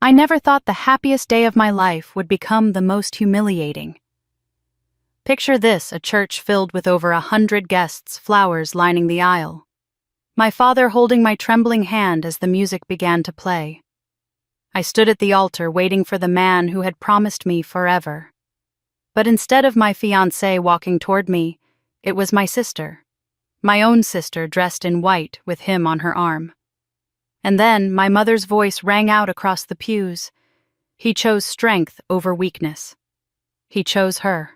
I never thought the happiest day of my life would become the most humiliating. Picture this, a church filled with over 100 guests, flowers lining the aisle. My father holding my trembling hand as the music began to play. I stood at the altar waiting for the man who had promised me forever. But instead of my fiancé walking toward me, it was my sister. My own sister dressed in white with him on her arm. And then my mother's voice rang out across the pews. He chose strength over weakness. He chose her.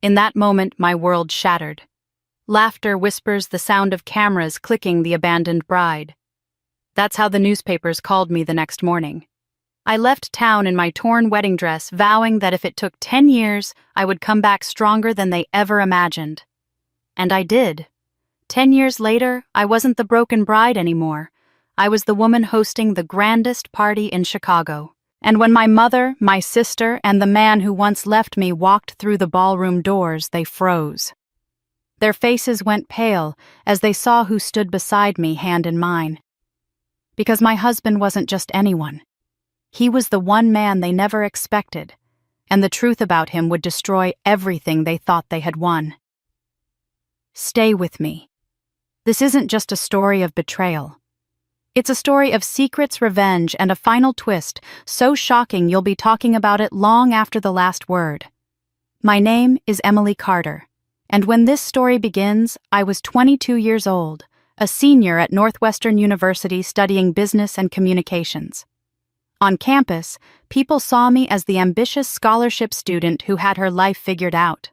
In that moment, my world shattered. Laughter whispers the sound of cameras clicking the abandoned bride. That's how the newspapers called me the next morning. I left town in my torn wedding dress, vowing that if it took 10 years, I would come back stronger than they ever imagined. And I did. 10 years later, I wasn't the broken bride anymore. I was the woman hosting the grandest party in Chicago. And when my mother, my sister, and the man who once left me walked through the ballroom doors, they froze. Their faces went pale as they saw who stood beside me, hand in mine. Because my husband wasn't just anyone. He was the one man they never expected, and the truth about him would destroy everything they thought they had won. Stay with me. This isn't just a story of betrayal. It's a story of secrets, revenge, and a final twist so shocking you'll be talking about it long after the last word. My name is Emily Carter, and when this story begins, I was 22 years old, a senior at Northwestern University studying business and communications. On campus, people saw me as the ambitious scholarship student who had her life figured out.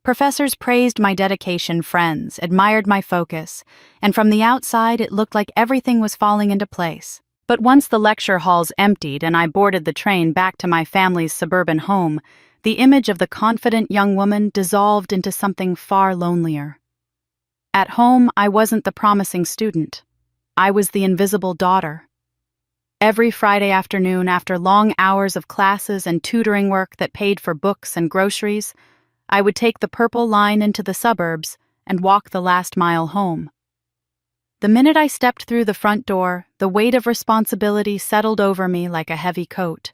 Professors praised my dedication, friends admired my focus, and from the outside it looked like everything was falling into place. But once the lecture halls emptied and I boarded the train back to my family's suburban home, the image of the confident young woman dissolved into something far lonelier. At home, I wasn't the promising student. I was the invisible daughter. Every Friday afternoon, after long hours of classes and tutoring work that paid for books and groceries, I would take the purple line into the suburbs and walk the last mile home. The minute I stepped through the front door, the weight of responsibility settled over me like a heavy coat.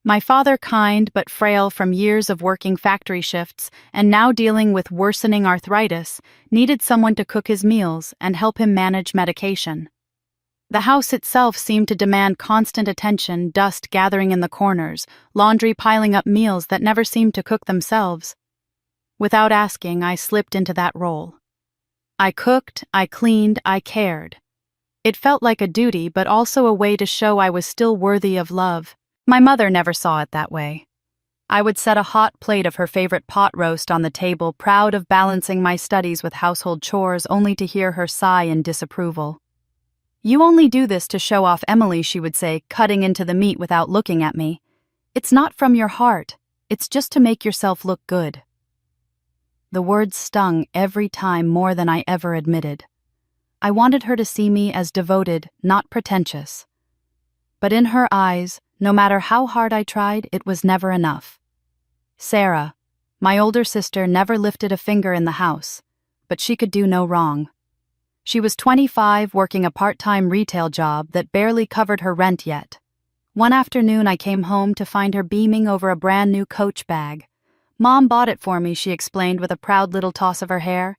My father, kind but frail from years of working factory shifts and now dealing with worsening arthritis, needed someone to cook his meals and help him manage medication. The house itself seemed to demand constant attention, dust gathering in the corners, laundry piling up meals that never seemed to cook themselves. Without asking, I slipped into that role. I cooked, I cleaned, I cared. It felt like a duty, but also a way to show I was still worthy of love. My mother never saw it that way. I would set a hot plate of her favorite pot roast on the table, proud of balancing my studies with household chores, only to hear her sigh in disapproval. "You only do this to show off, Emily," she would say, cutting into the meat without looking at me. "It's not from your heart. It's just to make yourself look good." The words stung every time more than I ever admitted. I wanted her to see me as devoted, not pretentious. But in her eyes, no matter how hard I tried, it was never enough. Sarah, my older sister, never lifted a finger in the house, but she could do no wrong. She was 25, working a part-time retail job that barely covered her rent yet. One afternoon I came home to find her beaming over a brand new Coach bag. "Mom bought it for me," she explained with a proud little toss of her hair.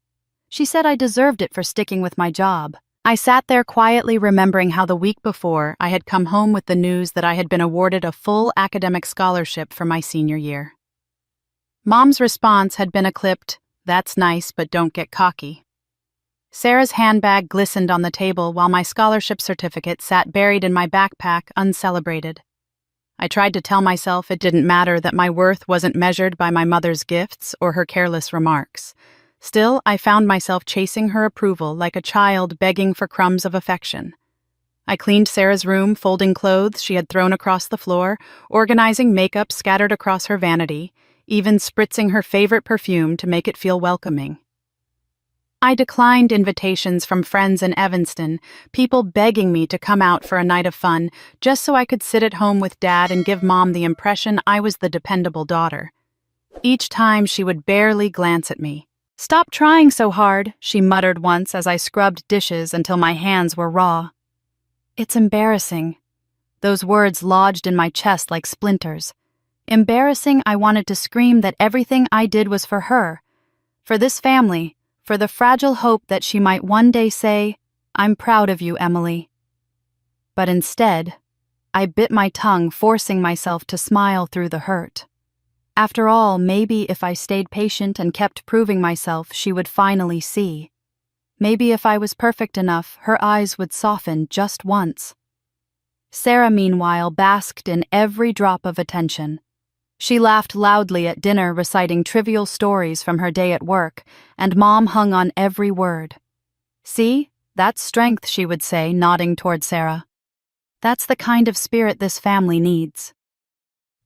"She said I deserved it for sticking with my job." I sat there quietly remembering how the week before I had come home with the news that I had been awarded a full academic scholarship for my senior year. Mom's response had been a clipped, "That's nice, but don't get cocky." Sarah's handbag glistened on the table while my scholarship certificate sat buried in my backpack, uncelebrated. I tried to tell myself it didn't matter, that my worth wasn't measured by my mother's gifts or her careless remarks. Still, I found myself chasing her approval like a child begging for crumbs of affection. I cleaned Sarah's room, folding clothes she had thrown across the floor, organizing makeup scattered across her vanity, even spritzing her favorite perfume to make it feel welcoming. I declined invitations from friends in Evanston, people begging me to come out for a night of fun, just so I could sit at home with Dad and give Mom the impression I was the dependable daughter. Each time she would barely glance at me. "Stop trying so hard," she muttered once as I scrubbed dishes until my hands were raw. "It's embarrassing." those words lodged in my chest like splinters. Embarrassing, I wanted to scream that everything I did was for her, for this family, for the fragile hope that she might one day say, "I'm proud of you, Emily." But instead, I bit my tongue, forcing myself to smile through the hurt. After all, maybe if I stayed patient and kept proving myself, she would finally see. Maybe if I was perfect enough, her eyes would soften just once. Sarah, meanwhile, basked in every drop of attention. She laughed loudly at dinner, reciting trivial stories from her day at work, and Mom hung on every word. "See, that's strength," she would say, nodding toward Sarah. "That's the kind of spirit this family needs."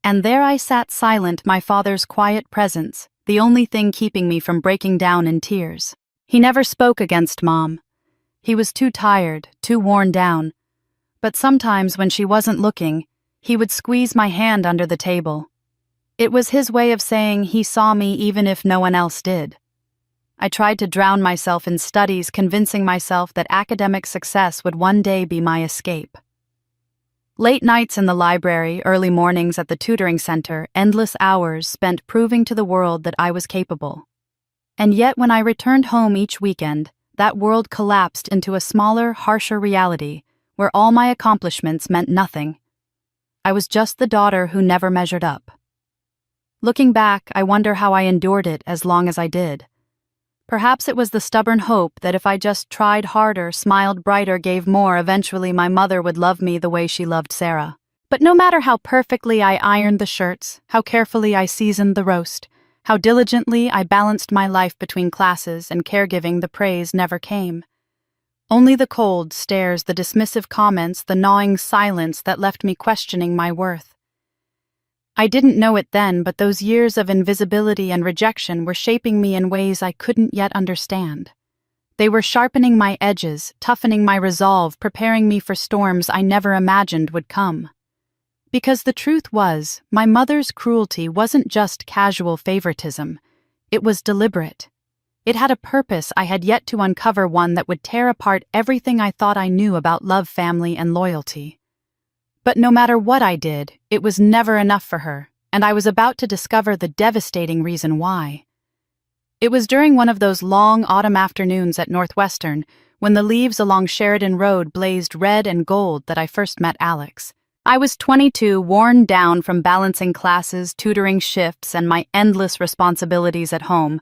And there I sat silent, my father's quiet presence, the only thing keeping me from breaking down in tears. He never spoke against Mom. He was too tired, too worn down. But sometimes when she wasn't looking, he would squeeze my hand under the table. It was his way of saying he saw me even if no one else did. I tried to drown myself in studies, convincing myself that academic success would one day be my escape. Late nights in the library, early mornings at the tutoring center, endless hours spent proving to the world that I was capable. And yet when I returned home each weekend, that world collapsed into a smaller, harsher reality where all my accomplishments meant nothing. I was just the daughter who never measured up. Looking back, I wonder how I endured it as long as I did. Perhaps it was the stubborn hope that if I just tried harder, smiled brighter, gave more, eventually my mother would love me the way she loved Sarah. But no matter how perfectly I ironed the shirts, how carefully I seasoned the roast, how diligently I balanced my life between classes and caregiving, the praise never came. Only the cold stares, the dismissive comments, the gnawing silence that left me questioning my worth. I didn't know it then, but those years of invisibility and rejection were shaping me in ways I couldn't yet understand. They were sharpening my edges, toughening my resolve, preparing me for storms I never imagined would come. Because the truth was, my mother's cruelty wasn't just casual favoritism. It was deliberate. It had a purpose I had yet to uncover, one that would tear apart everything I thought I knew about love, family, and loyalty. But no matter what I did, it was never enough for her, and I was about to discover the devastating reason why. It was during one of those long autumn afternoons at Northwestern, when the leaves along Sheridan Road blazed red and gold, that I first met Alex. I was 22, worn down from balancing classes, tutoring shifts, and my endless responsibilities at home,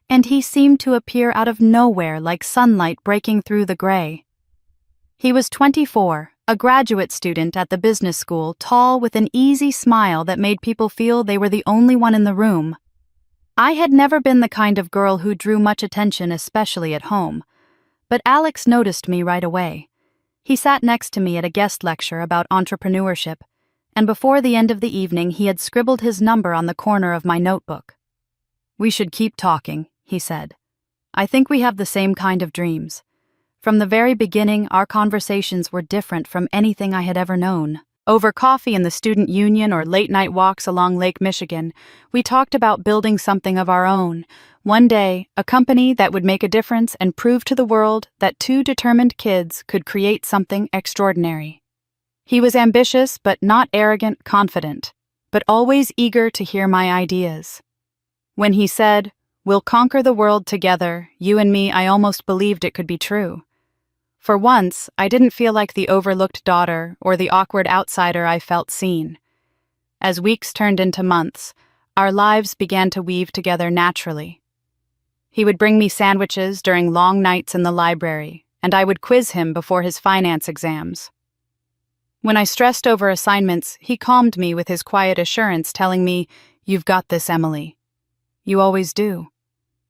and he seemed to appear out of nowhere like sunlight breaking through the gray. He was 24, a graduate student at the business school, tall with an easy smile that made people feel they were the only one in the room. I had never been the kind of girl who drew much attention, especially at home. But Alex noticed me right away. He sat next to me at a guest lecture about entrepreneurship, and before the end of the evening he had scribbled his number on the corner of my notebook. "We should keep talking," he said. "I think we have the same kind of dreams." From the very beginning, our conversations were different from anything I had ever known. Over coffee in the student union or late-night walks along Lake Michigan, we talked about building something of our own. One day, a company that would make a difference and prove to the world that two determined kids could create something extraordinary. He was ambitious but not arrogant, confident, but always eager to hear my ideas. When he said, "We'll conquer the world together, you and me," I almost believed it could be true. For once, I didn't feel like the overlooked daughter or the awkward outsider. I felt seen. As weeks turned into months, our lives began to weave together naturally. He would bring me sandwiches during long nights in the library, and I would quiz him before his finance exams. When I stressed over assignments, he calmed me with his quiet assurance, telling me, "You've got this, Emily. You always do."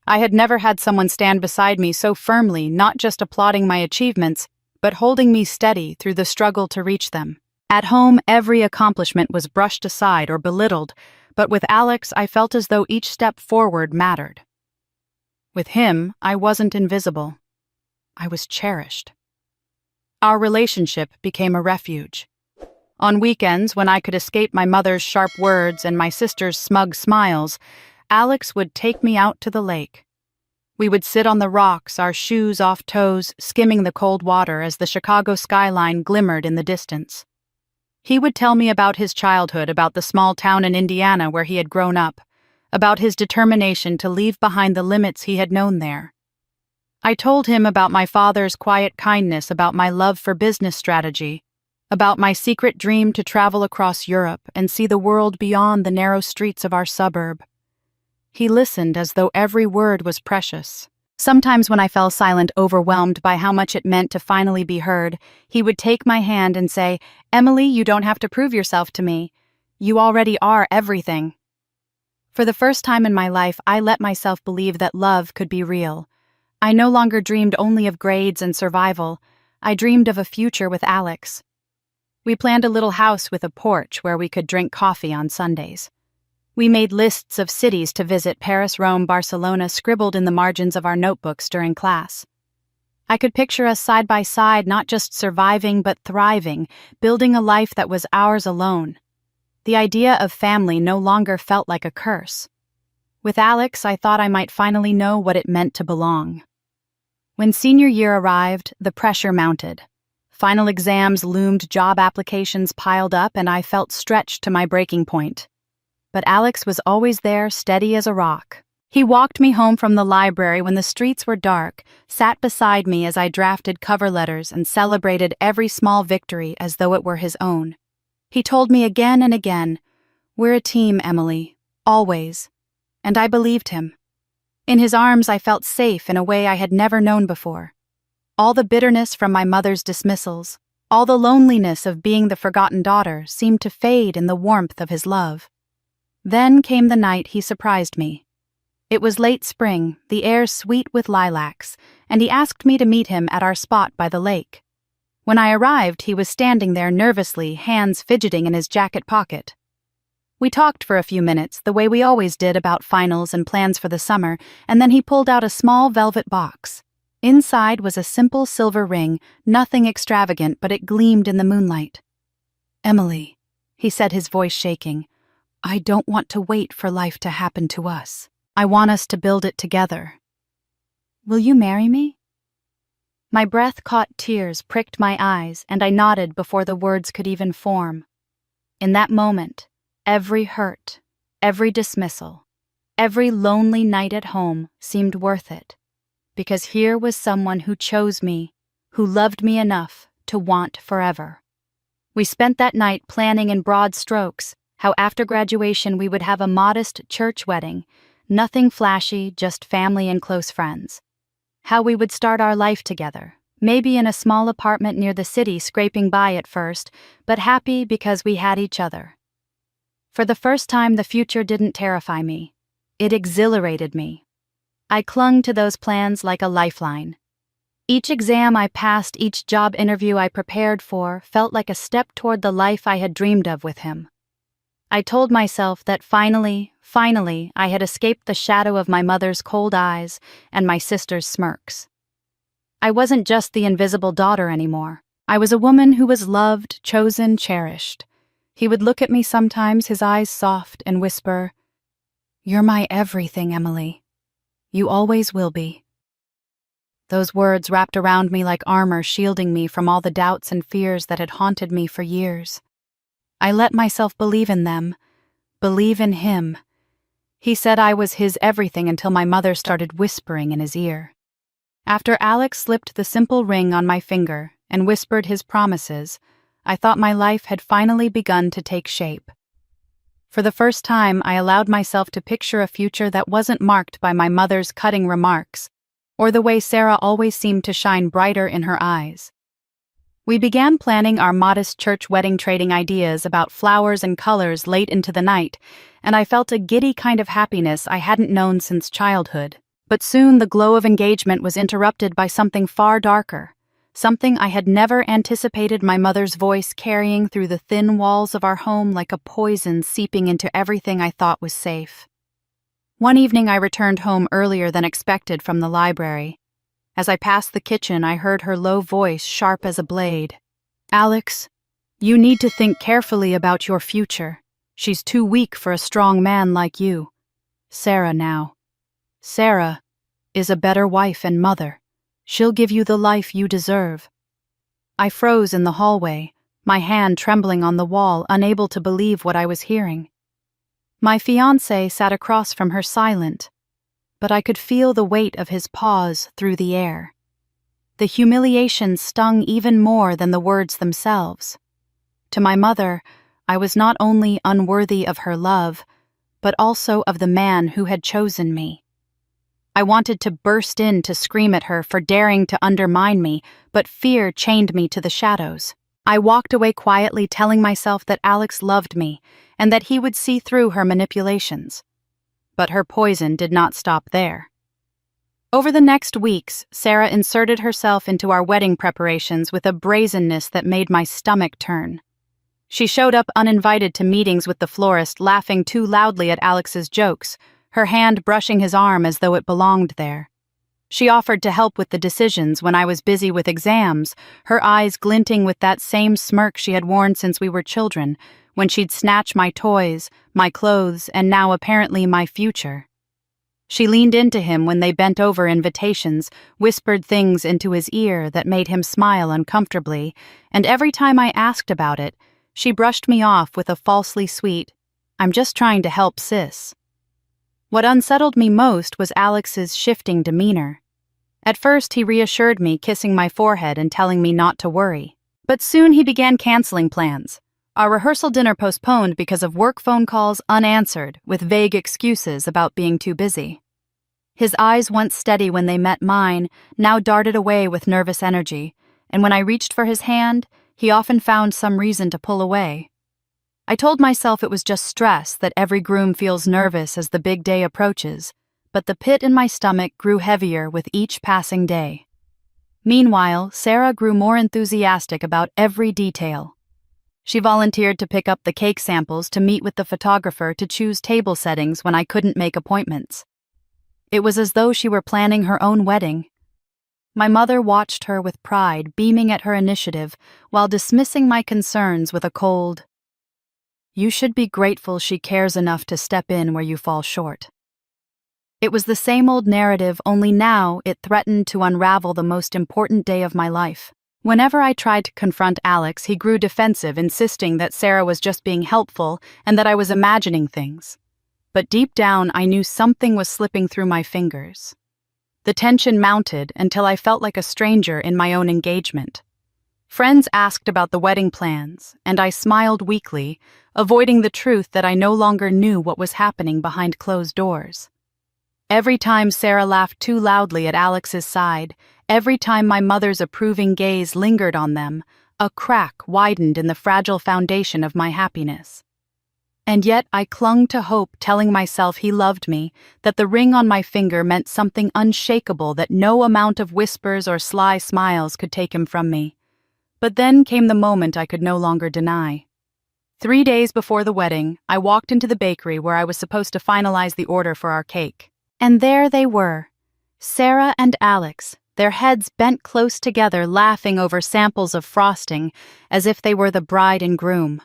I had never had someone stand beside me so firmly, not just applauding my achievements, but holding me steady through the struggle to reach them. At home, every accomplishment was brushed aside or belittled, but with Alex, I felt as though each step forward mattered. With him, I wasn't invisible. I was cherished. Our relationship became a refuge. On weekends, when I could escape my mother's sharp words and my sister's smug smiles, Alex would take me out to the lake. We would sit on the rocks, our shoes off toes, skimming the cold water as the Chicago skyline glimmered in the distance. He would tell me about his childhood, about the small town in Indiana where he had grown up, about his determination to leave behind the limits he had known there. I told him about my father's quiet kindness, about my love for business strategy, about my secret dream to travel across Europe and see the world beyond the narrow streets of our suburb. He listened as though every word was precious. Sometimes when I fell silent, overwhelmed by how much it meant to finally be heard, he would take my hand and say, "Emily, you don't have to prove yourself to me. You already are everything." For the first time in my life, I let myself believe that love could be real. I no longer dreamed only of grades and survival. I dreamed of a future with Alex. We planned a little house with a porch where we could drink coffee on Sundays. We made lists of cities to visit: Paris, Rome, Barcelona, scribbled in the margins of our notebooks during class. I could picture us side by side, not just surviving but thriving, building a life that was ours alone. The idea of family no longer felt like a curse. With Alex, I thought I might finally know what it meant to belong. When senior year arrived, the pressure mounted. Final exams loomed, job applications piled up, and I felt stretched to my breaking point. But Alex was always there, steady as a rock. He walked me home from the library when the streets were dark, sat beside me as I drafted cover letters, and celebrated every small victory as though it were his own. He told me again and again, "We're a team, Emily, always." And I believed him. In his arms, I felt safe in a way I had never known before. All the bitterness from my mother's dismissals, all the loneliness of being the forgotten daughter, seemed to fade in the warmth of his love. Then came the night he surprised me. It was late spring, the air sweet with lilacs, and he asked me to meet him at our spot by the lake. When I arrived, he was standing there nervously, hands fidgeting in his jacket pocket. We talked for a few minutes, the way we always did, about finals and plans for the summer, and then he pulled out a small velvet box. Inside was a simple silver ring, nothing extravagant, but it gleamed in the moonlight. "Emily," he said, his voice shaking, "I don't want to wait for life to happen to us. I want us to build it together. Will you marry me?" My breath caught tears, pricked my eyes, and I nodded before the words could even form. In that moment, every hurt, every dismissal, every lonely night at home seemed worth it, because here was someone who chose me, who loved me enough to want forever. We spent that night planning in broad strokes how after graduation we would have a modest church wedding, nothing flashy, just family and close friends. How we would start our life together, maybe in a small apartment near the city, scraping by at first, but happy because we had each other. For the first time, the future didn't terrify me. It exhilarated me. I clung to those plans like a lifeline. Each exam I passed, each job interview I prepared for, felt like a step toward the life I had dreamed of with him. I told myself that finally, I had escaped the shadow of my mother's cold eyes and my sister's smirks. I wasn't just the invisible daughter anymore. I was a woman who was loved, chosen, cherished. He would look at me sometimes, his eyes soft, and whisper, "You're my everything, Emily. You always will be." Those words wrapped around me like armor, shielding me from all the doubts and fears that had haunted me for years. I let myself believe in them, believe in him. He said I was his everything until my mother started whispering in his ear. After Alex slipped the simple ring on my finger and whispered his promises, I thought my life had finally begun to take shape. For the first time, I allowed myself to picture a future that wasn't marked by my mother's cutting remarks, or the way Sarah always seemed to shine brighter in her eyes. We began planning our modest church wedding, trading ideas about flowers and colors late into the night, and I felt a giddy kind of happiness I hadn't known since childhood. But soon the glow of engagement was interrupted by something far darker, something I had never anticipated: my mother's voice carrying through the thin walls of our home like a poison, seeping into everything I thought was safe. One evening I returned home earlier than expected from the library. As I passed the kitchen, I heard her low voice, sharp as a blade. "Alex, you need to think carefully about your future. She's too weak for a strong man like you. Sarah now. Sarah is a better wife and mother. She'll give you the life you deserve." I froze in the hallway, my hand trembling on the wall, unable to believe what I was hearing. My fiancé sat across from her silent, but I could feel the weight of his pause through the air. The humiliation stung even more than the words themselves. To my mother, I was not only unworthy of her love, but also of the man who had chosen me. I wanted to burst in to scream at her for daring to undermine me, but fear chained me to the shadows. I walked away quietly, telling myself that Alex loved me and that he would see through her manipulations. But her poison did not stop there. Over the next weeks, Sarah inserted herself into our wedding preparations with a brazenness that made my stomach turn. She showed up uninvited to meetings with the florist, laughing too loudly at Alex's jokes, her hand brushing his arm as though it belonged there. She offered to help with the decisions when I was busy with exams, her eyes glinting with that same smirk she had worn since we were children, when she'd snatch my toys, my clothes, and now apparently my future. She leaned into him when they bent over invitations, whispered things into his ear that made him smile uncomfortably, and every time I asked about it, she brushed me off with a falsely sweet, "I'm just trying to help, sis." What unsettled me most was Alex's shifting demeanor. At first he reassured me, kissing my forehead and telling me not to worry. But soon he began canceling plans. Our rehearsal dinner postponed because of work phone calls unanswered, with vague excuses about being too busy. His eyes, once steady when they met mine, now darted away with nervous energy, and when I reached for his hand, he often found some reason to pull away. I told myself it was just stress, that every groom feels nervous as the big day approaches, but the pit in my stomach grew heavier with each passing day. Meanwhile, Sarah grew more enthusiastic about every detail. She volunteered to pick up the cake samples, to meet with the photographer, to choose table settings when I couldn't make appointments. It was as though she were planning her own wedding. My mother watched her with pride, beaming at her initiative, while dismissing my concerns with a cold, "You should be grateful she cares enough to step in where you fall short." It was the same old narrative, only now it threatened to unravel the most important day of my life. Whenever I tried to confront Alex, he grew defensive, insisting that Sarah was just being helpful and that I was imagining things. But deep down, I knew something was slipping through my fingers. The tension mounted until I felt like a stranger in my own engagement. Friends asked about the wedding plans, and I smiled weakly, avoiding the truth that I no longer knew what was happening behind closed doors. Every time Sarah laughed too loudly at Alex's side, every time my mother's approving gaze lingered on them, a crack widened in the fragile foundation of my happiness. And yet I clung to hope, telling myself he loved me, that the ring on my finger meant something unshakable that no amount of whispers or sly smiles could take him from me. But then came the moment I could no longer deny. 3 days before the wedding, I walked into the bakery where I was supposed to finalize the order for our cake. And there they were, Sarah and Alex, their heads bent close together, laughing over samples of frosting, as if they were the bride and groom.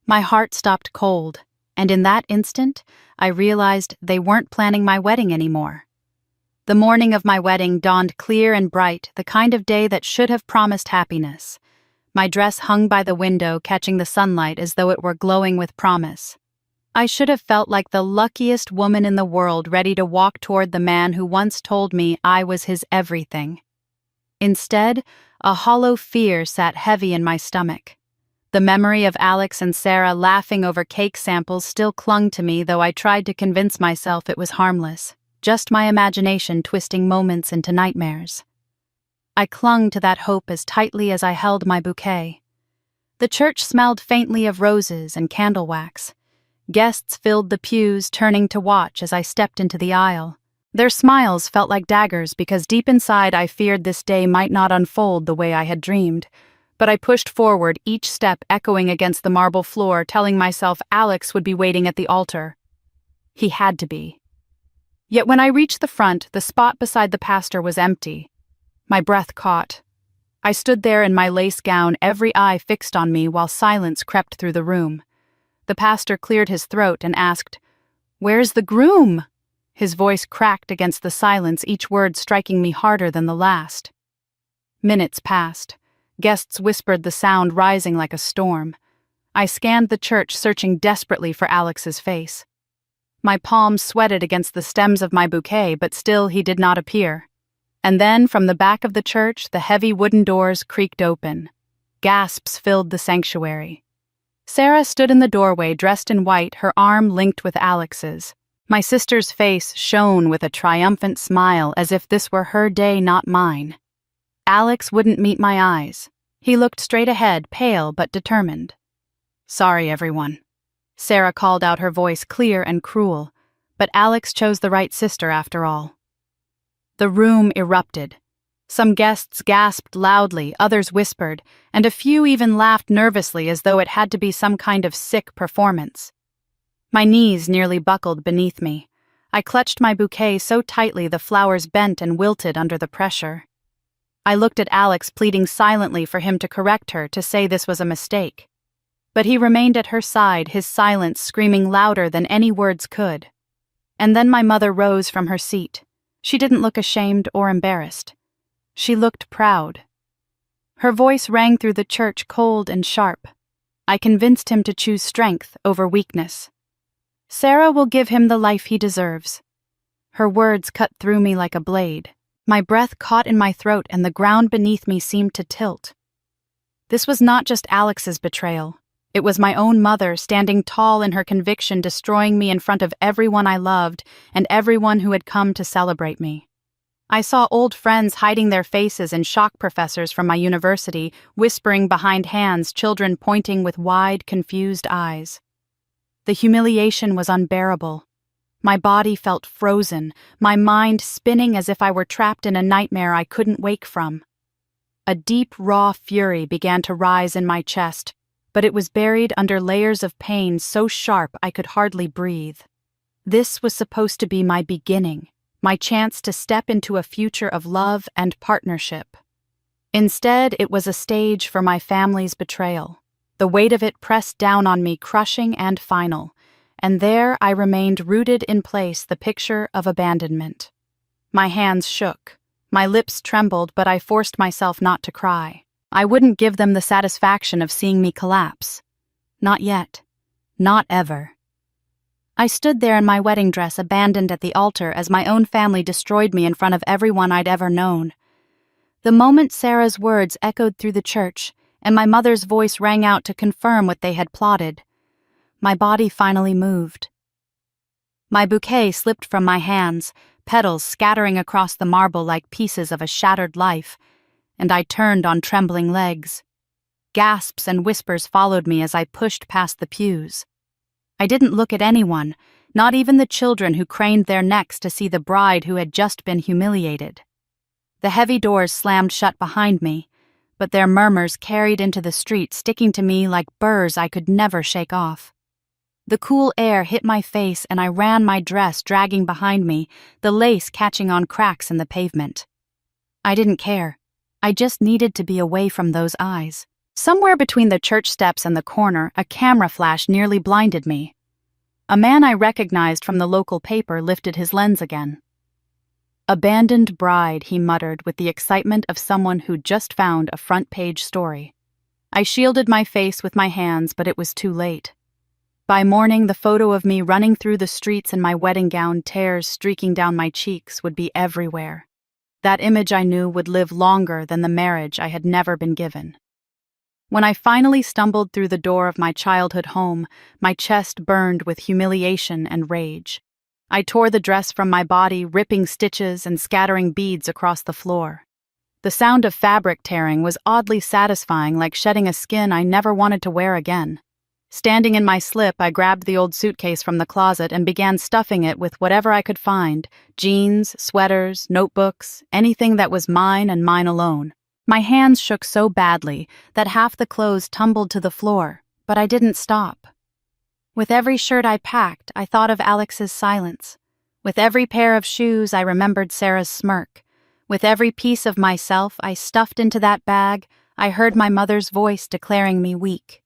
My heart stopped cold, and in that instant, I realized they weren't planning my wedding anymore. The morning of my wedding dawned clear and bright, the kind of day that should have promised happiness. My dress hung by the window, catching the sunlight as though it were glowing with promise. I should have felt like the luckiest woman in the world, ready to walk toward the man who once told me I was his everything. Instead, a hollow fear sat heavy in my stomach. The memory of Alex and Sarah laughing over cake samples still clung to me, though I tried to convince myself it was harmless, just my imagination twisting moments into nightmares. I clung to that hope as tightly as I held my bouquet. The church smelled faintly of roses and candle wax. Guests filled the pews, turning to watch as I stepped into the aisle. Their smiles felt like daggers because deep inside I feared this day might not unfold the way I had dreamed. But I pushed forward, each step echoing against the marble floor, telling myself Alex would be waiting at the altar. He had to be. Yet when I reached the front, the spot beside the pastor was empty. My breath caught. I stood there in my lace gown, every eye fixed on me, while silence crept through the room. The pastor cleared his throat and asked, "Where's the groom?" His voice cracked against the silence, each word striking me harder than the last. Minutes passed. Guests whispered, the sound rising like a storm. I scanned the church, searching desperately for Alex's face. My palms sweated against the stems of my bouquet, but still he did not appear. And then, from the back of the church, the heavy wooden doors creaked open. Gasps filled the sanctuary. Sarah stood in the doorway, dressed in white, her arm linked with Alex's. My sister's face shone with a triumphant smile, as if this were her day, not mine. Alex wouldn't meet my eyes. He looked straight ahead, pale but determined. "Sorry, everyone." Sarah called out, her voice clear and cruel, but Alex chose the right sister after all. The room erupted. Some guests gasped loudly, others whispered, and a few even laughed nervously as though it had to be some kind of sick performance. My knees nearly buckled beneath me. I clutched my bouquet so tightly the flowers bent and wilted under the pressure. I looked at Alex, pleading silently for him to correct her, to say this was a mistake. But he remained at her side, his silence screaming louder than any words could. And then my mother rose from her seat. She didn't look ashamed or embarrassed. She looked proud. Her voice rang through the church, cold and sharp. I convinced him to choose strength over weakness. Sarah will give him the life he deserves. Her words cut through me like a blade. My breath caught in my throat and the ground beneath me seemed to tilt. This was not just Alex's betrayal. It was my own mother, standing tall in her conviction, destroying me in front of everyone I loved and everyone who had come to celebrate me. I saw old friends hiding their faces and shock professors from my university, whispering behind hands, children pointing with wide, confused eyes. The humiliation was unbearable. My body felt frozen, my mind spinning as if I were trapped in a nightmare I couldn't wake from. A deep, raw fury began to rise in my chest, but it was buried under layers of pain so sharp I could hardly breathe. This was supposed to be my beginning, my chance to step into a future of love and partnership. Instead, it was a stage for my family's betrayal. The weight of it pressed down on me, crushing and final, and there I remained, rooted in place, the picture of abandonment. My hands shook, my lips trembled, but I forced myself not to cry. I wouldn't give them the satisfaction of seeing me collapse. Not yet. Not ever. I stood there in my wedding dress, abandoned at the altar, as my own family destroyed me in front of everyone I'd ever known. The moment Sarah's words echoed through the church, and my mother's voice rang out to confirm what they had plotted, my body finally moved. My bouquet slipped from my hands, petals scattering across the marble like pieces of a shattered life, and I turned on trembling legs. Gasps and whispers followed me as I pushed past the pews. I didn't look at anyone, not even the children who craned their necks to see the bride who had just been humiliated. The heavy doors slammed shut behind me, but their murmurs carried into the street, sticking to me like burrs I could never shake off. The cool air hit my face and I ran, my dress dragging behind me, the lace catching on cracks in the pavement. I didn't care. I just needed to be away from those eyes. Somewhere between the church steps and the corner, a camera flash nearly blinded me. A man I recognized from the local paper lifted his lens again. "Abandoned bride," he muttered with the excitement of someone who'd just found a front-page story. I shielded my face with my hands, but it was too late. By morning, the photo of me running through the streets in my wedding gown, tears streaking down my cheeks, would be everywhere. That image, I knew, would live longer than the marriage I had never been given. When I finally stumbled through the door of my childhood home, my chest burned with humiliation and rage. I tore the dress from my body, ripping stitches and scattering beads across the floor. The sound of fabric tearing was oddly satisfying, like shedding a skin I never wanted to wear again. Standing in my slip, I grabbed the old suitcase from the closet and began stuffing it with whatever I could find: jeans, sweaters, notebooks, anything that was mine and mine alone. My hands shook so badly that half the clothes tumbled to the floor, but I didn't stop. With every shirt I packed, I thought of Alex's silence. With every pair of shoes, I remembered Sarah's smirk. With every piece of myself I stuffed into that bag, I heard my mother's voice declaring me weak.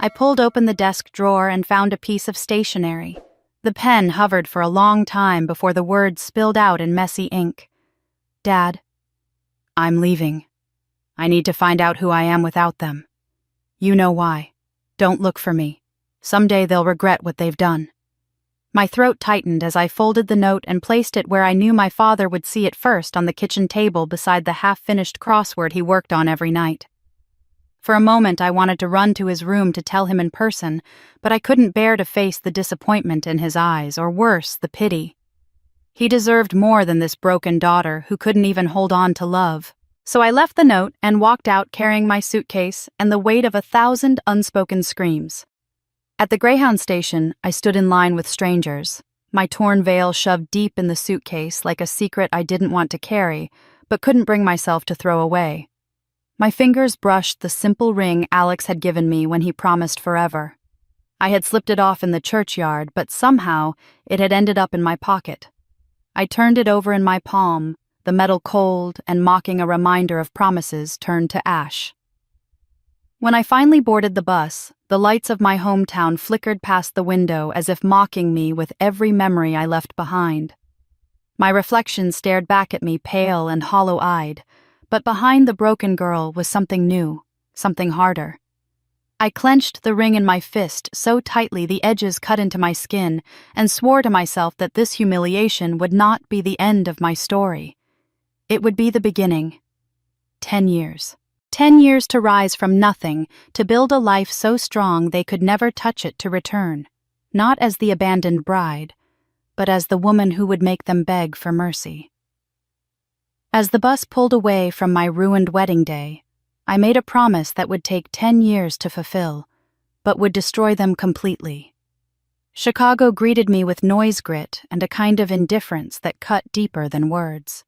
I pulled open the desk drawer and found a piece of stationery. The pen hovered for a long time before the words spilled out in messy ink. "Dad, I'm leaving. I need to find out who I am without them. You know why. Don't look for me. Someday they'll regret what they've done." My throat tightened as I folded the note and placed it where I knew my father would see it first, on the kitchen table beside the half-finished crossword he worked on every night. For a moment I wanted to run to his room to tell him in person, but I couldn't bear to face the disappointment in his eyes, or worse, the pity. He deserved more than this broken daughter who couldn't even hold on to love. So I left the note and walked out carrying my suitcase and the weight of 1,000 unspoken screams. At the Greyhound station, I stood in line with strangers, my torn veil shoved deep in the suitcase like a secret I didn't want to carry, but couldn't bring myself to throw away. My fingers brushed the simple ring Alex had given me when he promised forever. I had slipped it off in the churchyard, but somehow it had ended up in my pocket. I turned it over in my palm, the metal cold and mocking a reminder of promises turned to ash. When I finally boarded the bus, the lights of my hometown flickered past the window as if mocking me with every memory I left behind. My reflection stared back at me pale and hollow-eyed, but behind the broken girl was something new, something harder. I clenched the ring in my fist so tightly the edges cut into my skin and swore to myself that this humiliation would not be the end of my story. It would be the beginning. 10 years. 10 years to rise from nothing, to build a life so strong they could never touch it to return, not as the abandoned bride, but as the woman who would make them beg for mercy. As the bus pulled away from my ruined wedding day, I made a promise that would take 10 years to fulfill, but would destroy them completely. Chicago greeted me with noise grit and a kind of indifference that cut deeper than words.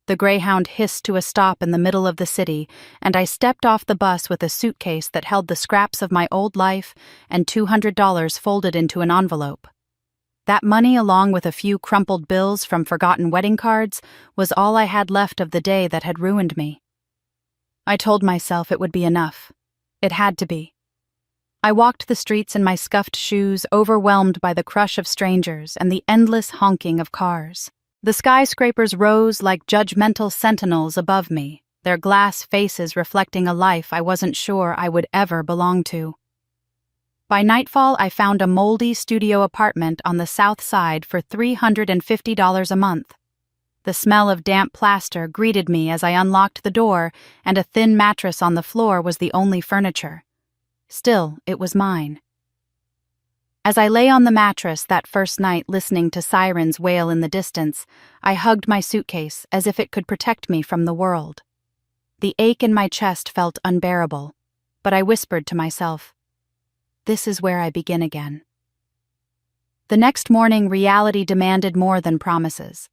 The Greyhound hissed to a stop in the middle of the city, and I stepped off the bus with a suitcase that held the scraps of my old life and $200 folded into an envelope. That money, along with a few crumpled bills from forgotten wedding cards, was all I had left of the day that had ruined me. I told myself it would be enough. It had to be. I walked the streets in my scuffed shoes, overwhelmed by the crush of strangers and the endless honking of cars. The skyscrapers rose like judgmental sentinels above me, their glass faces reflecting a life I wasn't sure I would ever belong to. By nightfall, I found a moldy studio apartment on the south side for $350 a month. The smell of damp plaster greeted me as I unlocked the door, and a thin mattress on the floor was the only furniture. Still, it was mine. As I lay on the mattress that first night listening to sirens wail in the distance, I hugged my suitcase as if it could protect me from the world. The ache in my chest felt unbearable, but I whispered to myself, "This is where I begin again." The next morning, reality demanded more than promises.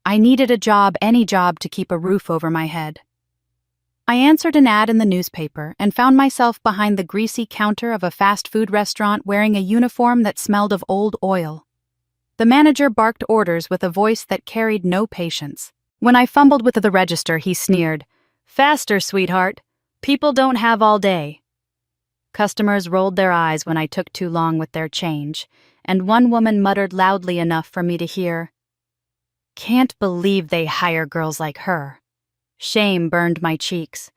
I needed a job, any job, to keep a roof over my head. I answered an ad in the newspaper and found myself behind the greasy counter of a fast food restaurant wearing a uniform that smelled of old oil. The manager barked orders with a voice that carried no patience. When I fumbled with the register, he sneered, "Faster, sweetheart. People don't have all day." Customers rolled their eyes when I took too long with their change, and one woman muttered loudly enough for me to hear, "Can't believe they hire girls like her." Shame burned my cheeks,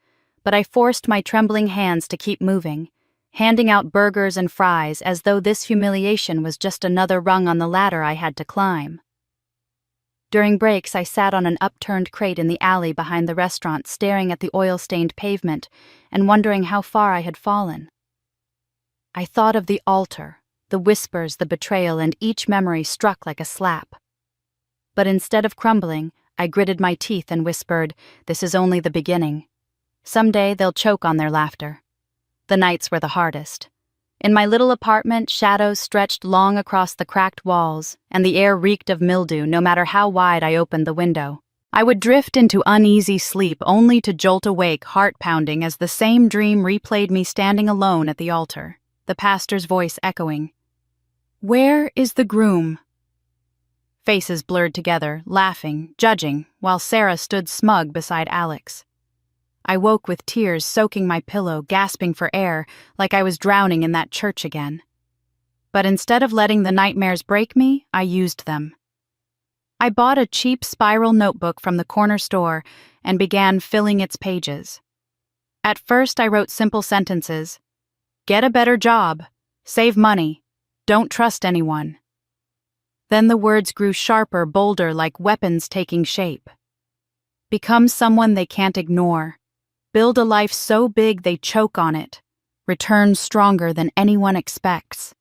but I forced my trembling hands to keep moving, handing out burgers and fries as though this humiliation was just another rung on the ladder I had to climb. During breaks, I sat on an upturned crate in the alley behind the restaurant, staring at the oil-stained pavement and wondering how far I had fallen. I thought of the altar, the whispers, the betrayal, and each memory struck like a slap. But instead of crumbling, I gritted my teeth and whispered, "This is only the beginning. Someday they'll choke on their laughter." The nights were the hardest. In my little apartment, shadows stretched long across the cracked walls, and the air reeked of mildew no matter how wide I opened the window. I would drift into uneasy sleep only to jolt awake, heart-pounding, as the same dream replayed me standing alone at the altar, the pastor's voice echoing, "Where is the groom?" Faces blurred together, laughing, judging, while Sarah stood smug beside Alex. I woke with tears soaking my pillow, gasping for air, like I was drowning in that church again. But instead of letting the nightmares break me, I used them. I bought a cheap spiral notebook from the corner store and began filling its pages. At first, I wrote simple sentences: get a better job, save money, don't trust anyone. Then the words grew sharper, bolder, like weapons taking shape. Become someone they can't ignore. Build a life so big they choke on it. Return stronger than anyone expects.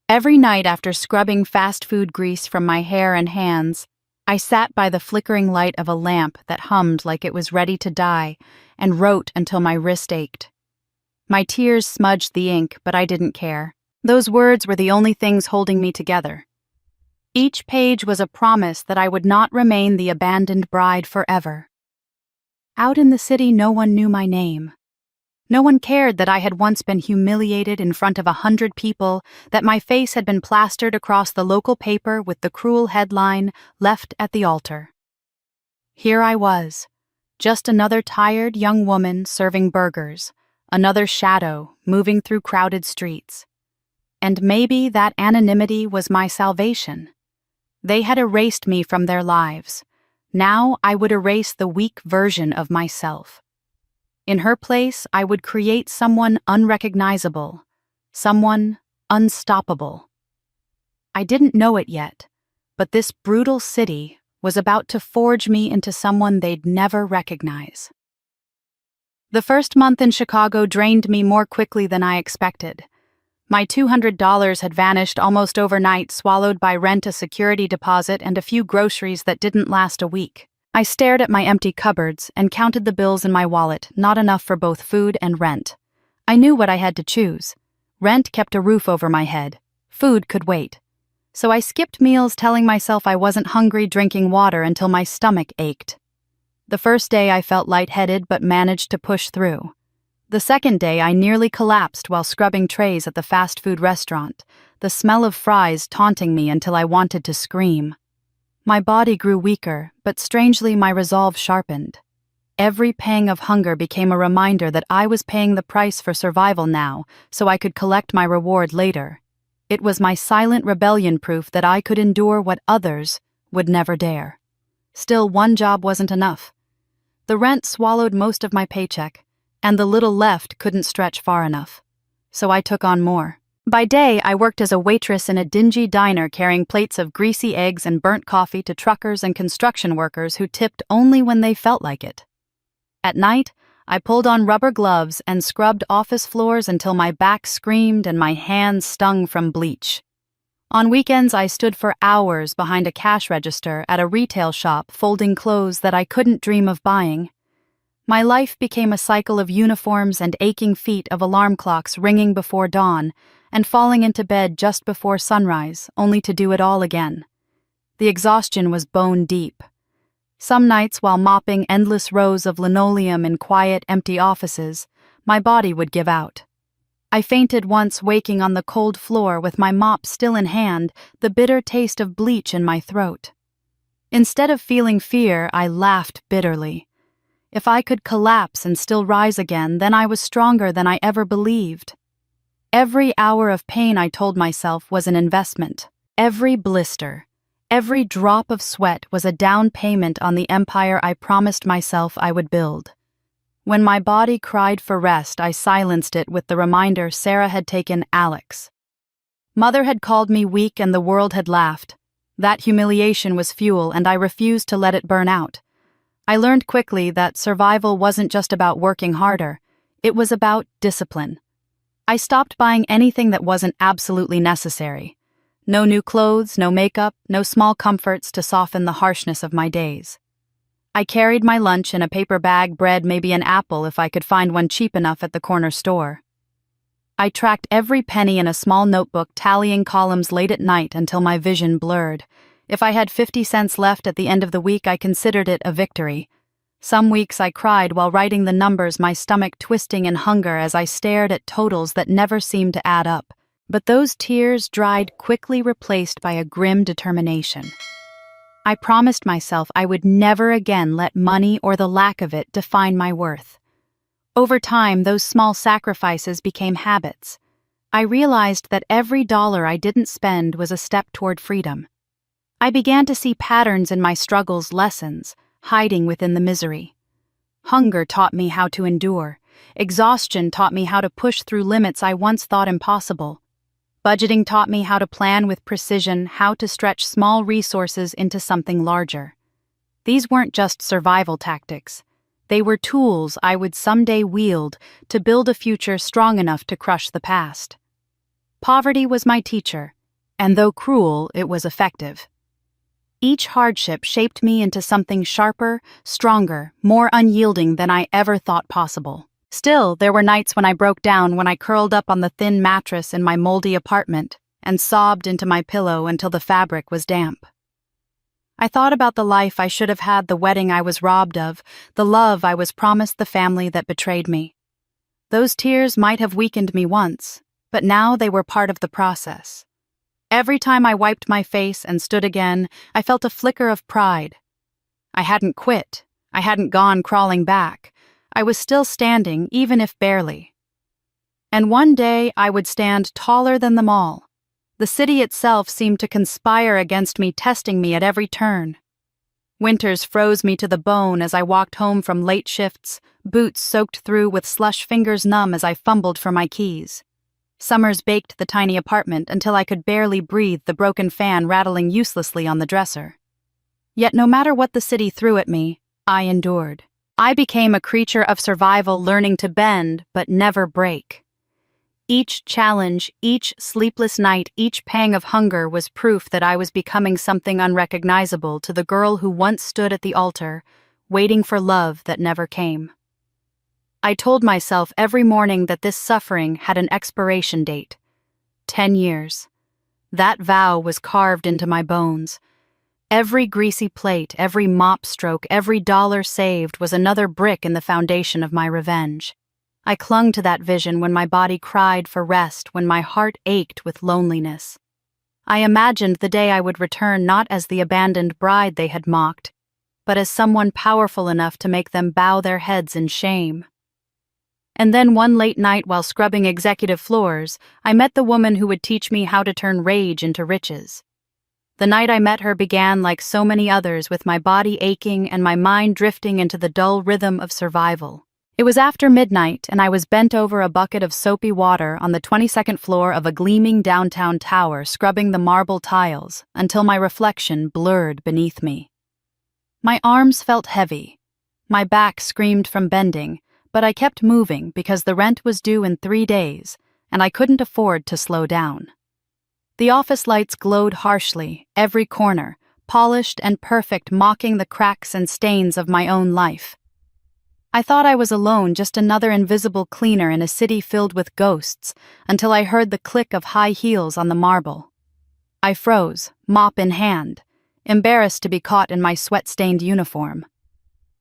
Every night after scrubbing fast food grease from my hair and hands, I sat by the flickering light of a lamp that hummed like it was ready to die and wrote until my wrist ached. My tears smudged the ink, but I didn't care. Those words were the only things holding me together. Each page was a promise that I would not remain the abandoned bride forever. Out in the city, no one knew my name. No one cared that I had once been humiliated in front of 100 people, that my face had been plastered across the local paper with the cruel headline, "Left at the altar." Here I was, just another tired young woman serving burgers, another shadow moving through crowded streets. And maybe that anonymity was my salvation. They had erased me from their lives. Now I would erase the weak version of myself. In her place, I would create someone unrecognizable, someone unstoppable. I didn't know it yet, but this brutal city was about to forge me into someone they'd never recognize. The first month in Chicago drained me more quickly than I expected. My $200 had vanished almost overnight, swallowed by rent, a security deposit, and a few groceries that didn't last a week. I stared at my empty cupboards and counted the bills in my wallet, not enough for both food and rent. I knew what I had to choose. Rent kept a roof over my head. Food could wait. So I skipped meals, telling myself I wasn't hungry, drinking water until my stomach ached. The first day I felt lightheaded but managed to push through. The second day I nearly collapsed while scrubbing trays at the fast food restaurant, the smell of fries taunting me until I wanted to scream. My body grew weaker, but strangely my resolve sharpened. Every pang of hunger became a reminder that I was paying the price for survival now, so I could collect my reward later. It was my silent rebellion, proof that I could endure what others would never dare. Still, one job wasn't enough. The rent swallowed most of my paycheck, and the little left couldn't stretch far enough. So I took on more. By day, I worked as a waitress in a dingy diner, carrying plates of greasy eggs and burnt coffee to truckers and construction workers who tipped only when they felt like it. At night, I pulled on rubber gloves and scrubbed office floors until my back screamed and my hands stung from bleach. On weekends, I stood for hours behind a cash register at a retail shop, folding clothes that I couldn't dream of buying. My life became a cycle of uniforms and aching feet, of alarm clocks ringing before dawn and falling into bed just before sunrise, only to do it all again. The exhaustion was bone deep. Some nights, while mopping endless rows of linoleum in quiet, empty offices, my body would give out. I fainted once, waking on the cold floor with my mop still in hand, the bitter taste of bleach in my throat. Instead of feeling fear, I laughed bitterly. If I could collapse and still rise again, then I was stronger than I ever believed. Every hour of pain, I told myself, was an investment. Every blister, every drop of sweat was a down payment on the empire I promised myself I would build. When my body cried for rest, I silenced it with the reminder Sarah had taken Alex. Mother had called me weak and the world had laughed. That humiliation was fuel, and I refused to let it burn out. I learned quickly that survival wasn't just about working harder. It was about discipline. I stopped buying anything that wasn't absolutely necessary. No new clothes, no makeup, no small comforts to soften the harshness of my days. I carried my lunch in a paper bag, bread, maybe an apple if I could find one cheap enough at the corner store. I tracked every penny in a small notebook, tallying columns late at night until my vision blurred. If I had 50 cents left at the end of the week, I considered it a victory. Some weeks I cried while writing the numbers, my stomach twisting in hunger as I stared at totals that never seemed to add up. But those tears dried, quickly replaced by a grim determination. I promised myself I would never again let money or the lack of it define my worth. Over time, those small sacrifices became habits. I realized that every dollar I didn't spend was a step toward freedom. I began to see patterns in my struggles, lessons, hiding within the misery. Hunger taught me how to endure. Exhaustion taught me how to push through limits I once thought impossible. Budgeting taught me how to plan with precision, how to stretch small resources into something larger. These weren't just survival tactics. They were tools I would someday wield to build a future strong enough to crush the past. Poverty was my teacher, and though cruel, it was effective. Each hardship shaped me into something sharper, stronger, more unyielding than I ever thought possible. Still, there were nights when I broke down, when I curled up on the thin mattress in my moldy apartment and sobbed into my pillow until the fabric was damp. I thought about the life I should have had, the wedding I was robbed of, the love I was promised, the family that betrayed me. Those tears might have weakened me once, but now they were part of the process. Every time I wiped my face and stood again, I felt a flicker of pride. I hadn't quit. I hadn't gone crawling back. I was still standing, even if barely. And one day I would stand taller than them all. The city itself seemed to conspire against me, testing me at every turn. Winters froze me to the bone as I walked home from late shifts, boots soaked through with slush, fingers numb as I fumbled for my keys. Summers baked the tiny apartment until I could barely breathe, the broken fan rattling uselessly on the dresser. Yet no matter what the city threw at me, I endured. I became a creature of survival, learning to bend but never break. Each challenge, each sleepless night, each pang of hunger was proof that I was becoming something unrecognizable to the girl who once stood at the altar, waiting for love that never came. I told myself every morning that this suffering had an expiration date. 10 years. That vow was carved into my bones. Every greasy plate, every mop stroke, every dollar saved was another brick in the foundation of my revenge. I clung to that vision when my body cried for rest, when my heart ached with loneliness. I imagined the day I would return not as the abandoned bride they had mocked, but as someone powerful enough to make them bow their heads in shame. And then one late night while scrubbing executive floors, I met the woman who would teach me how to turn rage into riches. The night I met her began like so many others, with my body aching and my mind drifting into the dull rhythm of survival. It was after midnight, and I was bent over a bucket of soapy water on the 22nd floor of a gleaming downtown tower, scrubbing the marble tiles until my reflection blurred beneath me. My arms felt heavy. My back screamed from bending, but I kept moving because the rent was due in 3 days, and I couldn't afford to slow down. The office lights glowed harshly, every corner, polished and perfect, mocking the cracks and stains of my own life. I thought I was alone, just another invisible cleaner in a city filled with ghosts, until I heard the click of high heels on the marble. I froze, mop in hand, embarrassed to be caught in my sweat-stained uniform.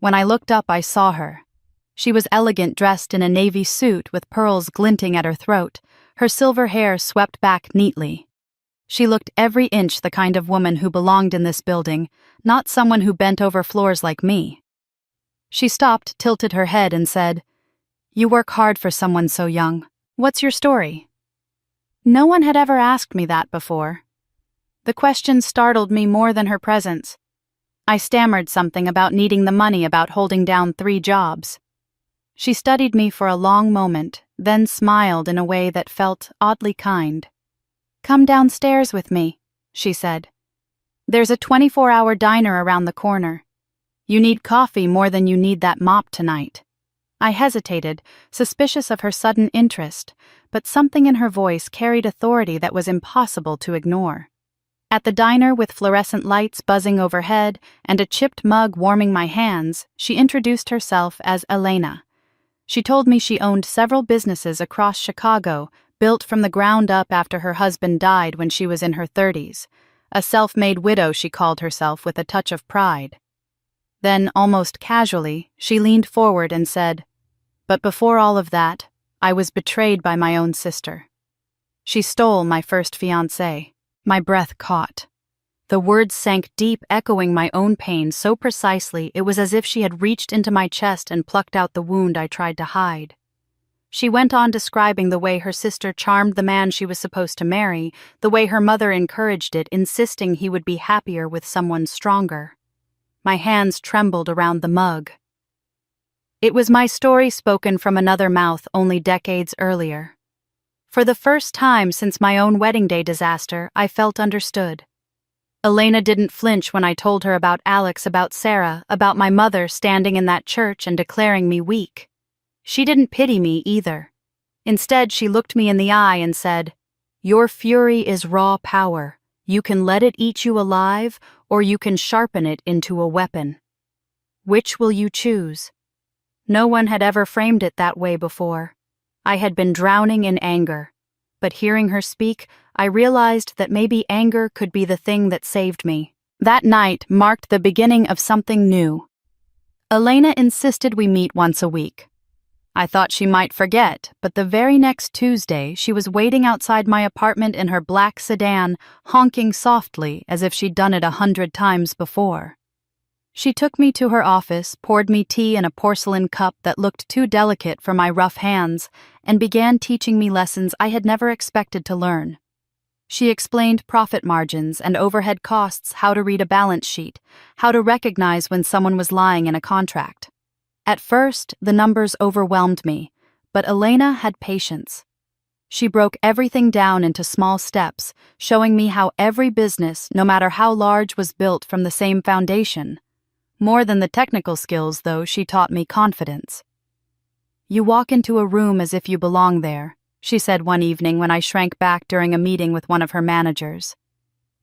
When I looked up, I saw her. She was elegant, dressed in a navy suit with pearls glinting at her throat, her silver hair swept back neatly. She looked every inch the kind of woman who belonged in this building, not someone who bent over floors like me. She stopped, tilted her head, and said, "You work hard for someone so young. What's your story?" No one had ever asked me that before. The question startled me more than her presence. I stammered something about needing the money, about holding down 3 jobs. She studied me for a long moment, then smiled in a way that felt oddly kind. "Come downstairs with me," she said. "There's a 24-hour diner around the corner. You need coffee more than you need that mop tonight." I hesitated, suspicious of her sudden interest, but something in her voice carried authority that was impossible to ignore. At the diner, with fluorescent lights buzzing overhead and a chipped mug warming my hands, she introduced herself as Elena. She told me she owned several businesses across Chicago, built from the ground up after her husband died when she was in her 30s. A self-made widow, she called herself, with a touch of pride. Then, almost casually, she leaned forward and said, "But before all of that, I was betrayed by my own sister. She stole my first fiancé." My breath caught. The words sank deep, echoing my own pain so precisely it was as if she had reached into my chest and plucked out the wound I tried to hide. She went on describing the way her sister charmed the man she was supposed to marry, the way her mother encouraged it, insisting he would be happier with someone stronger. My hands trembled around the mug. It was my story spoken from another mouth only decades earlier. For the first time since my own wedding day disaster, I felt understood. Elena didn't flinch when I told her about Alex, about Sarah, about my mother standing in that church and declaring me weak. She didn't pity me either. Instead, she looked me in the eye and said, "Your fury is raw power. You can let it eat you alive, or you can sharpen it into a weapon. Which will you choose?" No one had ever framed it that way before. I had been drowning in anger. But hearing her speak, I realized that maybe anger could be the thing that saved me. That night marked the beginning of something new. Elena insisted we meet once a week. I thought she might forget, but the very next Tuesday she was waiting outside my apartment in her black sedan, honking softly as if she'd done it 100 times before. She took me to her office, poured me tea in a porcelain cup that looked too delicate for my rough hands, and began teaching me lessons I had never expected to learn. She explained profit margins and overhead costs, how to read a balance sheet, how to recognize when someone was lying in a contract. At first, the numbers overwhelmed me, but Elena had patience. She broke everything down into small steps, showing me how every business, no matter how large, was built from the same foundation. More than the technical skills, though, she taught me confidence. "You walk into a room as if you belong there," she said one evening when I shrank back during a meeting with one of her managers.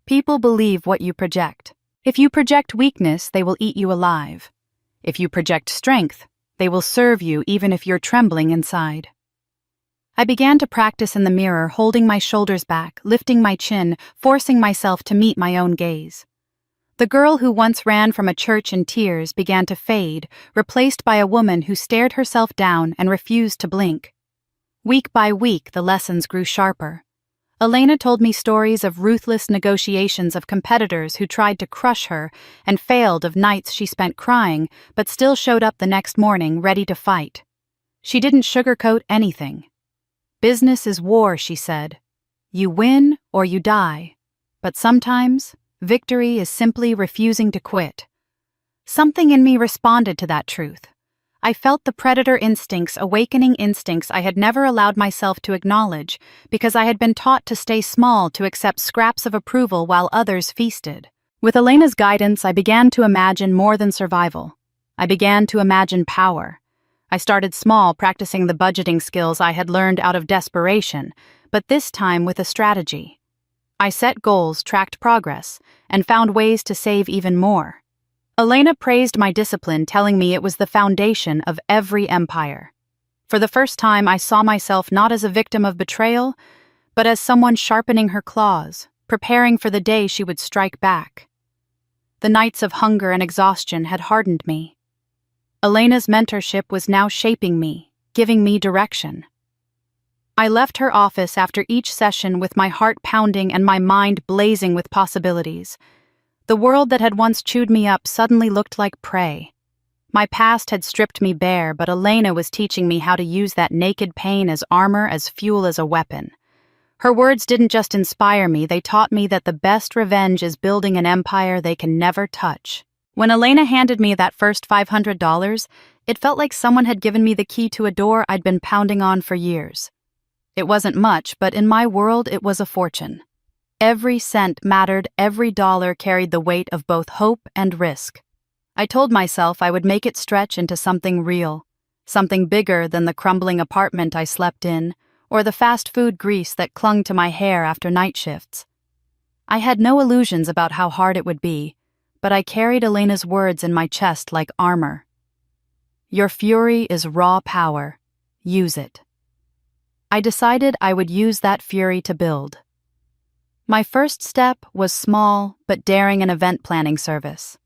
"People believe what you project. If you project weakness, they will eat you alive. If you project strength, they will serve you even if you're trembling inside." I began to practice in the mirror, holding my shoulders back, lifting my chin, forcing myself to meet my own gaze. The girl who once ran from a church in tears began to fade, replaced by a woman who stared herself down and refused to blink. Week by week, the lessons grew sharper. Elena told me stories of ruthless negotiations of competitors who tried to crush her and failed, of nights she spent crying but still showed up the next morning ready to fight. She didn't sugarcoat anything. "Business is war," she said. "You win or you die. But sometimes, victory is simply refusing to quit." Something in me responded to that truth. I felt the predator instincts, awakening instincts I had never allowed myself to acknowledge because I had been taught to stay small, to accept scraps of approval while others feasted. With Elena's guidance, I began to imagine more than survival. I began to imagine power. I started small, practicing the budgeting skills I had learned out of desperation, but this time with a strategy. I set goals, tracked progress, and found ways to save even more. Elena praised my discipline, telling me it was the foundation of every empire. For the first time, I saw myself not as a victim of betrayal, but as someone sharpening her claws, preparing for the day she would strike back. The nights of hunger and exhaustion had hardened me. Elena's mentorship was now shaping me, giving me direction. I left her office after each session with my heart pounding and my mind blazing with possibilities. The world that had once chewed me up suddenly looked like prey. My past had stripped me bare, but Elena was teaching me how to use that naked pain as armor, as fuel, as a weapon. Her words didn't just inspire me, they taught me that the best revenge is building an empire they can never touch. When Elena handed me that first $500, it felt like someone had given me the key to a door I'd been pounding on for years. It wasn't much, but in my world it was a fortune. Every cent mattered, every dollar carried the weight of both hope and risk. I told myself I would make it stretch into something real, something bigger than the crumbling apartment I slept in, or the fast food grease that clung to my hair after night shifts. I had no illusions about how hard it would be, but I carried Elena's words in my chest like armor. "Your fury is raw power. Use it." I decided I would use that fury to build. My first step was small but daring, an event planning service.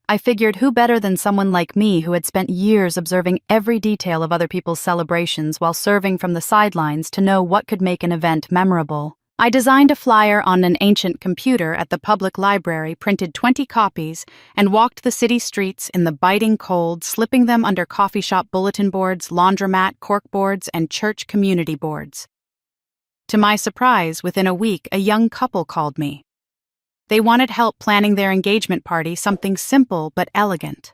I figured who better than someone like me who had spent years observing every detail of other people's celebrations while serving from the sidelines to know what could make an event memorable. I designed a flyer on an ancient computer at the public library, printed 20 copies, and walked the city streets in the biting cold, slipping them under coffee shop bulletin boards, laundromat corkboards, and church community boards. To my surprise, within a week, a young couple called me. They wanted help planning their engagement party, something simple but elegant.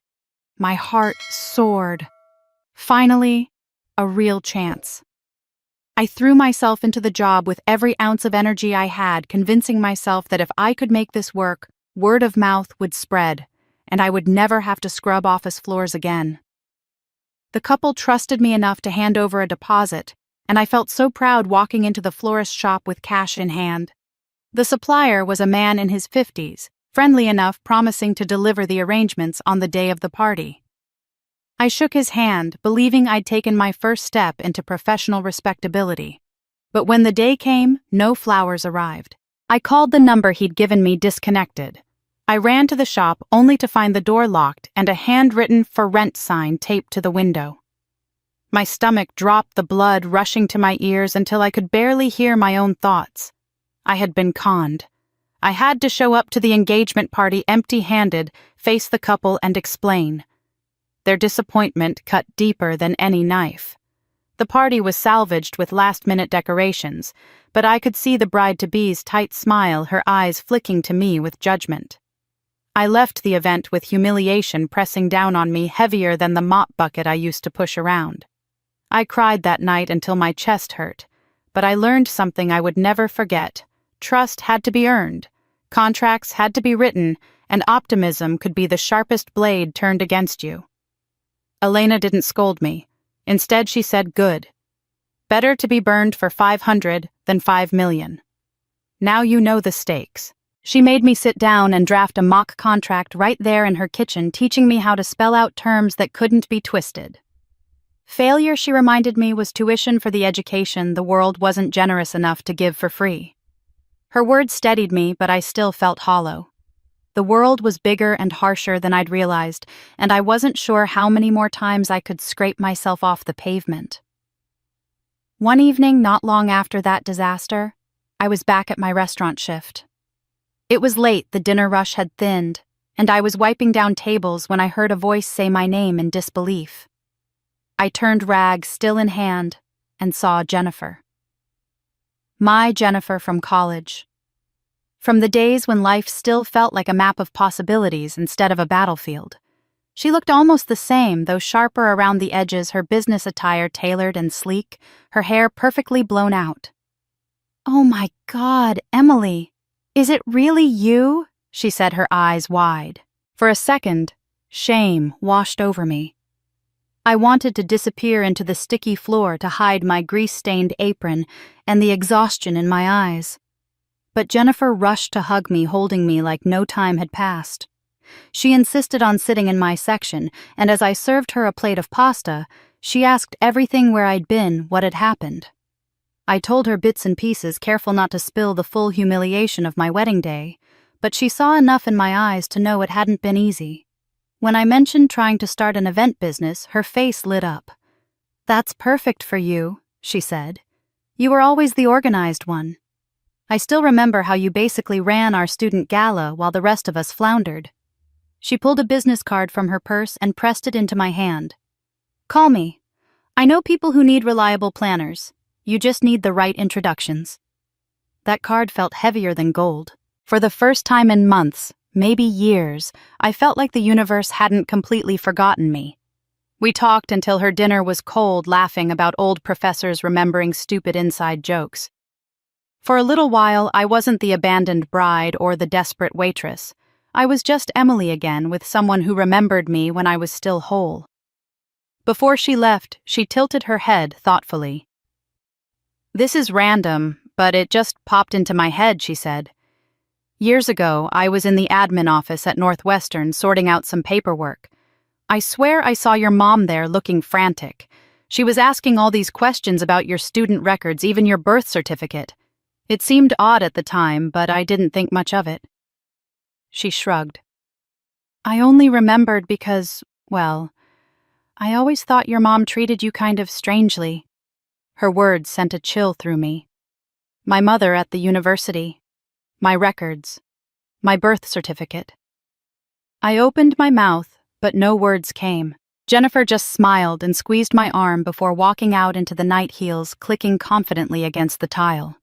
My heart soared. Finally, a real chance. I threw myself into the job with every ounce of energy I had, convincing myself that if I could make this work, word of mouth would spread, and I would never have to scrub office floors again. The couple trusted me enough to hand over a deposit, and I felt so proud walking into the florist shop with cash in hand. The supplier was a man in his 50s, friendly enough, promising to deliver the arrangements on the day of the party. I shook his hand, believing I'd taken my first step into professional respectability. But when the day came, no flowers arrived. I called the number he'd given me disconnected. I ran to the shop only to find the door locked and a handwritten "For Rent" sign taped to the window. My stomach dropped, the blood rushing to my ears until I could barely hear my own thoughts. I had been conned. I had to show up to the engagement party empty-handed, face the couple, and explain. Their disappointment cut deeper than any knife. The party was salvaged with last-minute decorations, but I could see the bride-to-be's tight smile, her eyes flicking to me with judgment. I left the event with humiliation pressing down on me, heavier than the mop bucket I used to push around. I cried that night until my chest hurt, but I learned something I would never forget. Trust had to be earned, contracts had to be written, and optimism could be the sharpest blade turned against you. Elena didn't scold me. Instead, she said, "Good. Better to be burned for 500 than 5 million. Now you know the stakes." She made me sit down and draft a mock contract right there in her kitchen, teaching me how to spell out terms that couldn't be twisted. Failure, she reminded me, was tuition for the education the world wasn't generous enough to give for free. Her words steadied me, but I still felt hollow. The world was bigger and harsher than I'd realized, and I wasn't sure how many more times I could scrape myself off the pavement. One evening, not long after that disaster, I was back at my restaurant shift. It was late, the dinner rush had thinned, and I was wiping down tables when I heard a voice say my name in disbelief. I turned, rag still in hand, and saw Jennifer. My Jennifer from college. From the days when life still felt like a map of possibilities instead of a battlefield. She looked almost the same, though sharper around the edges, her business attire tailored and sleek, her hair perfectly blown out. "Oh my God, Emily, is it really you?" she said, her eyes wide. For a second, shame washed over me. I wanted to disappear into the sticky floor to hide my grease-stained apron and the exhaustion in my eyes. But Jennifer rushed to hug me, holding me like no time had passed. She insisted on sitting in my section, and as I served her a plate of pasta, she asked everything where I'd been, what had happened. I told her bits and pieces, careful not to spill the full humiliation of my wedding day, but she saw enough in my eyes to know it hadn't been easy. When I mentioned trying to start an event business, her face lit up. "That's perfect for you," she said. "You were always the organized one. I still remember how you basically ran our student gala while the rest of us floundered." She pulled a business card from her purse and pressed it into my hand. "Call me. I know people who need reliable planners. You just need the right introductions." That card felt heavier than gold. For the first time in months, maybe years, I felt like the universe hadn't completely forgotten me. We talked until her dinner was cold, laughing about old professors remembering stupid inside jokes. For a little while, I wasn't the abandoned bride or the desperate waitress. I was just Emily again, with someone who remembered me when I was still whole. Before she left, she tilted her head thoughtfully. "This is random, but it just popped into my head," she said. "Years ago, I was in the admin office at Northwestern sorting out some paperwork. I swear I saw your mom there looking frantic. She was asking all these questions about your student records, even your birth certificate. It seemed odd at the time, but I didn't think much of it." She shrugged. "I only remembered because, well, I always thought your mom treated you kind of strangely." Her words sent a chill through me. My mother at the university. My records. My birth certificate. I opened my mouth, but no words came. Jennifer just smiled and squeezed my arm before walking out into the night heels, clicking confidently against the tile.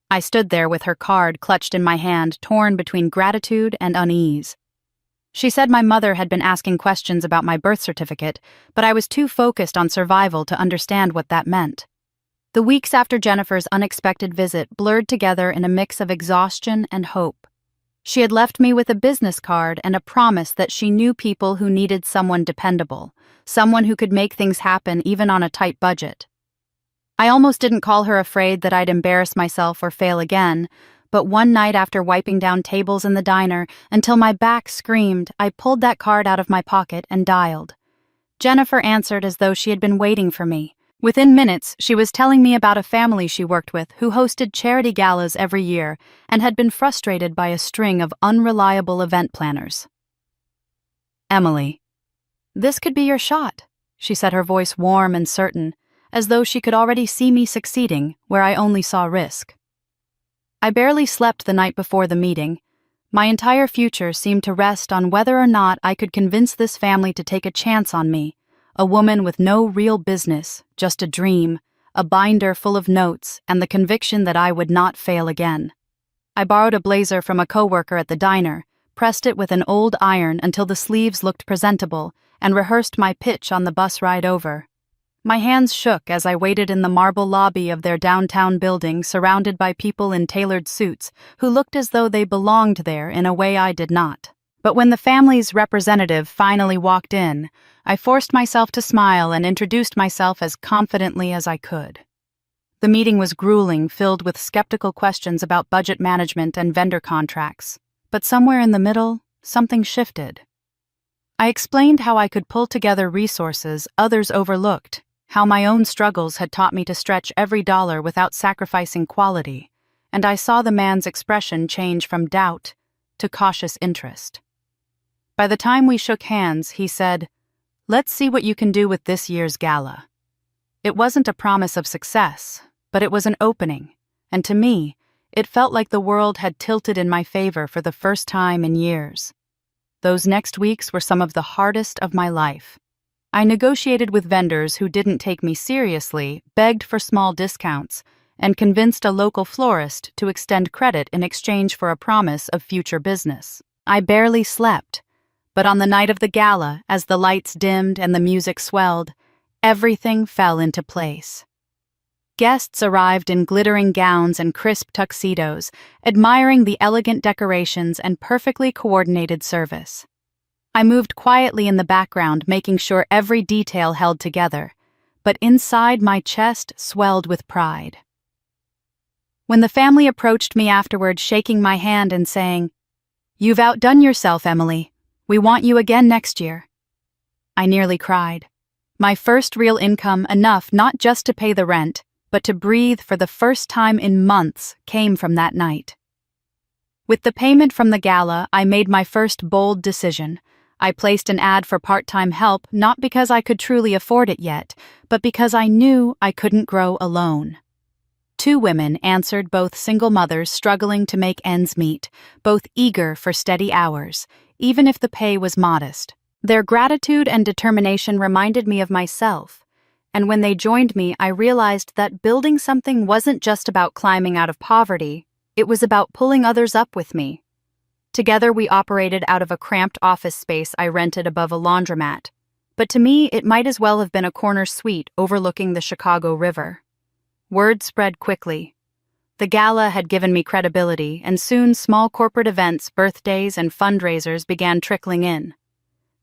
I stood there with her card clutched in my hand, torn between gratitude and unease. She said my mother had been asking questions about my birth certificate, but I was too focused on survival to understand what that meant. The weeks after Jennifer's unexpected visit blurred together in a mix of exhaustion and hope. She had left me with a business card and a promise that she knew people who needed someone dependable, someone who could make things happen even on a tight budget. I almost didn't call her, afraid that I'd embarrass myself or fail again, but one night after wiping down tables in the diner until my back screamed, I pulled that card out of my pocket and dialed. Jennifer answered as though she had been waiting for me. Within minutes, she was telling me about a family she worked with who hosted charity galas every year and had been frustrated by a string of unreliable event planners. "Emily, this could be your shot," she said, her voice warm and certain, as though she could already see me succeeding where I only saw risk. I barely slept the night before the meeting. My entire future seemed to rest on whether or not I could convince this family to take a chance on me, a woman with no real business, just a dream, a binder full of notes, and the conviction that I would not fail again. I borrowed a blazer from a coworker at the diner, pressed it with an old iron until the sleeves looked presentable, and rehearsed my pitch on the bus ride over. My hands shook as I waited in the marble lobby of their downtown building, surrounded by people in tailored suits who looked as though they belonged there in a way I did not. But when the family's representative finally walked in, I forced myself to smile and introduced myself as confidently as I could. The meeting was grueling, filled with skeptical questions about budget management and vendor contracts. But somewhere in the middle, something shifted. I explained how I could pull together resources others overlooked, how my own struggles had taught me to stretch every dollar without sacrificing quality, and I saw the man's expression change from doubt to cautious interest. By the time we shook hands, he said, "Let's see what you can do with this year's gala." It wasn't a promise of success, but it was an opening, and to me, it felt like the world had tilted in my favor for the first time in years. Those next weeks were some of the hardest of my life. I negotiated with vendors who didn't take me seriously, begged for small discounts, and convinced a local florist to extend credit in exchange for a promise of future business. I barely slept. But on the night of the gala, as the lights dimmed and the music swelled, everything fell into place. Guests arrived in glittering gowns and crisp tuxedos, admiring the elegant decorations and perfectly coordinated service. I moved quietly in the background, making sure every detail held together, but inside my chest swelled with pride. When the family approached me afterward, shaking my hand and saying, "You've outdone yourself, Emily. We want you again next year," I nearly cried. My first real income, enough not just to pay the rent, but to breathe for the first time in months, came from that night. With the payment from the gala, I made my first bold decision. I placed an ad for part-time help, not because I could truly afford it yet, but because I knew I couldn't grow alone. 2 women answered, both single mothers struggling to make ends meet, both eager for steady hours, even if the pay was modest. Their gratitude and determination reminded me of myself, and when they joined me, I realized that building something wasn't just about climbing out of poverty, it was about pulling others up with me. Together we operated out of a cramped office space I rented above a laundromat, but to me it might as well have been a corner suite overlooking the Chicago River. Word spread quickly. The gala had given me credibility, and soon small corporate events, birthdays, and fundraisers began trickling in.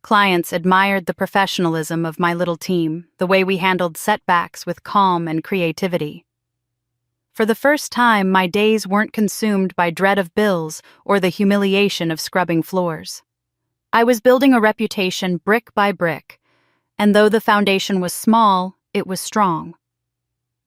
Clients admired the professionalism of my little team, the way we handled setbacks with calm and creativity. For the first time, my days weren't consumed by dread of bills or the humiliation of scrubbing floors. I was building a reputation brick by brick, and though the foundation was small, it was strong.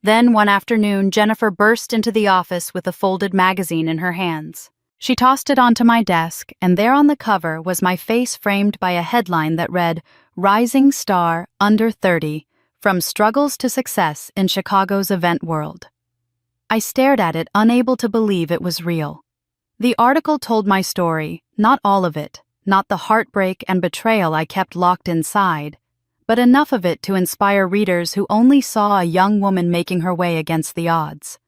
Then one afternoon, Jennifer burst into the office with a folded magazine in her hands. She tossed it onto my desk, and there on the cover was my face framed by a headline that read, "Rising Star Under 30, From Struggles to Success in Chicago's Event World." I stared at it, unable to believe it was real. The article told my story, not all of it, not the heartbreak and betrayal I kept locked inside, but enough of it to inspire readers who only saw a young woman making her way against the odds.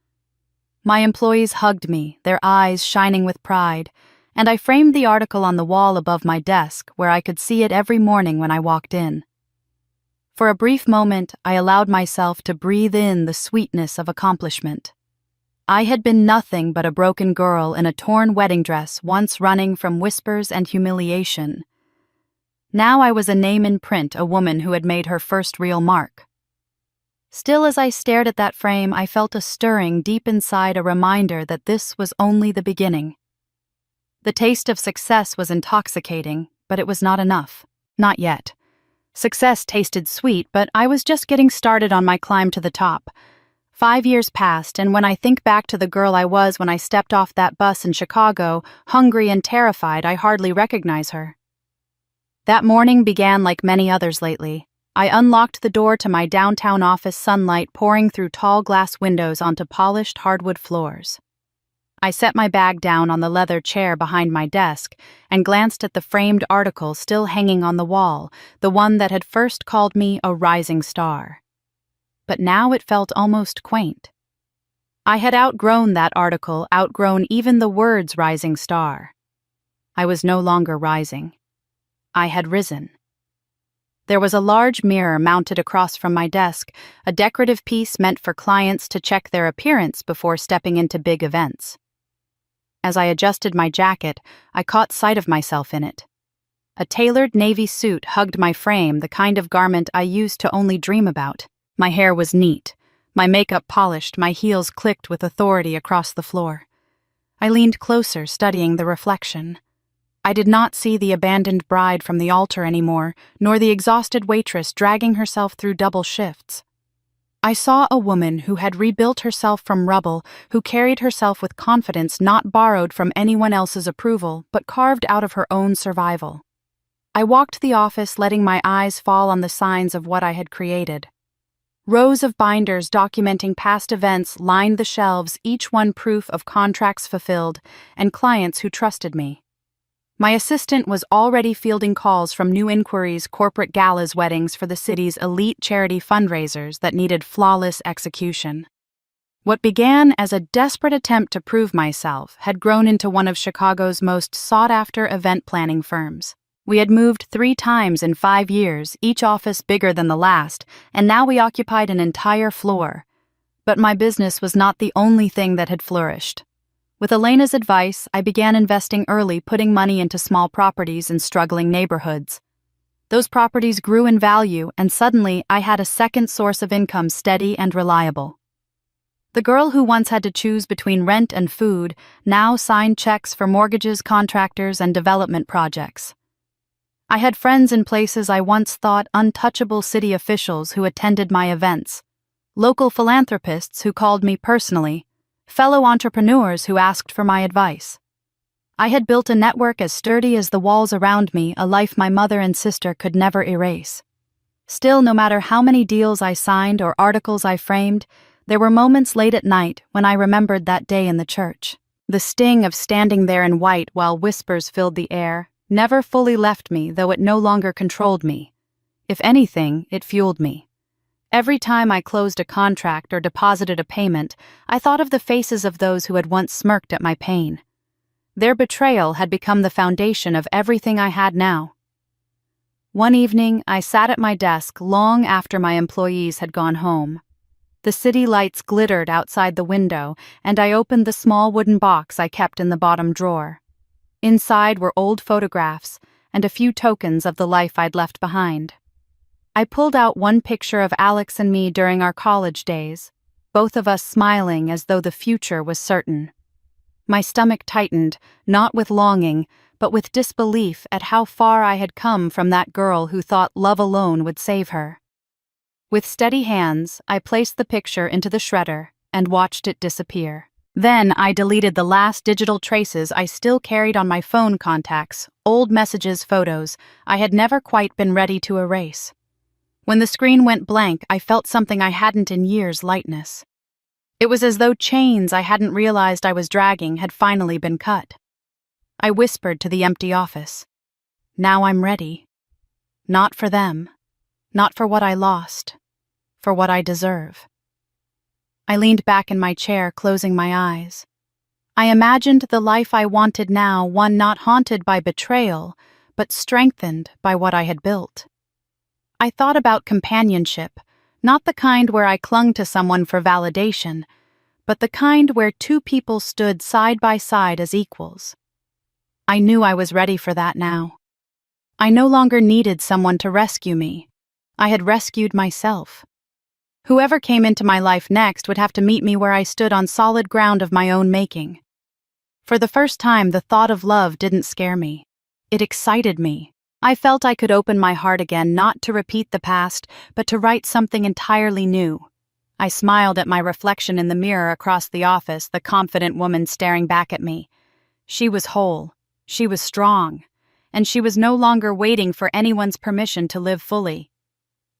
My employees hugged me, their eyes shining with pride, and I framed the article on the wall above my desk where I could see it every morning when I walked in. For a brief moment, I allowed myself to breathe in the sweetness of accomplishment. I had been nothing but a broken girl in a torn wedding dress, once running from whispers and humiliation. Now I was a name in print, a woman who had made her first real mark. Still, as I stared at that frame, I felt a stirring deep inside, a reminder that this was only the beginning. The taste of success was intoxicating, but it was not enough. Not yet. Success tasted sweet, but I was just getting started on my climb to the top. 5 years passed, and when I think back to the girl I was when I stepped off that bus in Chicago, hungry and terrified, I hardly recognize her. That morning began like many others lately. I unlocked the door to my downtown office, sunlight pouring through tall glass windows onto polished hardwood floors. I set my bag down on the leather chair behind my desk and glanced at the framed article still hanging on the wall, the one that had first called me a rising star. But now it felt almost quaint. I had outgrown that article, outgrown even the words rising star. I was no longer rising. I had risen. There was a large mirror mounted across from my desk, a decorative piece meant for clients to check their appearance before stepping into big events. As I adjusted my jacket, I caught sight of myself in it. A tailored navy suit hugged my frame, the kind of garment I used to only dream about. My hair was neat, my makeup polished, my heels clicked with authority across the floor. I leaned closer, studying the reflection. I did not see the abandoned bride from the altar anymore, nor the exhausted waitress dragging herself through double shifts. I saw a woman who had rebuilt herself from rubble, who carried herself with confidence not borrowed from anyone else's approval, but carved out of her own survival. I walked the office, letting my eyes fall on the signs of what I had created. Rows of binders documenting past events lined the shelves, each one proof of contracts fulfilled and clients who trusted me. My assistant was already fielding calls from new inquiries, corporate galas, weddings for the city's elite charity fundraisers that needed flawless execution. What began as a desperate attempt to prove myself had grown into one of Chicago's most sought-after event planning firms. We had moved 3 times in 5 years, each office bigger than the last, and now we occupied an entire floor. But my business was not the only thing that had flourished. With Elena's advice, I began investing early, putting money into small properties in struggling neighborhoods. Those properties grew in value, and suddenly I had a second source of income, steady and reliable. The girl who once had to choose between rent and food now signed checks for mortgages, contractors, and development projects. I had friends in places I once thought untouchable, city officials who attended my events, local philanthropists who called me personally, fellow entrepreneurs who asked for my advice. I had built a network as sturdy as the walls around me, a life my mother and sister could never erase. Still, no matter how many deals I signed or articles I framed, there were moments late at night when I remembered that day in the church. The sting of standing there in white while whispers filled the air never fully left me, though it no longer controlled me. If anything, it fueled me. Every time I closed a contract or deposited a payment, I thought of the faces of those who had once smirked at my pain. Their betrayal had become the foundation of everything I had now. One evening, I sat at my desk long after my employees had gone home. The city lights glittered outside the window, and I opened the small wooden box I kept in the bottom drawer. Inside were old photographs and a few tokens of the life I'd left behind. I pulled out one picture of Alex and me during our college days, both of us smiling as though the future was certain. My stomach tightened, not with longing, but with disbelief at how far I had come from that girl who thought love alone would save her. With steady hands, I placed the picture into the shredder and watched it disappear. Then I deleted the last digital traces I still carried on my phone contacts, old messages, photos I had never quite been ready to erase. When the screen went blank, I felt something I hadn't in years: lightness. It was as though chains I hadn't realized I was dragging had finally been cut. I whispered to the empty office. Now I'm ready. Not for them. Not for what I lost. For what I deserve. I leaned back in my chair, closing my eyes. I imagined the life I wanted now, one not haunted by betrayal, but strengthened by what I had built. I thought about companionship, not the kind where I clung to someone for validation, but the kind where two people stood side by side as equals. I knew I was ready for that now. I no longer needed someone to rescue me. I had rescued myself. Whoever came into my life next would have to meet me where I stood on solid ground of my own making. For the first time, the thought of love didn't scare me. It excited me. I felt I could open my heart again, not to repeat the past, but to write something entirely new. I smiled at my reflection in the mirror across the office, the confident woman staring back at me. She was whole. She was strong. And she was no longer waiting for anyone's permission to live fully.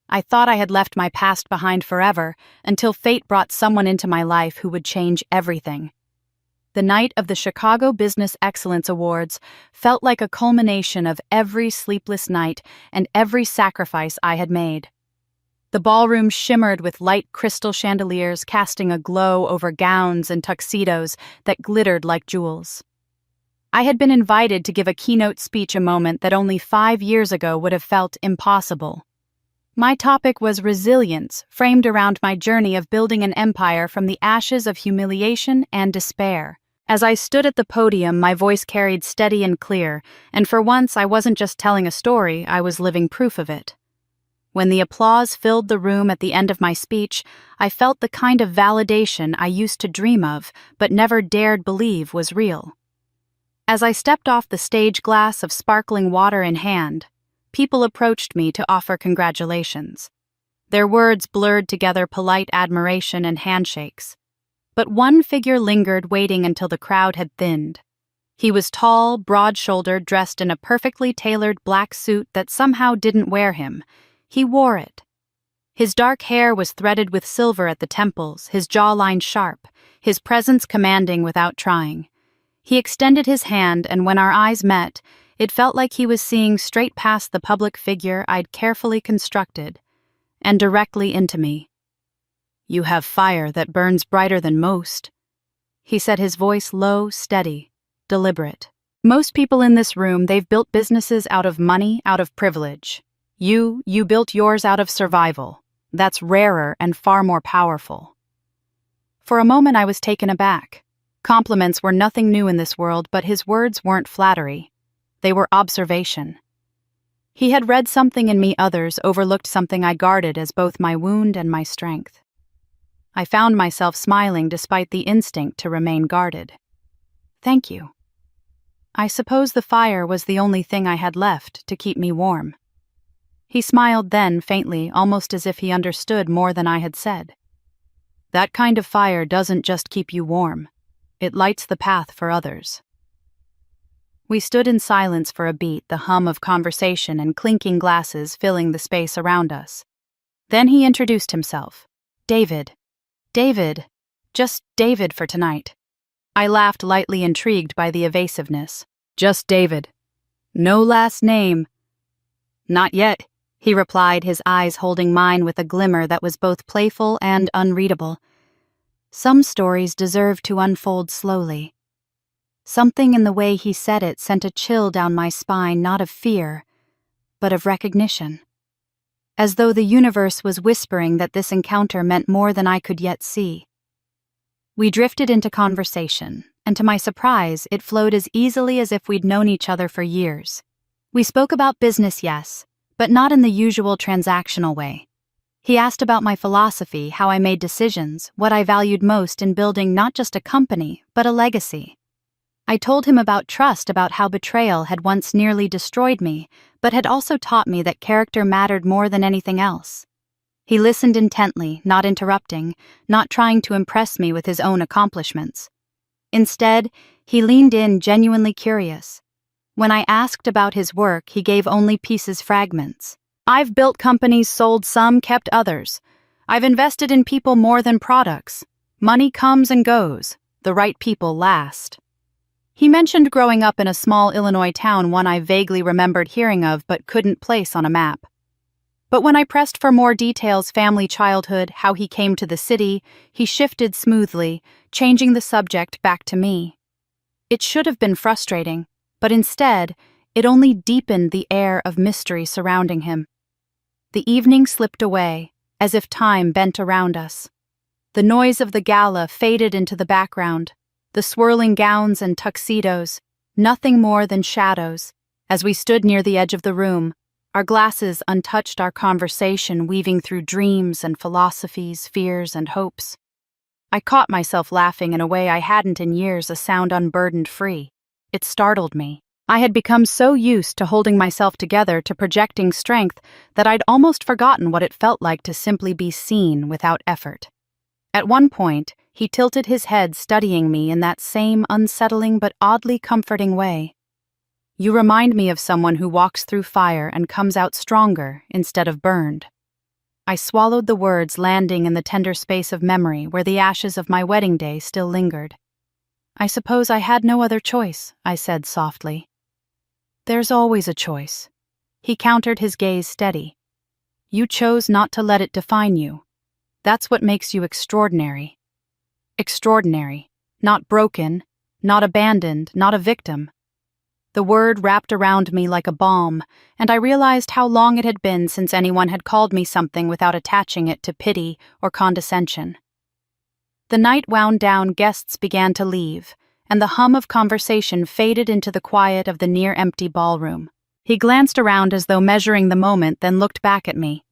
I thought I had left my past behind forever, until fate brought someone into my life who would change everything. The night of the Chicago Business Excellence Awards felt like a culmination of every sleepless night and every sacrifice I had made. The ballroom shimmered with light crystal chandeliers, casting a glow over gowns and tuxedos that glittered like jewels. I had been invited to give a keynote speech, a moment that only 5 years ago would have felt impossible. My topic was resilience, framed around my journey of building an empire from the ashes of humiliation and despair. As I stood at the podium, my voice carried steady and clear, and for once I wasn't just telling a story, I was living proof of it. When the applause filled the room at the end of my speech, I felt the kind of validation I used to dream of, but never dared believe was real. As I stepped off the stage, glass of sparkling water in hand, people approached me to offer congratulations. Their words blurred together polite admiration and handshakes. But one figure lingered, waiting until the crowd had thinned. He was tall, broad-shouldered, dressed in a perfectly tailored black suit that somehow didn't wear him. He wore it. His dark hair was threaded with silver at the temples, his jawline sharp, his presence commanding without trying. He extended his hand, and when our eyes met, it felt like he was seeing straight past the public figure I'd carefully constructed, and directly into me. "You have fire that burns brighter than most," he said, his voice low, steady, deliberate. "Most people in this room, they've built businesses out of money, out of privilege. You built yours out of survival. That's rarer and far more powerful." For a moment I was taken aback. Compliments were nothing new in this world, but his words weren't flattery. They were observation. He had read something in me others overlooked, something I guarded as both my wound and my strength. I found myself smiling despite the instinct to remain guarded. "Thank you." I suppose the fire was the only thing I had left to keep me warm. He smiled then, faintly, almost as if he understood more than I had said. "That kind of fire doesn't just keep you warm. It lights the path for others." We stood in silence for a beat, the hum of conversation and clinking glasses filling the space around us. Then he introduced himself. David, just David for tonight." I laughed, lightly intrigued by the evasiveness. "Just David. No last name." "Not yet," he replied, his eyes holding mine with a glimmer that was both playful and unreadable. Some stories deserve to unfold slowly. Something in the way he said it sent a chill down my spine, not of fear, but of recognition. As though the universe was whispering that this encounter meant more than I could yet see. We drifted into conversation, and to my surprise, it flowed as easily as if we'd known each other for years. We spoke about business, yes, but not in the usual transactional way. He asked about my philosophy, how I made decisions, what I valued most in building not just a company, but a legacy. I told him about trust, about how betrayal had once nearly destroyed me, but had also taught me that character mattered more than anything else. He listened intently, not interrupting, not trying to impress me with his own accomplishments. Instead, he leaned in, genuinely curious. When I asked about his work, he gave only pieces, fragments. "I've built companies, sold some, kept others. I've invested in people more than products. Money comes and goes, the right people last. He mentioned growing up in a small Illinois town, one I vaguely remembered hearing of but couldn't place on a map. But when I pressed for more details, family, childhood, how he came to the city, he shifted smoothly, changing the subject back to me. It should have been frustrating, but instead, it only deepened the air of mystery surrounding him. The evening slipped away, as if time bent around us. The noise of the gala faded into the background, the swirling gowns and tuxedos, nothing more than shadows. As we stood near the edge of the room, our glasses untouched, our conversation weaving through dreams and philosophies, fears and hopes. I caught myself laughing in a way I hadn't in years, a sound unburdened, free. It startled me. I had become so used to holding myself together, to projecting strength, that I'd almost forgotten what it felt like to simply be seen without effort. At one point, he tilted his head, studying me in that same unsettling but oddly comforting way. "You remind me of someone who walks through fire and comes out stronger instead of burned." I swallowed the words, landing in the tender space of memory where the ashes of my wedding day still lingered. "I suppose I had no other choice," I said softly. "There's always a choice." He countered, his gaze steady. "You chose not to let it define you. That's what makes you extraordinary." Extraordinary. Not broken, not abandoned, not a victim. The word wrapped around me like a balm, and I realized how long it had been since anyone had called me something without attaching it to pity or condescension. The night wound down, guests began to leave, and the hum of conversation faded into the quiet of the near-empty ballroom. He glanced around as though measuring the moment, then looked back at me.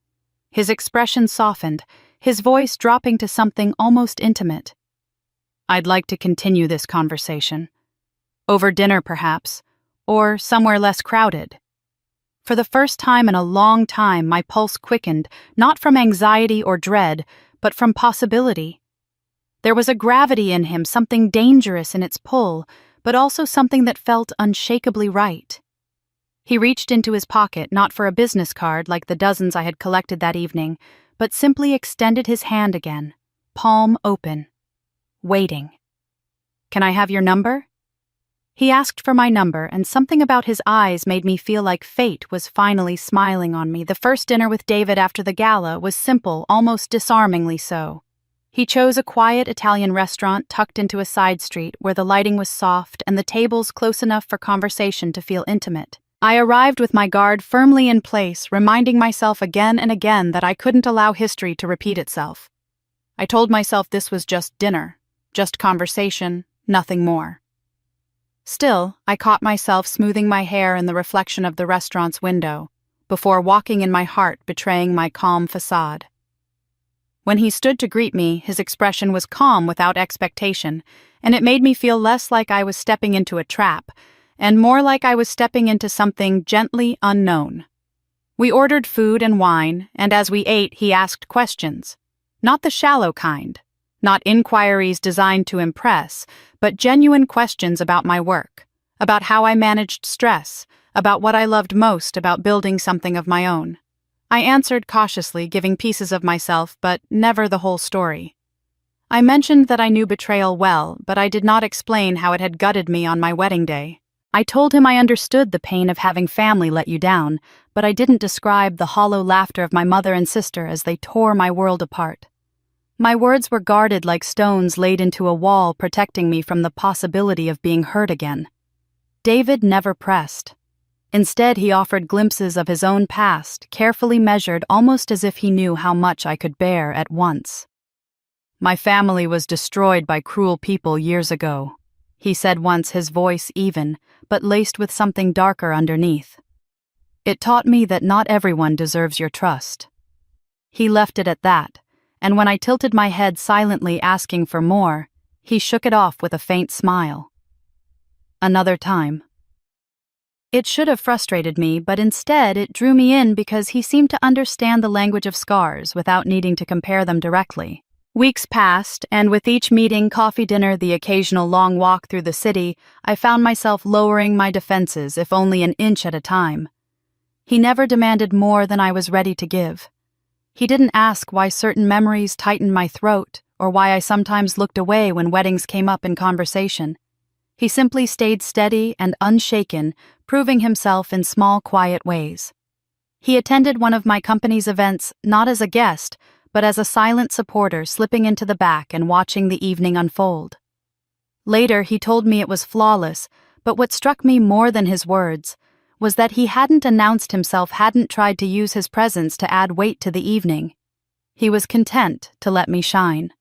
His expression softened, his voice dropping to something almost intimate. "I'd like to continue this conversation. Over dinner, perhaps, or somewhere less crowded." For the first time in a long time, my pulse quickened, not from anxiety or dread, but from possibility. There was a gravity in him, something dangerous in its pull, but also something that felt unshakably right. He reached into his pocket, not for a business card like the dozens I had collected that evening, but simply extended his hand again, palm open, waiting. "Can I have your number?" He asked for my number, and something about his eyes made me feel like fate was finally smiling on me. The first dinner with David after the gala was simple, almost disarmingly so. He chose a quiet Italian restaurant tucked into a side street where the lighting was soft and the tables close enough for conversation to feel intimate. I arrived with my guard firmly in place, reminding myself again and again that I couldn't allow history to repeat itself. I told myself this was just dinner, just conversation, nothing more. Still, I caught myself smoothing my hair in the reflection of the restaurant's window, before walking in my heart, betraying my calm facade. When he stood to greet me, his expression was calm without expectation, and it made me feel less like I was stepping into a trap, and more like I was stepping into something gently unknown. We ordered food and wine, and as we ate, he asked questions. Not the shallow kind. Not inquiries designed to impress, but genuine questions about my work, about how I managed stress, about what I loved most about building something of my own. I answered cautiously, giving pieces of myself, but never the whole story. I mentioned that I knew betrayal well, but I did not explain how it had gutted me on my wedding day. I told him I understood the pain of having family let you down, but I didn't describe the hollow laughter of my mother and sister as they tore my world apart. My words were guarded like stones laid into a wall, protecting me from the possibility of being hurt again. David never pressed. Instead, he offered glimpses of his own past, carefully measured, almost as if he knew how much I could bear at once. "My family was destroyed by cruel people years ago," he said once, his voice even, but laced with something darker underneath. "It taught me that not everyone deserves your trust." He left it at that, and when I tilted my head silently asking for more, he shook it off with a faint smile. "Another time." It should have frustrated me, but instead it drew me in because he seemed to understand the language of scars without needing to compare them directly. Weeks passed, and with each meeting, coffee dinner, the occasional long walk through the city, I found myself lowering my defenses, if only an inch at a time. He never demanded more than I was ready to give. He didn't ask why certain memories tightened my throat, or why I sometimes looked away when weddings came up in conversation. He simply stayed steady and unshaken, proving himself in small, quiet ways. He attended one of my company's events not as a guest, but as a silent supporter, slipping into the back and watching the evening unfold. Later, he told me it was flawless, but what struck me more than his words was that he hadn't announced himself, hadn't tried to use his presence to add weight to the evening. He was content to let me shine.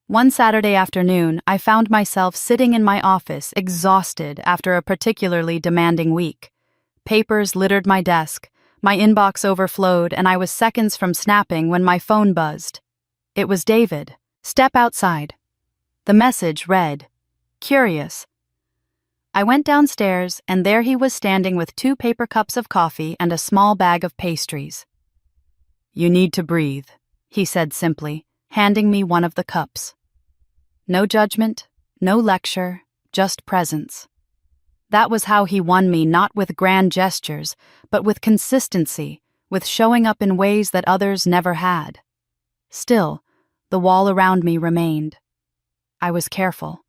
One Saturday afternoon, I found myself sitting in my office, exhausted after a particularly demanding week. Papers littered my desk, my inbox overflowed, and I was seconds from snapping when my phone buzzed. It was David. "Step outside." The message read, "Curious." I went downstairs, and there he was standing with 2 paper cups of coffee and a small bag of pastries. "You need to breathe," he said simply, handing me one of the cups. No judgment, no lecture, just presence. That was how he won me, not with grand gestures, but with consistency, with showing up in ways that others never had. Still, the wall around me remained. I was careful.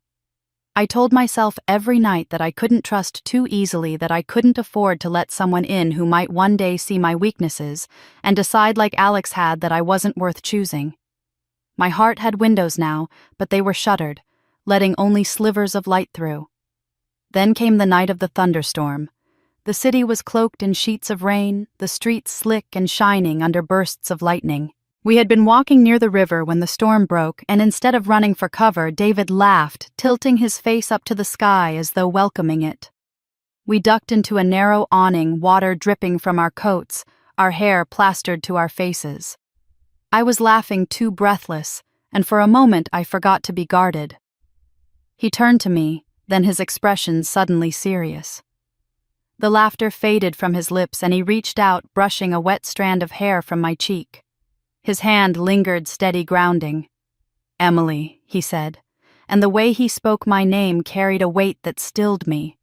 I told myself every night that I couldn't trust too easily, that I couldn't afford to let someone in who might one day see my weaknesses and decide like Alex had that I wasn't worth choosing. My heart had windows now, but they were shuttered, letting only slivers of light through. Then came the night of the thunderstorm. The city was cloaked in sheets of rain, the streets slick and shining under bursts of lightning. We had been walking near the river when the storm broke, and instead of running for cover, David laughed, tilting his face up to the sky as though welcoming it. We ducked into a narrow awning, water dripping from our coats, our hair plastered to our faces. I was laughing too breathless, and for a moment I forgot to be guarded. He turned to me, then his expression suddenly serious. The laughter faded from his lips, and he reached out, brushing a wet strand of hair from my cheek. His hand lingered, steady, grounding. "Emily," he said, and the way he spoke my name carried a weight that stilled me.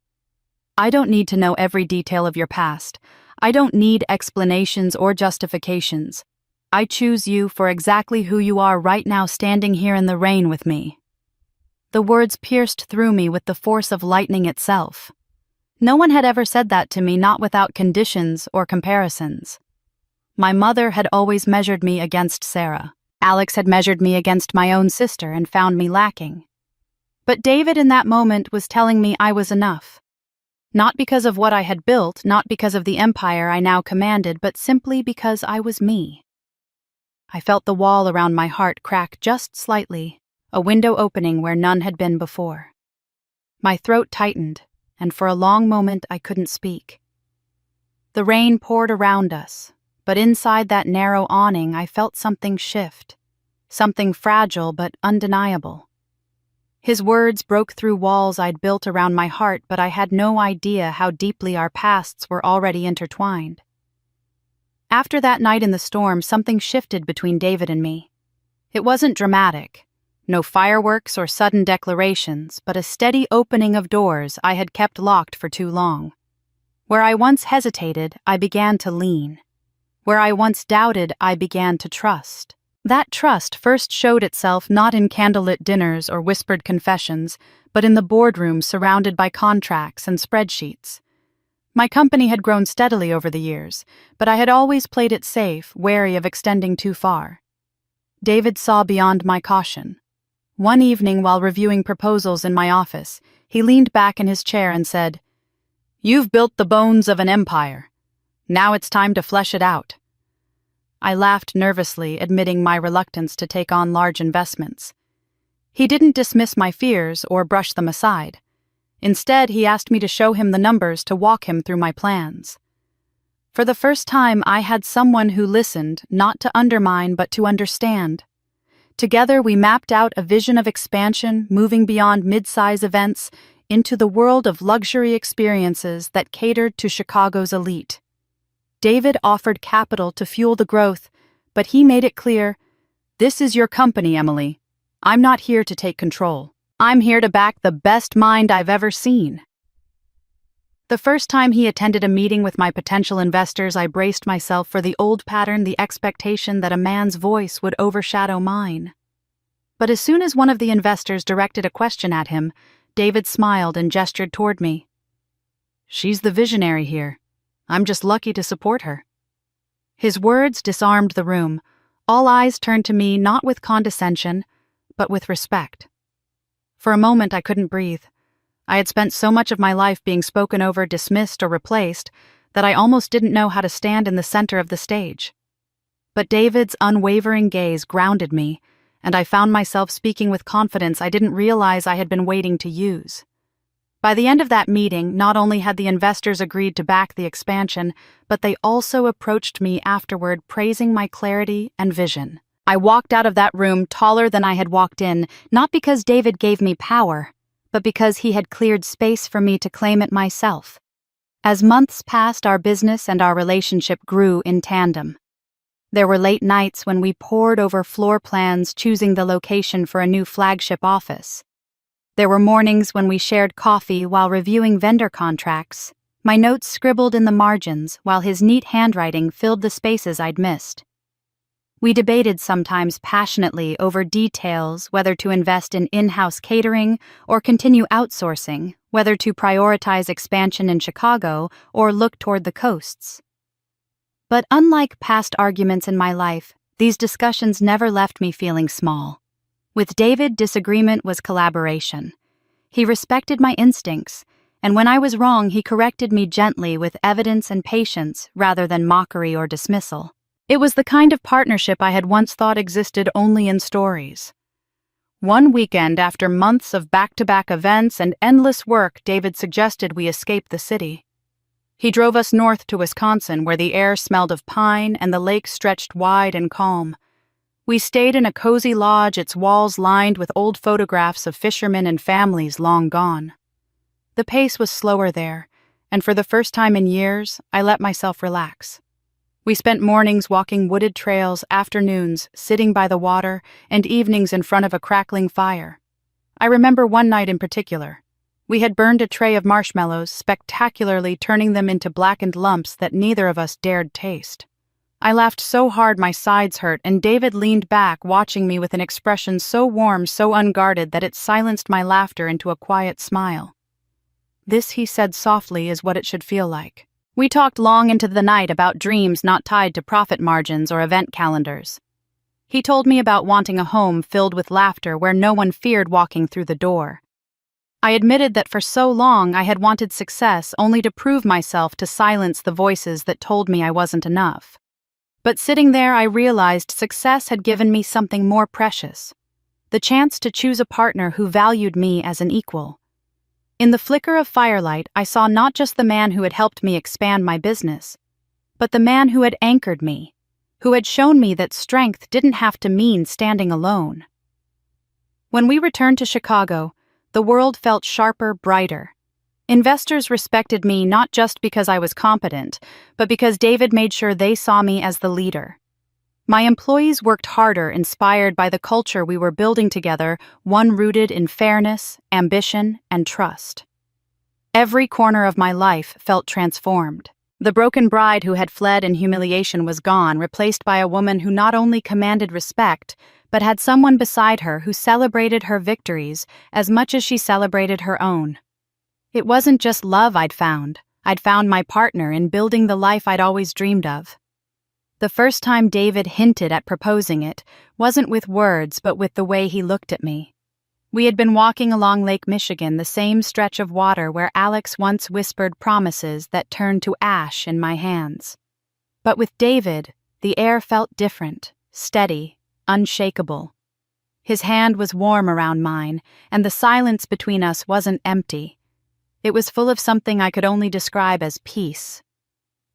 "I don't need to know every detail of your past. I don't need explanations or justifications. I choose you for exactly who you are right now, standing here in the rain with me." The words pierced through me with the force of lightning itself. No one had ever said that to me, not without conditions or comparisons. My mother had always measured me against Sarah. Alex had measured me against my own sister and found me lacking. But David in that moment was telling me I was enough. Not because of what I had built, not because of the empire I now commanded, but simply because I was me. I felt the wall around my heart crack just slightly, a window opening where none had been before. My throat tightened, and for a long moment I couldn't speak. The rain poured around us, but inside that narrow awning I felt something shift, something fragile but undeniable. His words broke through walls I'd built around my heart, but I had no idea how deeply our pasts were already intertwined. After that night in the storm, something shifted between David and me. It wasn't dramatic. No fireworks or sudden declarations, but a steady opening of doors I had kept locked for too long. Where I once hesitated, I began to lean. Where I once doubted, I began to trust. That trust first showed itself not in candlelit dinners or whispered confessions, but in the boardroom surrounded by contracts and spreadsheets. My company had grown steadily over the years, but I had always played it safe, wary of extending too far. David saw beyond my caution. One evening, while reviewing proposals in my office, he leaned back in his chair and said, "You've built the bones of an empire. Now it's time to flesh it out." I laughed nervously, admitting my reluctance to take on large investments. He didn't dismiss my fears or brush them aside. Instead, he asked me to show him the numbers, to walk him through my plans. For the first time, I had someone who listened, not to undermine, but to understand. Together, we mapped out a vision of expansion, moving beyond mid-size events into the world of luxury experiences that catered to Chicago's elite. David offered capital to fuel the growth, but he made it clear, "This is your company, Emily. I'm not here to take control. I'm here to back the best mind I've ever seen." The first time he attended a meeting with my potential investors, I braced myself for the old pattern, the expectation that a man's voice would overshadow mine. But as soon as one of the investors directed a question at him, David smiled and gestured toward me. "She's the visionary here. I'm just lucky to support her." His words disarmed the room. All eyes turned to me not with condescension, but with respect. For a moment I couldn't breathe. I had spent so much of my life being spoken over, dismissed, or replaced that I almost didn't know how to stand in the center of the stage. But David's unwavering gaze grounded me, and I found myself speaking with confidence I didn't realize I had been waiting to use. By the end of that meeting, not only had the investors agreed to back the expansion, but they also approached me afterward praising my clarity and vision. I walked out of that room taller than I had walked in, not because David gave me power, but because he had cleared space for me to claim it myself. As months passed, our business and our relationship grew in tandem. There were late nights when we pored over floor plans, choosing the location for a new flagship office. There were mornings when we shared coffee while reviewing vendor contracts, my notes scribbled in the margins while his neat handwriting filled the spaces I'd missed. We debated sometimes passionately over details, whether to invest in in-house catering or continue outsourcing, whether to prioritize expansion in Chicago or look toward the coasts. But unlike past arguments in my life, these discussions never left me feeling small. With David, disagreement was collaboration. He respected my instincts, and when I was wrong, he corrected me gently with evidence and patience rather than mockery or dismissal. It was the kind of partnership I had once thought existed only in stories. One weekend, after months of back-to-back events and endless work, David suggested we escape the city. He drove us north to Wisconsin, where the air smelled of pine and the lake stretched wide and calm. We stayed in a cozy lodge, its walls lined with old photographs of fishermen and families long gone. The pace was slower there, and for the first time in years, I let myself relax. We spent mornings walking wooded trails, afternoons sitting by the water, and evenings in front of a crackling fire. I remember one night in particular. We had burned a tray of marshmallows, spectacularly turning them into blackened lumps that neither of us dared taste. I laughed so hard my sides hurt, and David leaned back, watching me with an expression so warm, so unguarded that it silenced my laughter into a quiet smile. "This," he said softly, "is what it should feel like." We talked long into the night about dreams not tied to profit margins or event calendars. He told me about wanting a home filled with laughter where no one feared walking through the door. I admitted that for so long I had wanted success only to prove myself to silence the voices that told me I wasn't enough. But sitting there, I realized success had given me something more precious: the chance to choose a partner who valued me as an equal. In the flicker of firelight, I saw not just the man who had helped me expand my business, but the man who had anchored me, who had shown me that strength didn't have to mean standing alone. When we returned to Chicago, the world felt sharper, brighter. Investors respected me not just because I was competent, but because David made sure they saw me as the leader. My employees worked harder, inspired by the culture we were building together, one rooted in fairness, ambition, and trust. Every corner of my life felt transformed. The broken bride who had fled in humiliation was gone, replaced by a woman who not only commanded respect, but had someone beside her who celebrated her victories as much as she celebrated her own. It wasn't just love I'd found my partner in building the life I'd always dreamed of. The first time David hinted at proposing it wasn't with words but with the way he looked at me. We had been walking along Lake Michigan, the same stretch of water where Alex once whispered promises that turned to ash in my hands. But with David, the air felt different, steady, unshakable. His hand was warm around mine, and the silence between us wasn't empty. It was full of something I could only describe as peace.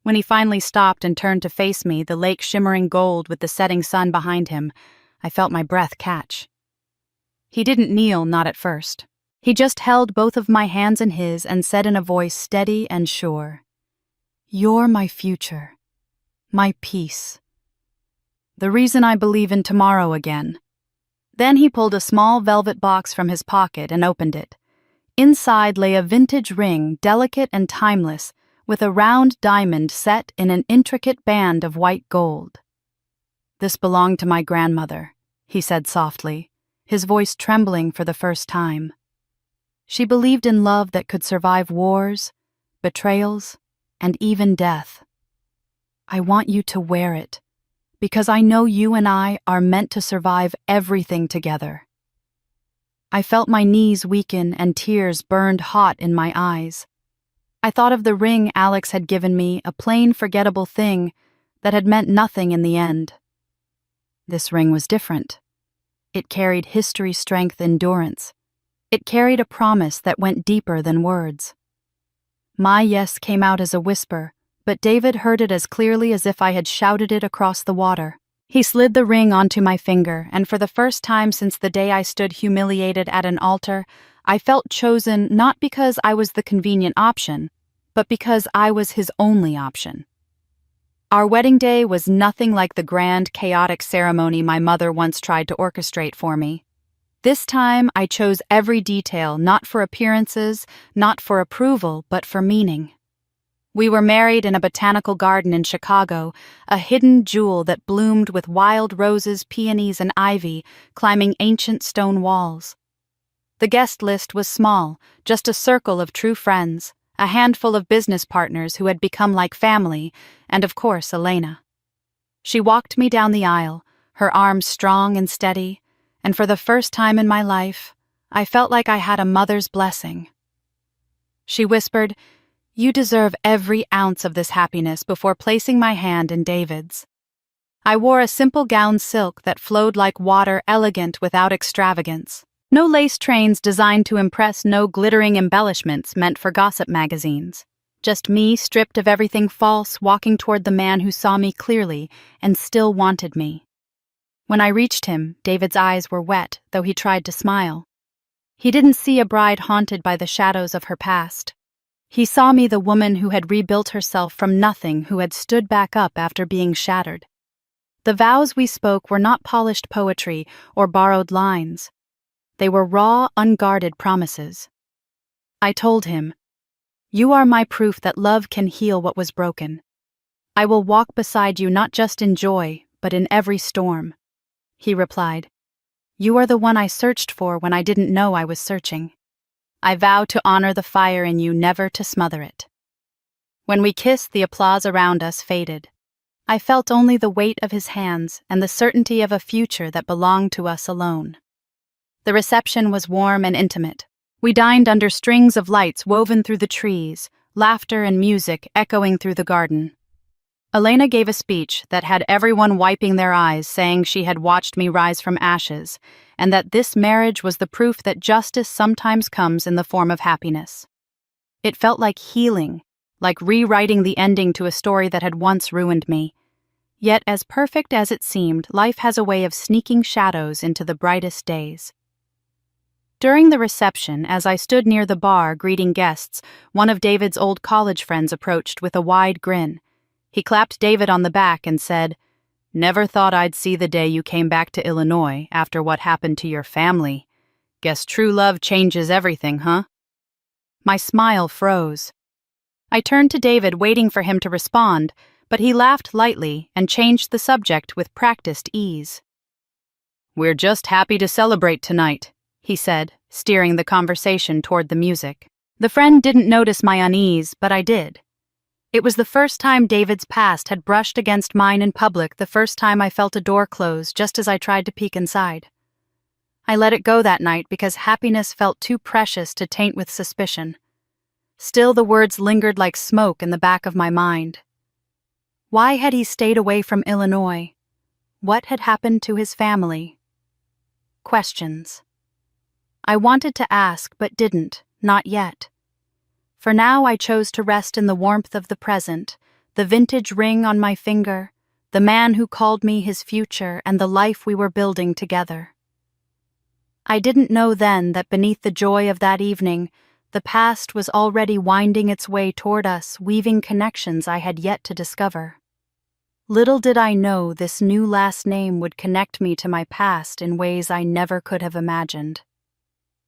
When he finally stopped and turned to face me, the lake shimmering gold with the setting sun behind him, I felt my breath catch. He didn't kneel, not at first. He just held both of my hands in his and said in a voice steady and sure, "You're my future, my peace. The reason I believe in tomorrow again." Then he pulled a small velvet box from his pocket and opened it. Inside lay a vintage ring, delicate and timeless, with a round diamond set in an intricate band of white gold. "This belonged to my grandmother," he said softly. his voice trembling for the first time. She believed in love that could survive wars, betrayals, and even death. I want you to wear it, because I know you and I are meant to survive everything together. I felt my knees weaken and tears burned hot in my eyes. I thought of the ring Alex had given me, a plain, forgettable thing that had meant nothing in the end. This ring was different. It carried history, strength, endurance. It carried a promise that went deeper than words. My yes came out as a whisper, but David heard it as clearly as if I had shouted it across the water. He slid the ring onto my finger, and for the first time since the day I stood humiliated at an altar, I felt chosen not because I was the convenient option, but because I was his only option. Our wedding day was nothing like the grand, chaotic ceremony my mother once tried to orchestrate for me. This time, I chose every detail, not for appearances, not for approval, but for meaning. We were married in a botanical garden in Chicago, a hidden jewel that bloomed with wild roses, peonies, and ivy, climbing ancient stone walls. The guest list was small, just a circle of true friends, a handful of business partners who had become like family, and of course, Elena. She walked me down the aisle, her arms strong and steady, and for the first time in my life, I felt like I had a mother's blessing. She whispered, "You deserve every ounce of this happiness," before placing my hand in David's. I wore a simple gown silk that flowed like water, elegant without extravagance. No lace trains designed to impress, no glittering embellishments meant for gossip magazines. Just me, stripped of everything false, walking toward the man who saw me clearly and still wanted me. When I reached him, David's eyes were wet, though he tried to smile. He didn't see a bride haunted by the shadows of her past. He saw me the woman who had rebuilt herself from nothing, who had stood back up after being shattered. The vows we spoke were not polished poetry or borrowed lines. They were raw, unguarded promises. I told him, "You are my proof that love can heal what was broken. I will walk beside you not just in joy, but in every storm." He replied, "You are the one I searched for when I didn't know I was searching. I vow to honor the fire in you, never to smother it." When we kissed, the applause around us faded. I felt only the weight of his hands and the certainty of a future that belonged to us alone. The reception was warm and intimate. We dined under strings of lights woven through the trees, laughter and music echoing through the garden. Elena gave a speech that had everyone wiping their eyes, saying she had watched me rise from ashes, and that this marriage was the proof that justice sometimes comes in the form of happiness. It felt like healing, like rewriting the ending to a story that had once ruined me. Yet, as perfect as it seemed, life has a way of sneaking shadows into the brightest days. During the reception, as I stood near the bar greeting guests, one of David's old college friends approached with a wide grin. He clapped David on the back and said, "Never thought I'd see the day you came back to Illinois after what happened to your family. Guess true love changes everything, huh?" My smile froze. I turned to David, waiting for him to respond, but he laughed lightly and changed the subject with practiced ease. "We're just happy to celebrate tonight," he said, steering the conversation toward the music. The friend didn't notice my unease, but I did. It was the first time David's past had brushed against mine in public, the first time I felt a door close just as I tried to peek inside. I let it go that night because happiness felt too precious to taint with suspicion. Still, the words lingered like smoke in the back of my mind. Why had he stayed away from Illinois? What had happened to his family? Questions. I wanted to ask, but didn't, not yet. For now I chose to rest in the warmth of the present, the vintage ring on my finger, the man who called me his future, and the life we were building together. I didn't know then that beneath the joy of that evening, the past was already winding its way toward us, weaving connections I had yet to discover. Little did I know this new last name would connect me to my past in ways I never could have imagined.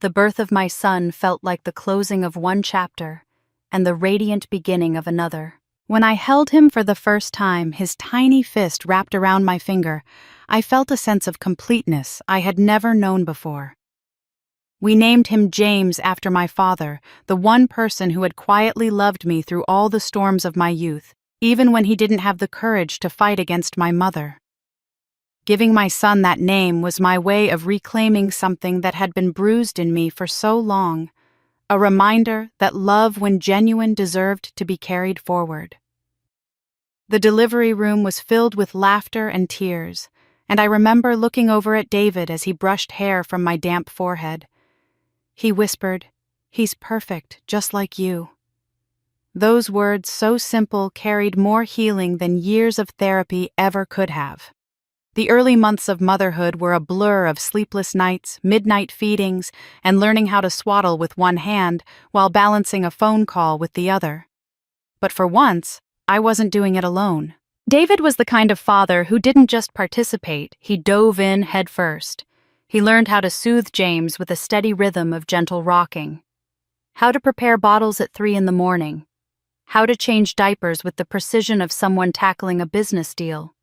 The birth of my son felt like the closing of one chapter and the radiant beginning of another. When I held him for the first time, his tiny fist wrapped around my finger, I felt a sense of completeness I had never known before. We named him James after my father, the one person who had quietly loved me through all the storms of my youth, even when he didn't have the courage to fight against my mother. Giving my son that name was my way of reclaiming something that had been bruised in me for so long, a reminder that love, when genuine, deserved to be carried forward. The delivery room was filled with laughter and tears, and I remember looking over at David as he brushed hair from my damp forehead. He whispered, "He's perfect, just like you." Those words, so simple, carried more healing than years of therapy ever could have. The early months of motherhood were a blur of sleepless nights, midnight feedings, and learning how to swaddle with one hand while balancing a phone call with the other. But for once, I wasn't doing it alone. David was the kind of father who didn't just participate, he dove in head first. He learned how to soothe James with a steady rhythm of gentle rocking, how to prepare bottles at 3 a.m, how to change diapers with the precision of someone tackling a business deal.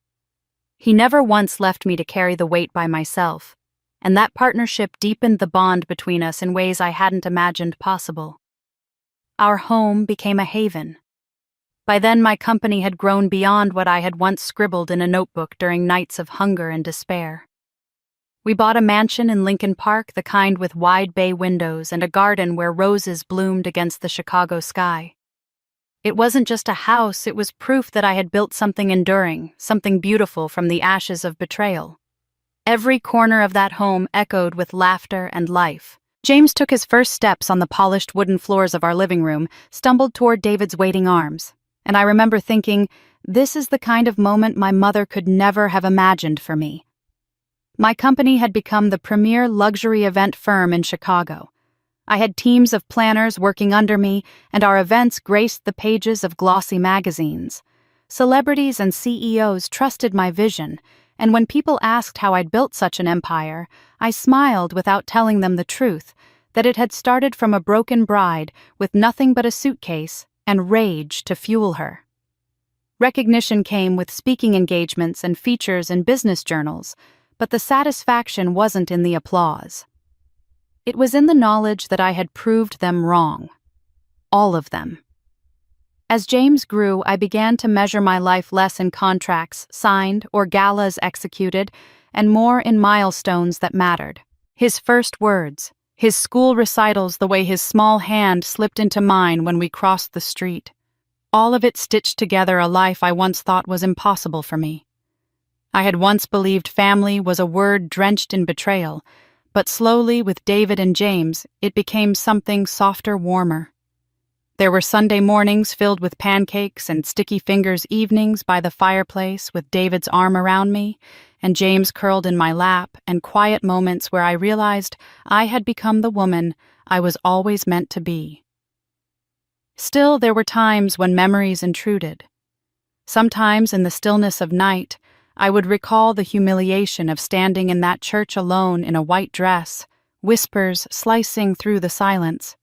He never once left me to carry the weight by myself, and that partnership deepened the bond between us in ways I hadn't imagined possible. Our home became a haven. By then, my company had grown beyond what I had once scribbled in a notebook during nights of hunger and despair. We bought a mansion in Lincoln Park, the kind with wide bay windows and a garden where roses bloomed against the Chicago sky. It wasn't just a house, it was proof that I had built something enduring, something beautiful from the ashes of betrayal. Every corner of that home echoed with laughter and life. James took his first steps on the polished wooden floors of our living room, stumbled toward David's waiting arms. And I remember thinking, this is the kind of moment my mother could never have imagined for me. My company had become the premier luxury event firm in Chicago. I had teams of planners working under me, and our events graced the pages of glossy magazines. Celebrities and CEOs trusted my vision, and when people asked how I'd built such an empire, I smiled without telling them the truth, that it had started from a broken bride with nothing but a suitcase and rage to fuel her. Recognition came with speaking engagements and features in business journals, but the satisfaction wasn't in the applause. It was in the knowledge that I had proved them wrong. All of them. As James grew, I began to measure my life less in contracts signed or galas executed, and more in milestones that mattered. His first words, his school recitals, the way his small hand slipped into mine when we crossed the street. All of it stitched together a life I once thought was impossible for me. I had once believed family was a word drenched in betrayal, but slowly, with David and James, it became something softer, warmer. There were Sunday mornings filled with pancakes and sticky fingers, evenings by the fireplace with David's arm around me and James curled in my lap, and quiet moments where I realized I had become the woman I was always meant to be. Still, there were times when memories intruded. Sometimes in the stillness of night, I would recall the humiliation of standing in that church alone in a white dress, whispers slicing through the silence.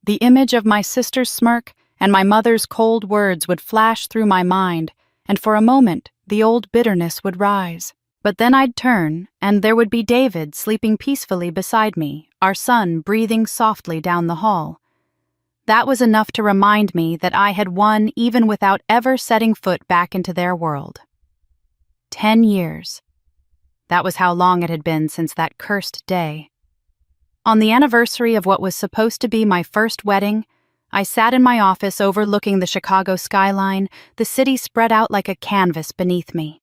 The image of my sister's smirk and my mother's cold words would flash through my mind, and for a moment the old bitterness would rise. But then I'd turn, and there would be David sleeping peacefully beside me, our son breathing softly down the hall. That was enough to remind me that I had won even without ever setting foot back into their world. 10 years. That was how long it had been since that cursed day. On the anniversary of what was supposed to be my first wedding, I sat in my office overlooking the Chicago skyline, the city spread out like a canvas beneath me.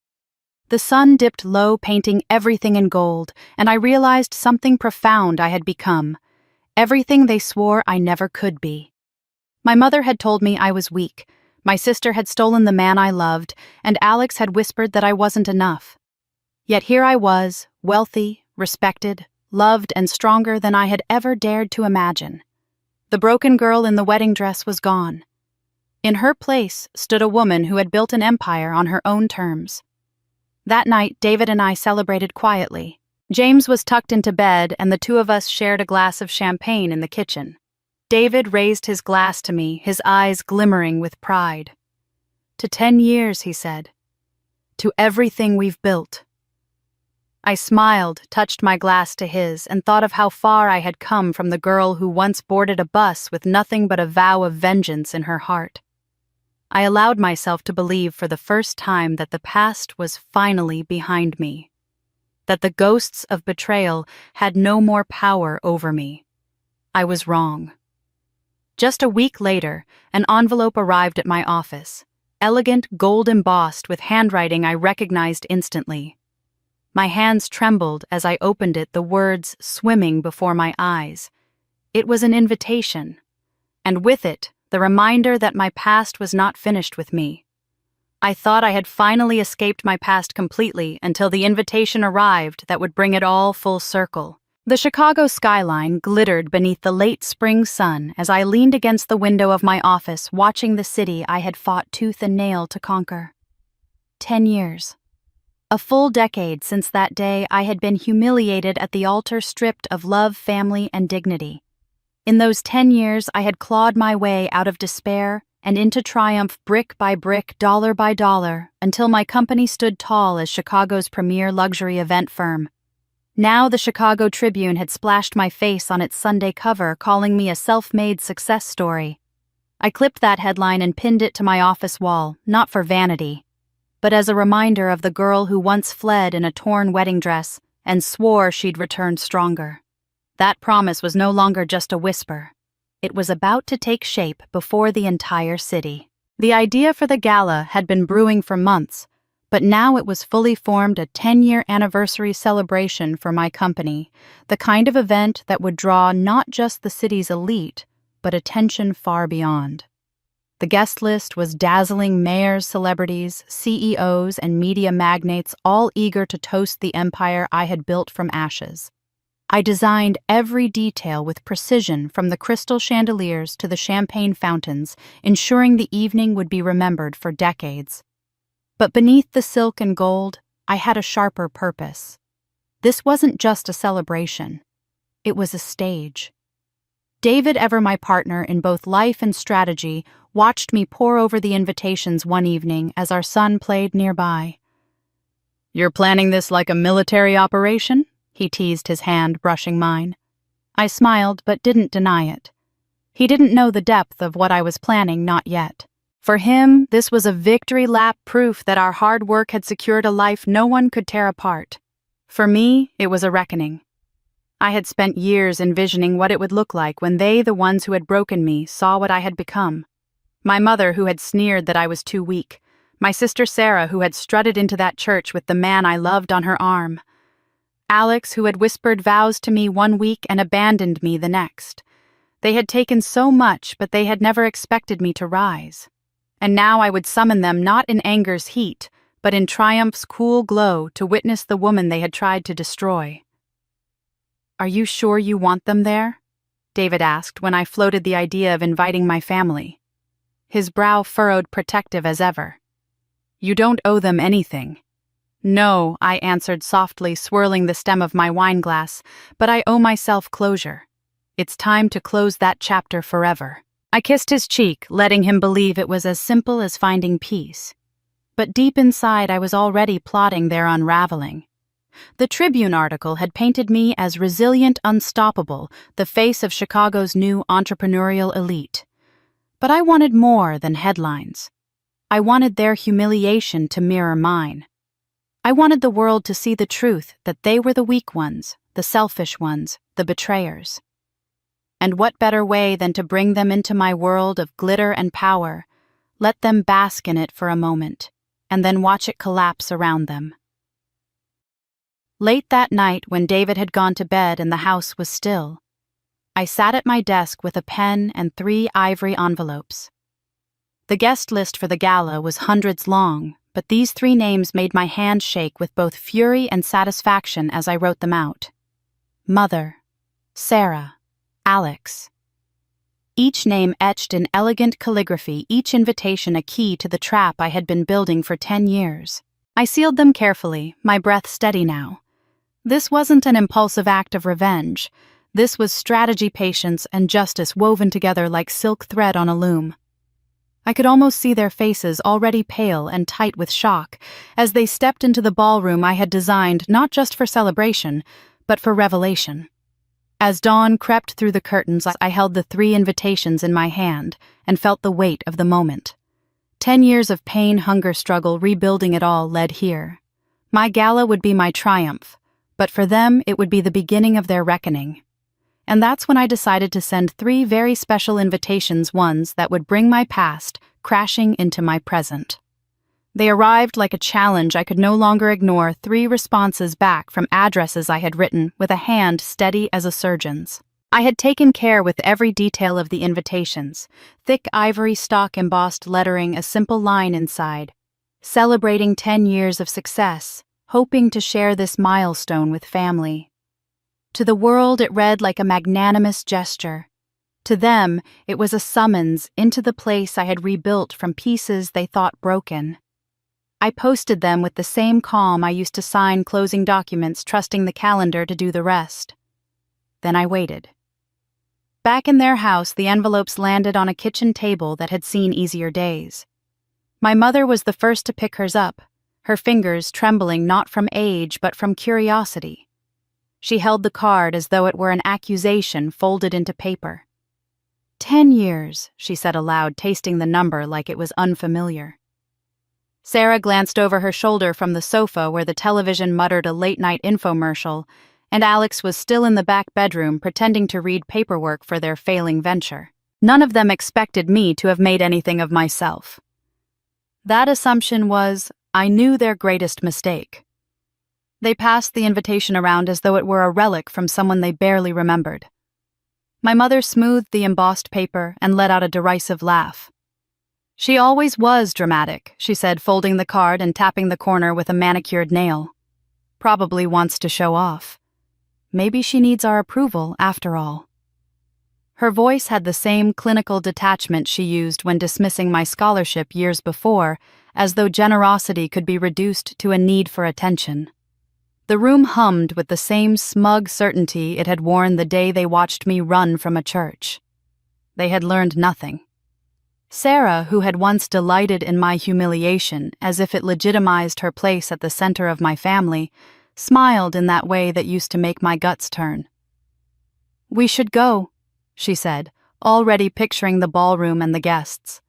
The sun dipped low, painting everything in gold, and I realized something profound I had become, everything they swore I never could be. My mother had told me I was weak, my sister had stolen the man I loved, and Alex had whispered that I wasn't enough. Yet here I was, wealthy, respected, loved, and stronger than I had ever dared to imagine. The broken girl in the wedding dress was gone. In her place stood a woman who had built an empire on her own terms. That night, David and I celebrated quietly. James was tucked into bed, and the two of us shared a glass of champagne in the kitchen. David raised his glass to me, his eyes glimmering with pride. To 10 years, he said. To everything we've built. I smiled, touched my glass to his, and thought of how far I had come from the girl who once boarded a bus with nothing but a vow of vengeance in her heart. I allowed myself to believe for the first time that the past was finally behind me, that the ghosts of betrayal had no more power over me. I was wrong. Just a week later, an envelope arrived at my office, elegant, gold-embossed with handwriting I recognized instantly. My hands trembled as I opened it, the words swimming before my eyes. It was an invitation, and with it, the reminder that my past was not finished with me. I thought I had finally escaped my past completely until the invitation arrived that would bring it all full circle. The Chicago skyline glittered beneath the late spring sun as I leaned against the window of my office watching the city I had fought tooth and nail to conquer. 10 years. A full decade since that day I had been humiliated at the altar, stripped of love, family, and dignity. In those 10 years I had clawed my way out of despair and into triumph, brick by brick, dollar by dollar, until my company stood tall as Chicago's premier luxury event firm. Now the Chicago Tribune had splashed my face on its Sunday cover, calling me a self-made success story. I clipped that headline and pinned it to my office wall, not for vanity, but as a reminder of the girl who once fled in a torn wedding dress and swore she'd return stronger. That promise was no longer just a whisper. It was about to take shape before the entire city. The idea for the gala had been brewing for months, but now it was fully formed, a 10-year anniversary celebration for my company, the kind of event that would draw not just the city's elite, but attention far beyond. The guest list was dazzling: mayors, celebrities, CEOs, and media magnates, all eager to toast the empire I had built from ashes. I designed every detail with precision, from the crystal chandeliers to the champagne fountains, ensuring the evening would be remembered for decades. But beneath the silk and gold, I had a sharper purpose. This wasn't just a celebration. It was a stage. David, ever my partner in both life and strategy, watched me pore over the invitations one evening as our son played nearby. "You're planning this like a military operation?" he teased, his hand brushing mine. I smiled but didn't deny it. He didn't know the depth of what I was planning, not yet. For him, this was a victory lap, proof that our hard work had secured a life no one could tear apart. For me, it was a reckoning. I had spent years envisioning what it would look like when they, the ones who had broken me, saw what I had become. My mother, who had sneered that I was too weak. My sister Sarah, who had strutted into that church with the man I loved on her arm. Alex, who had whispered vows to me one week and abandoned me the next. They had taken so much, but they had never expected me to rise. And now I would summon them not in anger's heat, but in triumph's cool glow, to witness the woman they had tried to destroy. "Are you sure you want them there?" David asked when I floated the idea of inviting my family. His brow furrowed, protective as ever. "You don't owe them anything." "No," I answered softly, swirling the stem of my wineglass, "but I owe myself closure. It's time to close that chapter forever." I kissed his cheek, letting him believe it was as simple as finding peace. But deep inside I was already plotting their unraveling. The Tribune article had painted me as resilient, unstoppable, the face of Chicago's new entrepreneurial elite. But I wanted more than headlines. I wanted their humiliation to mirror mine. I wanted the world to see the truth, that they were the weak ones, the selfish ones, the betrayers. And what better way than to bring them into my world of glitter and power, let them bask in it for a moment, and then watch it collapse around them. Late that night, when David had gone to bed and the house was still, I sat at my desk with a pen and 3 ivory envelopes. The guest list for the gala was hundreds long, but these 3 names made my hand shake with both fury and satisfaction as I wrote them out. Mother, Sarah, Alex. Each name etched in elegant calligraphy, each invitation a key to the trap I had been building for 10 years. I sealed them carefully, my breath steady now. This wasn't an impulsive act of revenge. This was strategy, patience, and justice woven together like silk thread on a loom. I could almost see their faces already pale and tight with shock as they stepped into the ballroom I had designed not just for celebration, but for revelation. As dawn crept through the curtains, I held the 3 invitations in my hand and felt the weight of the moment. 10 years of pain, hunger, struggle, rebuilding it all led here. My gala would be my triumph, but for them it would be the beginning of their reckoning. And that's when I decided to send 3 very special invitations, ones that would bring my past crashing into my present. They arrived like a challenge I could no longer ignore, 3 responses back from addresses I had written with a hand steady as a surgeon's. I had taken care with every detail of the invitations, thick ivory stock embossed lettering, a simple line inside, celebrating 10 years of success, hoping to share this milestone with family. To the world it read like a magnanimous gesture. To them it was a summons into the place I had rebuilt from pieces they thought broken. I posted them with the same calm I used to sign closing documents, trusting the calendar to do the rest. Then I waited. Back in their house, the envelopes landed on a kitchen table that had seen easier days. My mother was the first to pick hers up, her fingers trembling not from age but from curiosity. She held the card as though it were an accusation folded into paper. 10 years, she said aloud, tasting the number like it was unfamiliar. Sarah glanced over her shoulder from the sofa where the television muttered a late-night infomercial, and Alex was still in the back bedroom pretending to read paperwork for their failing venture. None of them expected me to have made anything of myself. That assumption was, I knew their greatest mistake. They passed the invitation around as though it were a relic from someone they barely remembered. My mother smoothed the embossed paper and let out a derisive laugh. She always was dramatic, she said, folding the card and tapping the corner with a manicured nail. Probably wants to show off. Maybe she needs our approval, after all. Her voice had the same clinical detachment she used when dismissing my scholarship years before, as though generosity could be reduced to a need for attention. The room hummed with the same smug certainty it had worn the day they watched me run from a church. They had learned nothing. Sarah, who had once delighted in my humiliation as if it legitimized her place at the center of my family, smiled in that way that used to make my guts turn. "We should go," she said, already picturing the ballroom and the guests.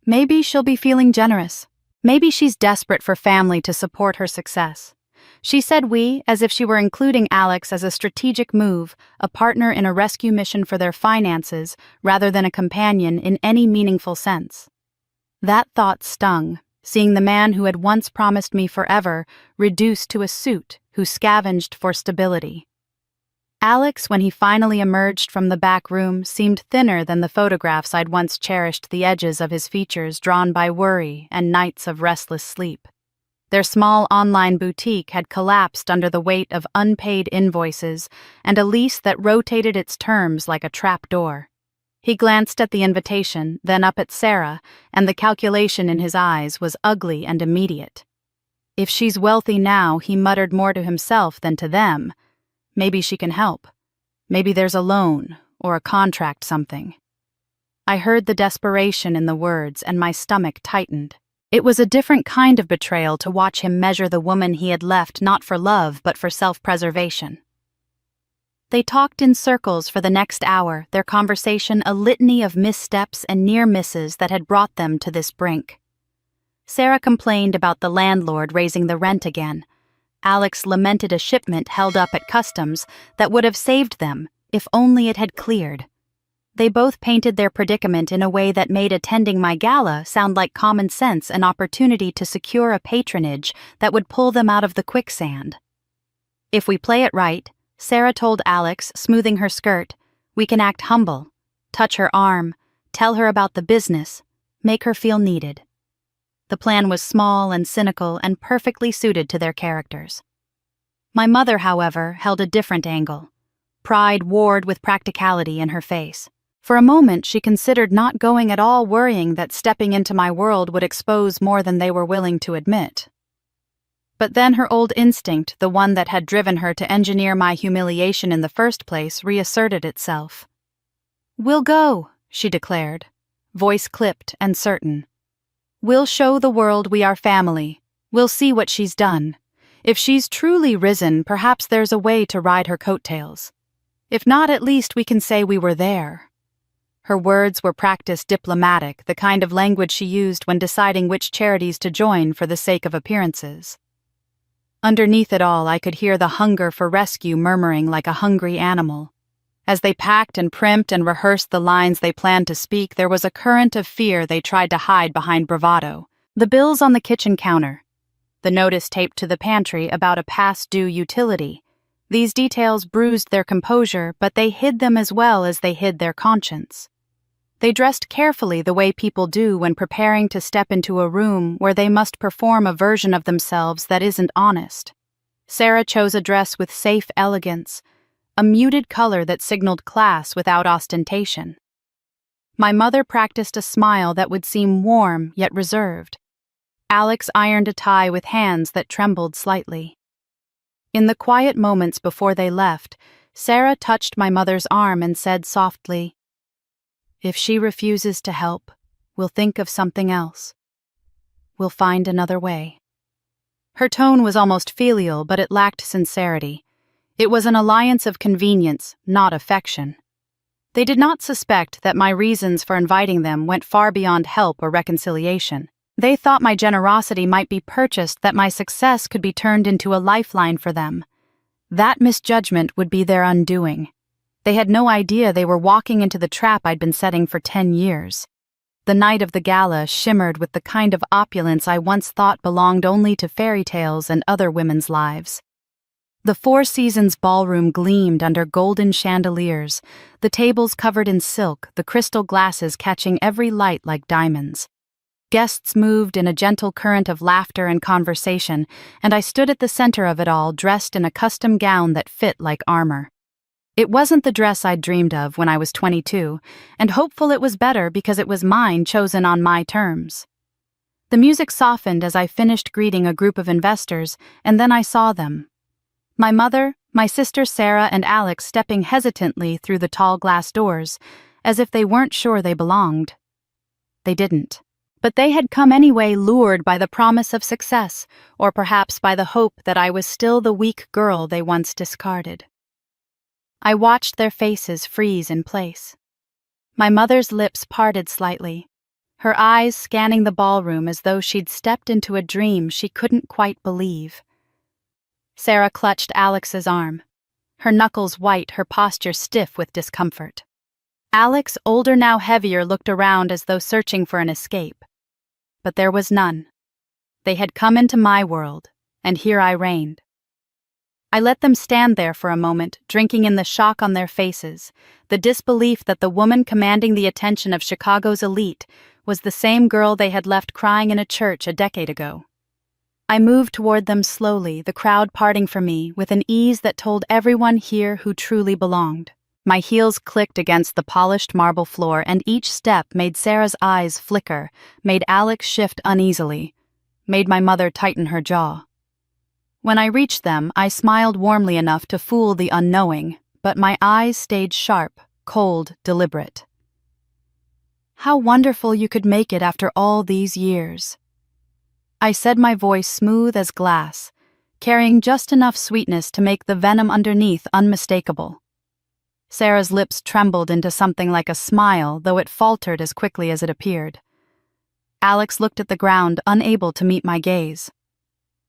"Maybe she'll be feeling generous. Maybe she's desperate for family to support her success." She said we, as if she were including Alex as a strategic move, a partner in a rescue mission for their finances, rather than a companion in any meaningful sense. That thought stung, seeing the man who had once promised me forever reduced to a suit who scavenged for stability. Alex, when he finally emerged from the back room, seemed thinner than the photographs I'd once cherished, the edges of his features drawn by worry and nights of restless sleep. Their small online boutique had collapsed under the weight of unpaid invoices and a lease that rotated its terms like a trapdoor. He glanced at the invitation, then up at Sarah, and the calculation in his eyes was ugly and immediate. If she's wealthy now, he muttered more to himself than to them. Maybe she can help. Maybe there's a loan or a contract, something. I heard the desperation in the words and my stomach tightened. It was a different kind of betrayal to watch him measure the woman he had left not for love but for self-preservation. They talked in circles for the next hour, their conversation a litany of missteps and near misses that had brought them to this brink. Sarah complained about the landlord raising the rent again. Alex lamented a shipment held up at customs that would have saved them if only it had cleared. They both painted their predicament in a way that made attending my gala sound like common sense, an opportunity to secure a patronage that would pull them out of the quicksand. "If we play it right," Sarah told Alex, smoothing her skirt, "we can act humble, touch her arm, tell her about the business, make her feel needed." The plan was small and cynical and perfectly suited to their characters. My mother, however, held a different angle. Pride warred with practicality in her face. For a moment, she considered not going at all, worrying that stepping into my world would expose more than they were willing to admit. But then her old instinct, the one that had driven her to engineer my humiliation in the first place, reasserted itself. "We'll go," she declared. voice clipped and certain. "We'll show the world we are family. We'll see what she's done. If she's truly risen, perhaps there's a way to ride her coattails. If not, at least we can say we were there." Her words were practiced diplomatic, the kind of language she used when deciding which charities to join for the sake of appearances. Underneath it all, I could hear the hunger for rescue murmuring like a hungry animal. As they packed and primped and rehearsed the lines they planned to speak, there was a current of fear they tried to hide behind bravado. The bills on the kitchen counter, the notice taped to the pantry about a past-due utility. These details bruised their composure, but they hid them as well as they hid their conscience. They dressed carefully the way people do when preparing to step into a room where they must perform a version of themselves that isn't honest. Sarah chose a dress with safe elegance, a muted color that signaled class without ostentation. My mother practiced a smile that would seem warm yet reserved. Alex ironed a tie with hands that trembled slightly. In the quiet moments before they left, Sarah touched my mother's arm and said softly, "If she refuses to help, we'll think of something else. We'll find another way." Her tone was almost filial, but it lacked sincerity. It was an alliance of convenience, not affection. They did not suspect that my reasons for inviting them went far beyond help or reconciliation. They thought my generosity might be purchased, that my success could be turned into a lifeline for them. That misjudgment would be their undoing. They had no idea they were walking into the trap I'd been setting for 10 years. The night of the gala shimmered with the kind of opulence I once thought belonged only to fairy tales and other women's lives. The Four Seasons ballroom gleamed under golden chandeliers, the tables covered in silk, the crystal glasses catching every light like diamonds. Guests moved in a gentle current of laughter and conversation, and I stood at the center of it all, dressed in a custom gown that fit like armor. It wasn't the dress I'd dreamed of when I was 22, and hopeful it was better because it was mine, chosen on my terms. The music softened as I finished greeting a group of investors, and then I saw them. My mother, my sister Sarah, and Alex stepping hesitantly through the tall glass doors, as if they weren't sure they belonged. They didn't. But they had come anyway, lured by the promise of success, or perhaps by the hope that I was still the weak girl they once discarded. I watched their faces freeze in place. My mother's lips parted slightly, her eyes scanning the ballroom as though she'd stepped into a dream she couldn't quite believe. Sarah clutched Alex's arm, her knuckles white, her posture stiff with discomfort. Alex, older now heavier, looked around as though searching for an escape. But there was none. They had come into my world, and here I reigned. I let them stand there for a moment, drinking in the shock on their faces, the disbelief that the woman commanding the attention of Chicago's elite was the same girl they had left crying in a church a decade ago. I moved toward them slowly, the crowd parting from me with an ease that told everyone here who truly belonged. My heels clicked against the polished marble floor, and each step made Sarah's eyes flicker, made Alex shift uneasily, made my mother tighten her jaw. When I reached them, I smiled warmly enough to fool the unknowing, but my eyes stayed sharp, cold, deliberate. "How wonderful you could make it after all these years," I said, my voice smooth as glass, carrying just enough sweetness to make the venom underneath unmistakable. Sarah's lips trembled into something like a smile, though it faltered as quickly as it appeared. Alex looked at the ground, unable to meet my gaze.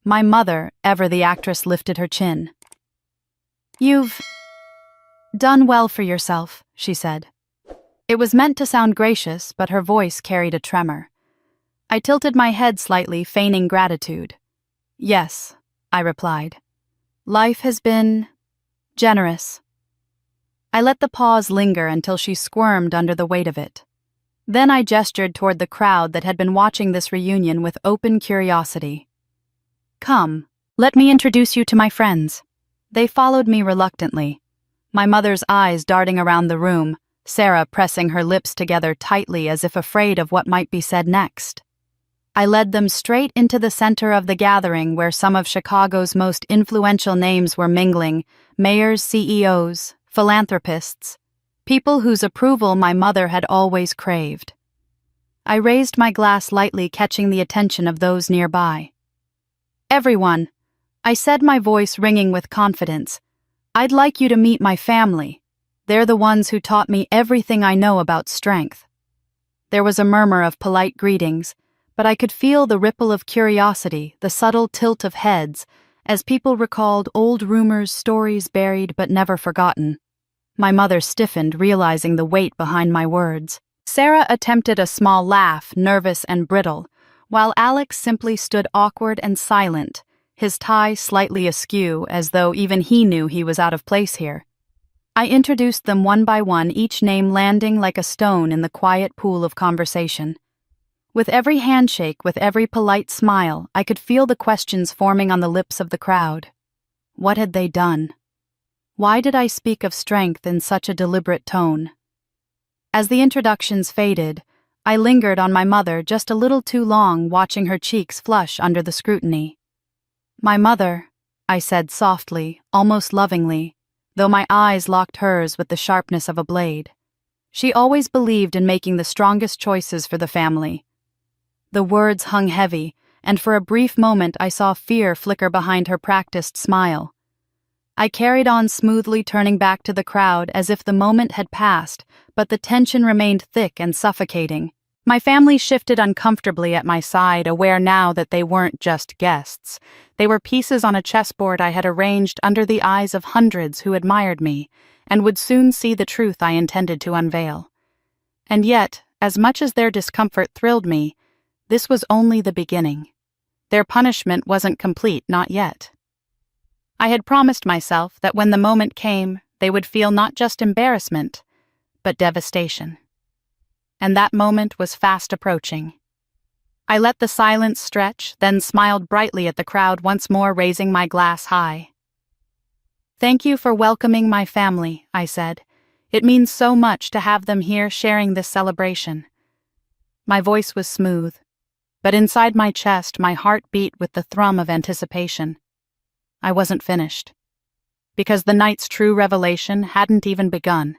My mother, ever the actress, lifted her chin. "You've done well for yourself," she said. It was meant to sound gracious, but her voice carried a tremor. I tilted my head slightly, feigning gratitude. "Yes," I replied. "Life has been generous." I let the pause linger until she squirmed under the weight of it. Then I gestured toward the crowd that had been watching this reunion with open curiosity. "Come, let me introduce you to my friends." They followed me reluctantly, my mother's eyes darting around the room, Sarah pressing her lips together tightly as if afraid of what might be said next. I led them straight into the center of the gathering, where some of Chicago's most influential names were mingling: mayors, CEOs, philanthropists, people whose approval my mother had always craved. I raised my glass lightly, catching the attention of those nearby. "Everyone," I said, my voice ringing with confidence, "I'd like you to meet my family. They're the ones who taught me everything I know about strength." There was a murmur of polite greetings, but I could feel the ripple of curiosity, the subtle tilt of heads, as people recalled old rumors, stories buried but never forgotten. My mother stiffened, realizing the weight behind my words. Sarah attempted a small laugh, nervous and brittle, while Alex simply stood awkward and silent, his tie slightly askew, as though even he knew he was out of place here. I introduced them one by one, each name landing like a stone in the quiet pool of conversation. With every handshake, with every polite smile, I could feel the questions forming on the lips of the crowd. What had they done? Why did I speak of strength in such a deliberate tone? As the introductions faded, I lingered on my mother just a little too long, watching her cheeks flush under the scrutiny. "My mother," I said softly, almost lovingly, though my eyes locked hers with the sharpness of a blade. She always believed in making the strongest choices for the family. The words hung heavy, and for a brief moment I saw fear flicker behind her practiced smile. I carried on smoothly, turning back to the crowd as if the moment had passed, but the tension remained thick and suffocating. My family shifted uncomfortably at my side, aware now that they weren't just guests. They were pieces on a chessboard I had arranged under the eyes of hundreds who admired me, and would soon see the truth I intended to unveil. And yet, as much as their discomfort thrilled me, this was only the beginning. Their punishment wasn't complete, not yet. I had promised myself that when the moment came, they would feel not just embarrassment, but devastation. And that moment was fast approaching. I let the silence stretch, then smiled brightly at the crowd, once more raising my glass high. "Thank you for welcoming my family," I said. "It means so much to have them here sharing this celebration." My voice was smooth, but inside my chest my heart beat with the thrum of anticipation. I wasn't finished, because the night's true revelation hadn't even begun.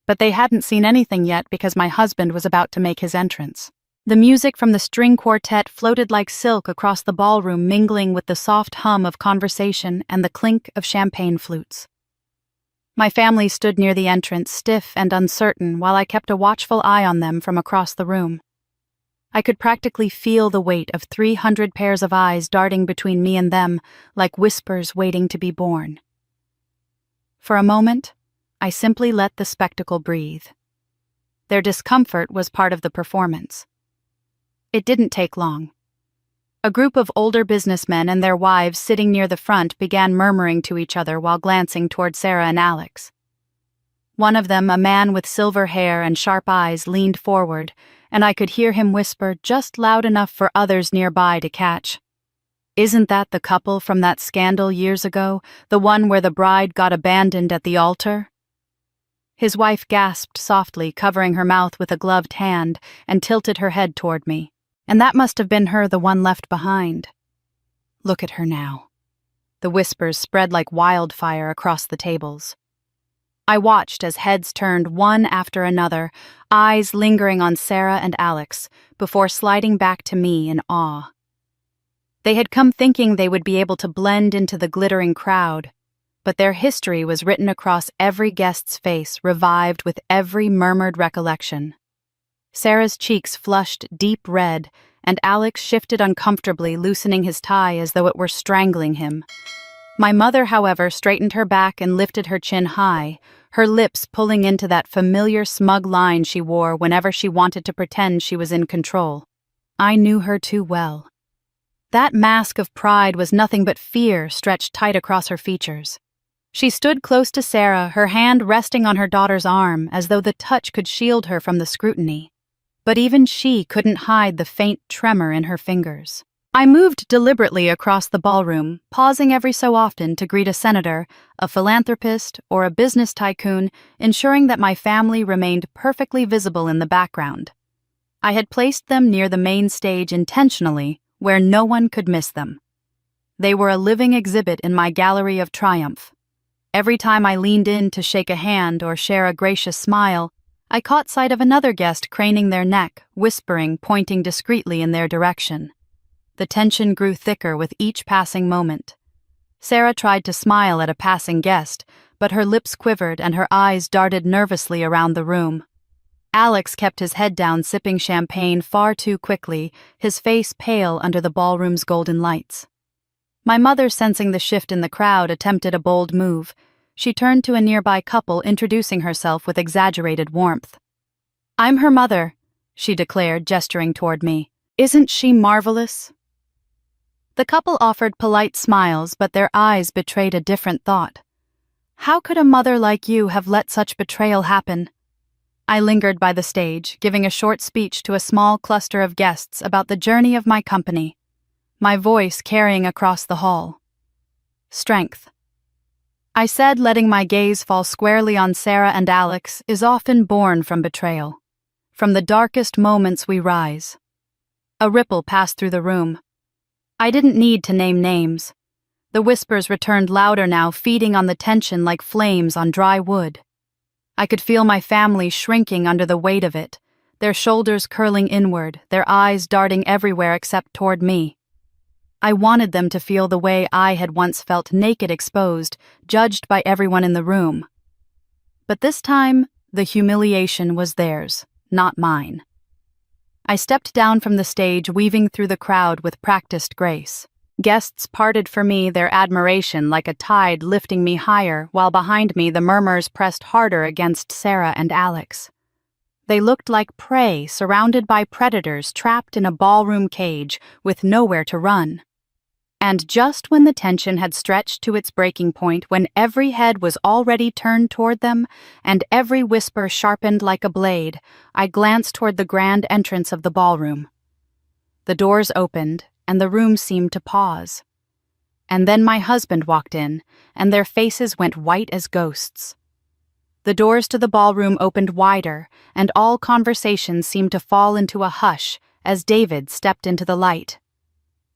But they hadn't seen anything yet, because my husband was about to make his entrance. The music from the string quartet floated like silk across the ballroom, mingling with the soft hum of conversation and the clink of champagne flutes. My family stood near the entrance, stiff and uncertain, while I kept a watchful eye on them from across the room. I could practically feel the weight of 300 pairs of eyes darting between me and them, like whispers waiting to be born. For a moment, I simply let the spectacle breathe. Their discomfort was part of the performance. It didn't take long. A group of older businessmen and their wives sitting near the front began murmuring to each other while glancing toward Sarah and Alex. One of them, a man with silver hair and sharp eyes, leaned forward, and I could hear him whisper just loud enough for others nearby to catch. "Isn't that the couple from that scandal years ago, the one where the bride got abandoned at the altar?" His wife gasped softly, covering her mouth with a gloved hand, and tilted her head toward me. "And that must have been her, the one left behind. Look at her now." The whispers spread like wildfire across the tables. I watched as heads turned one after another, eyes lingering on Sarah and Alex, before sliding back to me in awe. They had come thinking they would be able to blend into the glittering crowd, but their history was written across every guest's face, revived with every murmured recollection. Sarah's cheeks flushed deep red, and Alex shifted uncomfortably, loosening his tie as though it were strangling him. My mother, however, straightened her back and lifted her chin high, her lips pulling into that familiar smug line she wore whenever she wanted to pretend she was in control. I knew her too well. That mask of pride was nothing but fear stretched tight across her features. She stood close to Sarah, her hand resting on her daughter's arm, as though the touch could shield her from the scrutiny. But even she couldn't hide the faint tremor in her fingers. I moved deliberately across the ballroom, pausing every so often to greet a senator, a philanthropist, or a business tycoon, ensuring that my family remained perfectly visible in the background. I had placed them near the main stage intentionally, where no one could miss them. They were a living exhibit in my gallery of triumph. Every time I leaned in to shake a hand or share a gracious smile, I caught sight of another guest craning their neck, whispering, pointing discreetly in their direction. The tension grew thicker with each passing moment. Sarah tried to smile at a passing guest, but her lips quivered and her eyes darted nervously around the room. Alex kept his head down, sipping champagne far too quickly, his face pale under the ballroom's golden lights. My mother, sensing the shift in the crowd, attempted a bold move. She turned to a nearby couple, introducing herself with exaggerated warmth. "I'm her mother," she declared, gesturing toward me. "Isn't she marvelous?" The couple offered polite smiles, but their eyes betrayed a different thought. How could a mother like you have let such betrayal happen? I lingered by the stage, giving a short speech to a small cluster of guests about the journey of my company, my voice carrying across the hall. Strength. I said, letting my gaze fall squarely on Sarah and Alex, is often born from betrayal. From the darkest moments we rise. A ripple passed through the room. I didn't need to name names. The whispers returned louder now, feeding on the tension like flames on dry wood. I could feel my family shrinking under the weight of it, their shoulders curling inward, their eyes darting everywhere except toward me. I wanted them to feel the way I had once felt, naked, exposed, judged by everyone in the room. But this time, the humiliation was theirs, not mine. I stepped down from the stage, weaving through the crowd with practiced grace. Guests parted for me, their admiration like a tide lifting me higher, while behind me the murmurs pressed harder against Sarah and Alex. They looked like prey surrounded by predators trapped in a ballroom cage with nowhere to run. And just when the tension had stretched to its breaking point, when every head was already turned toward them and every whisper sharpened like a blade, I glanced toward the grand entrance of the ballroom. The doors opened, and the room seemed to pause. And then my husband walked in, and their faces went white as ghosts. The doors to the ballroom opened wider, and all conversations seemed to fall into a hush as David stepped into the light.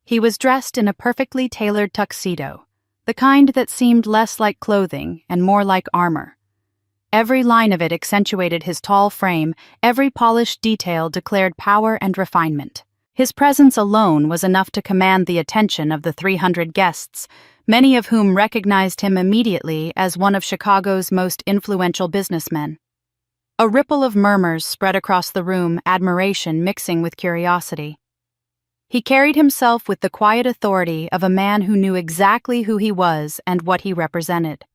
He was dressed in a perfectly tailored tuxedo, the kind that seemed less like clothing and more like armor. Every line of it accentuated his tall frame, every polished detail declared power and refinement. His presence alone was enough to command the attention of the 300 guests, many of whom recognized him immediately as one of Chicago's most influential businessmen. A ripple of murmurs spread across the room, admiration mixing with curiosity. He carried himself with the quiet authority of a man who knew exactly who he was and what he represented.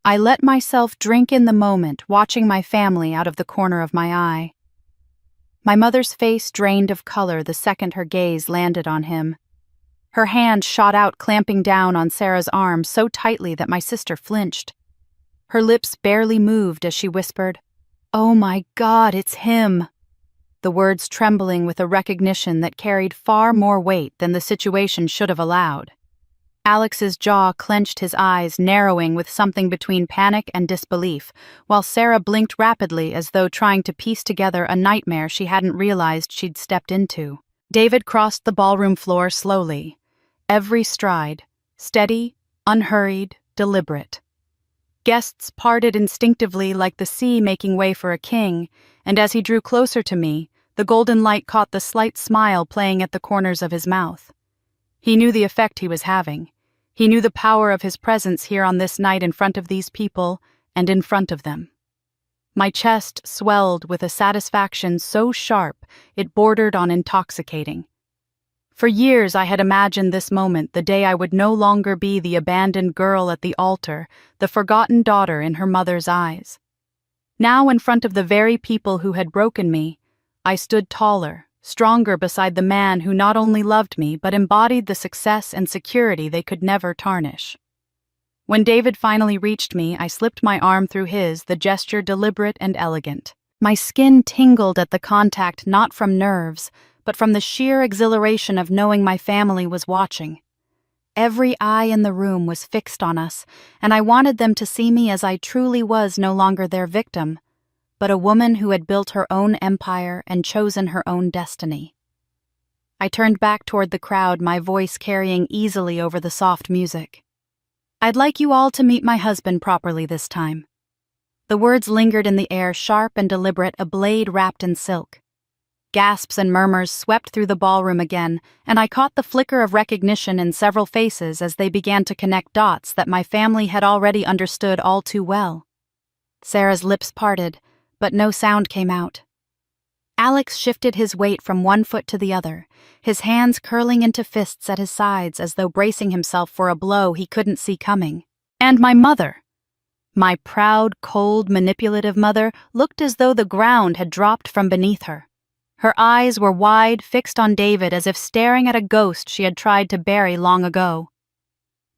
I let myself drink in the moment, watching my family out of the corner of my eye. My mother's face drained of color the second her gaze landed on him. Her hand shot out, clamping down on Sarah's arm so tightly that my sister flinched. Her lips barely moved as she whispered, "Oh my God, it's him!" The words trembling with a recognition that carried far more weight than the situation should have allowed. Alex's jaw clenched, his eyes narrowing with something between panic and disbelief, while Sarah blinked rapidly as though trying to piece together a nightmare she hadn't realized she'd stepped into. David crossed the ballroom floor slowly, every stride, steady, unhurried, deliberate. Guests parted instinctively like the sea making way for a king, and as he drew closer to me, the golden light caught the slight smile playing at the corners of his mouth. He knew the effect he was having. He knew the power of his presence here on this night in front of these people and in front of them. My chest swelled with a satisfaction so sharp it bordered on intoxicating. For years I had imagined this moment, the day I would no longer be the abandoned girl at the altar, the forgotten daughter in her mother's eyes. Now, in front of the very people who had broken me, I stood taller, stronger beside the man who not only loved me but embodied the success and security they could never tarnish. When David finally reached me, I slipped my arm through his, the gesture deliberate and elegant. My skin tingled at the contact, not from nerves, but from the sheer exhilaration of knowing my family was watching. Every eye in the room was fixed on us, and I wanted them to see me as I truly was, no longer their victim, but a woman who had built her own empire and chosen her own destiny. I turned back toward the crowd, my voice carrying easily over the soft music. "I'd like you all to meet my husband properly this time." The words lingered in the air, sharp and deliberate, a blade wrapped in silk. Gasps and murmurs swept through the ballroom again, and I caught the flicker of recognition in several faces as they began to connect dots that my family had already understood all too well. Sarah's lips parted, but no sound came out. Alex shifted his weight from one foot to the other, his hands curling into fists at his sides as though bracing himself for a blow he couldn't see coming. And my mother, my proud, cold, manipulative mother, looked as though the ground had dropped from beneath her. Her eyes were wide, fixed on David as if staring at a ghost she had tried to bury long ago.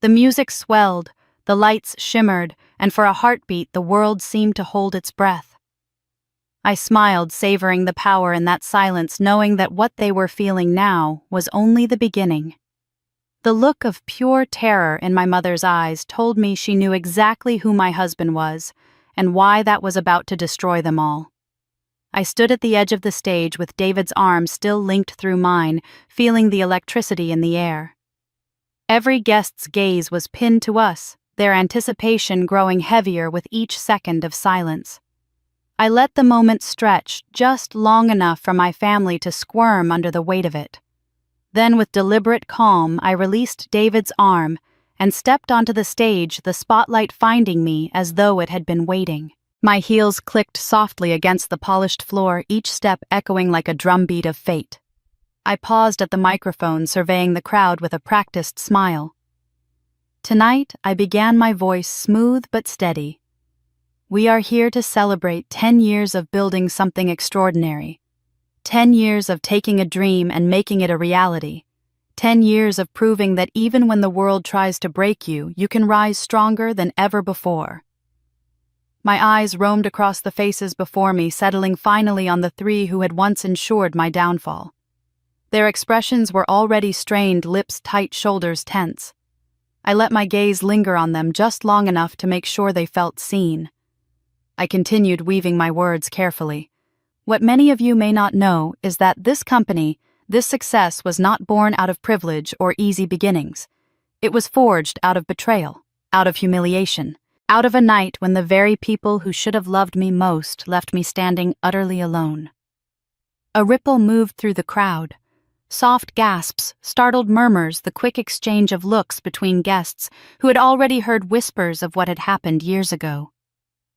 The music swelled, the lights shimmered, and for a heartbeat the world seemed to hold its breath. I smiled, savoring the power in that silence, knowing that what they were feeling now was only the beginning. The look of pure terror in my mother's eyes told me she knew exactly who my husband was and why that was about to destroy them all. I stood at the edge of the stage with David's arm still linked through mine, feeling the electricity in the air. Every guest's gaze was pinned to us, their anticipation growing heavier with each second of silence. I let the moment stretch just long enough for my family to squirm under the weight of it. Then, with deliberate calm, I released David's arm and stepped onto the stage, the spotlight finding me as though it had been waiting. My heels clicked softly against the polished floor, each step echoing like a drumbeat of fate. I paused at the microphone, surveying the crowd with a practiced smile. Tonight, I began my voice smooth but steady. We are here to celebrate 10 years of building something extraordinary. 10 years of taking a dream and making it a reality. 10 years of proving that even when the world tries to break you, you can rise stronger than ever before. My eyes roamed across the faces before me, settling finally on the three who had once ensured my downfall. Their expressions were already strained, lips tight, shoulders tense. I let my gaze linger on them just long enough to make sure they felt seen. I continued, weaving my words carefully. What many of you may not know is that this company, this success was not born out of privilege or easy beginnings. It was forged out of betrayal, out of humiliation, out of a night when the very people who should have loved me most left me standing utterly alone. A ripple moved through the crowd. Soft gasps, startled murmurs, the quick exchange of looks between guests who had already heard whispers of what had happened years ago.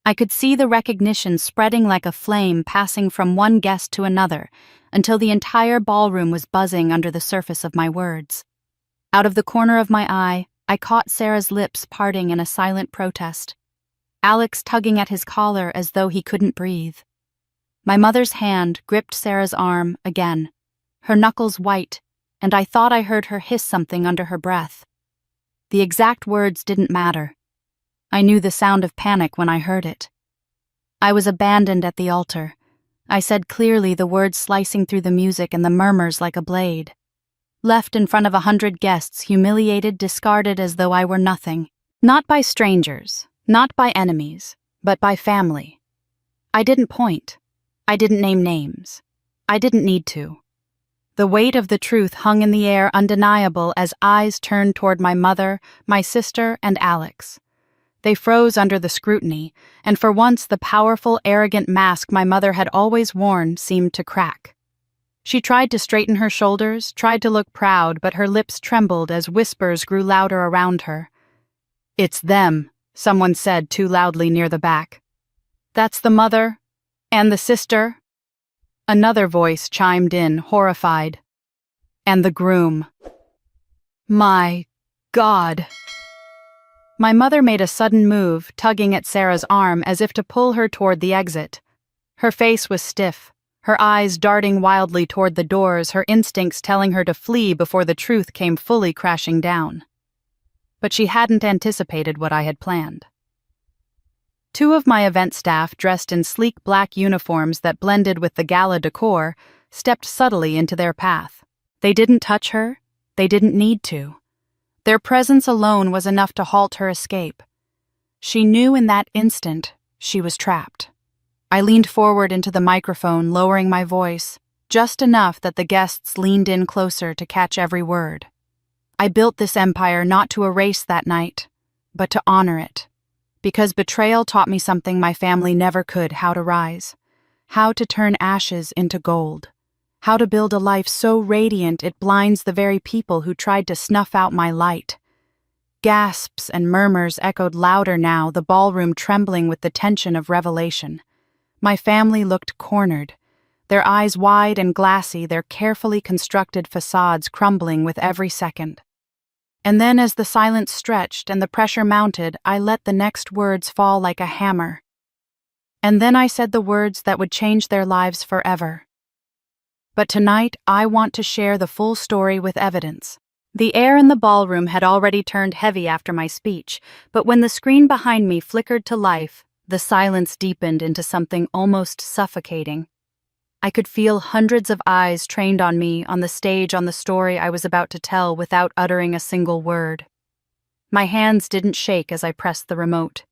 I could see the recognition spreading like a flame, passing from one guest to another, until the entire ballroom was buzzing under the surface of my words. Out of the corner of my eye, I caught Sarah's lips parting in a silent protest, Alex tugging at his collar as though he couldn't breathe. My mother's hand gripped Sarah's arm again, her knuckles white, and I thought I heard her hiss something under her breath. The exact words didn't matter. I knew the sound of panic when I heard it. I was abandoned at the altar. I said clearly, the words slicing through the music and the murmurs like a blade. Left in front of 100 guests, humiliated, discarded as though I were nothing. Not by strangers, not by enemies, but by family. I didn't point. I didn't name names. I didn't need to. The weight of the truth hung in the air, undeniable, as eyes turned toward my mother, my sister, and Alex. They froze under the scrutiny, and for once the powerful, arrogant mask my mother had always worn seemed to crack. She tried to straighten her shoulders, tried to look proud, but her lips trembled as whispers grew louder around her. "It's them," someone said too loudly near the back. "That's the mother and the sister." Another voice chimed in, horrified. "And the groom." My God. My mother made a sudden move, tugging at Sarah's arm as if to pull her toward the exit. Her face was stiff, her eyes darting wildly toward the doors, her instincts telling her to flee before the truth came fully crashing down. But she hadn't anticipated what I had planned. Two of my event staff, dressed in sleek black uniforms that blended with the gala decor, stepped subtly into their path. They didn't touch her. They didn't need to. Their presence alone was enough to halt her escape. She knew in that instant she was trapped. I leaned forward into the microphone, lowering my voice, just enough that the guests leaned in closer to catch every word. I built this empire not to erase that night, but to honor it. because betrayal taught me something my family never could: how to rise, how to turn ashes into gold, how to build a life so radiant it blinds the very people who tried to snuff out my light. Gasps and murmurs echoed louder now, the ballroom trembling with the tension of revelation. My family looked cornered, their eyes wide and glassy, their carefully constructed facades crumbling with every second. And then, as the silence stretched and the pressure mounted, I let the next words fall like a hammer. And then I said the words that would change their lives forever. But tonight, I want to share the full story with evidence. The air in the ballroom had already turned heavy after my speech, but when the screen behind me flickered to life, the silence deepened into something almost suffocating. I could feel hundreds of eyes trained on me, on the stage, on the story I was about to tell, without uttering a single word. My hands didn't shake as I pressed the remote.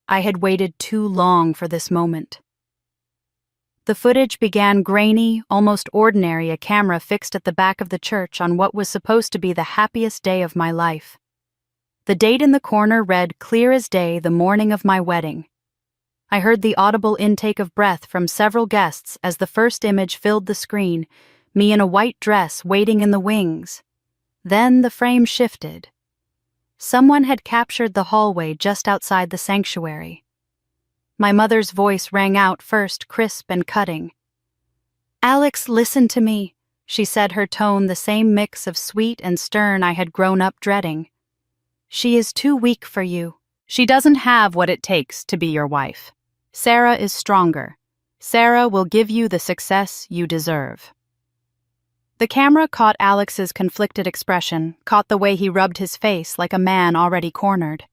I had waited too long for this moment. The footage began grainy, almost ordinary, a camera fixed at the back of the church on what was supposed to be the happiest day of my life. The date in the corner read clear as day, the morning of my wedding. I heard the audible intake of breath from several guests as the first image filled the screen, me in a white dress waiting in the wings. Then the frame shifted. Someone had captured the hallway just outside the sanctuary. My mother's voice rang out first, crisp and cutting. "Alex, listen to me," she said, her tone the same mix of sweet and stern I had grown up dreading. "She is too weak for you. She doesn't have what it takes to be your wife. Sarah is stronger. Sarah will give you the success you deserve." The camera caught Alex's conflicted expression, caught the way he rubbed his face like a man already cornered.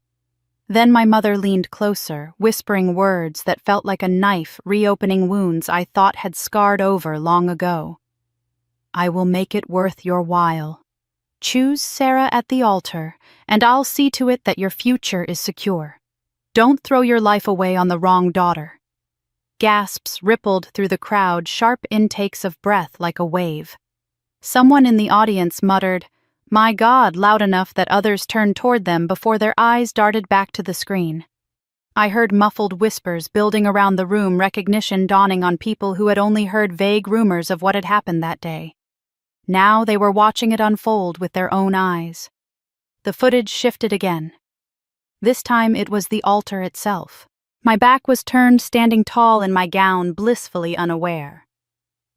Then my mother leaned closer, whispering words that felt like a knife reopening wounds I thought had scarred over long ago. "I will make it worth your while. Choose Sarah at the altar, and I'll see to it that your future is secure. Don't throw your life away on the wrong daughter." Gasps rippled through the crowd, sharp intakes of breath like a wave. Someone in the audience muttered, "My God," loud enough that others turned toward them before their eyes darted back to the screen. I heard muffled whispers building around the room, recognition dawning on people who had only heard vague rumors of what had happened that day. Now they were watching it unfold with their own eyes. The footage shifted again. This time it was the altar itself. My back was turned, standing tall in my gown, blissfully unaware.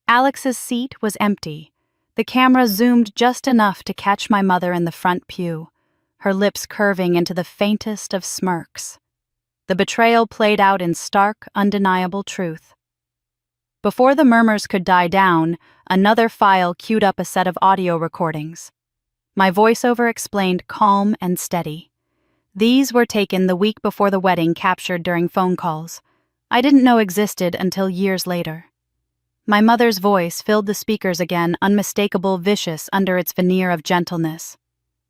Alex's seat was empty. The camera zoomed just enough to catch my mother in the front pew, her lips curving into the faintest of smirks. The betrayal played out in stark, undeniable truth. Before the murmurs could die down, another file queued up a set of audio recordings. My voiceover explained, calm and steady. These were taken the week before the wedding, captured during phone calls. I didn't know existed until years later. My mother's voice filled the speakers again, unmistakable, vicious under its veneer of gentleness.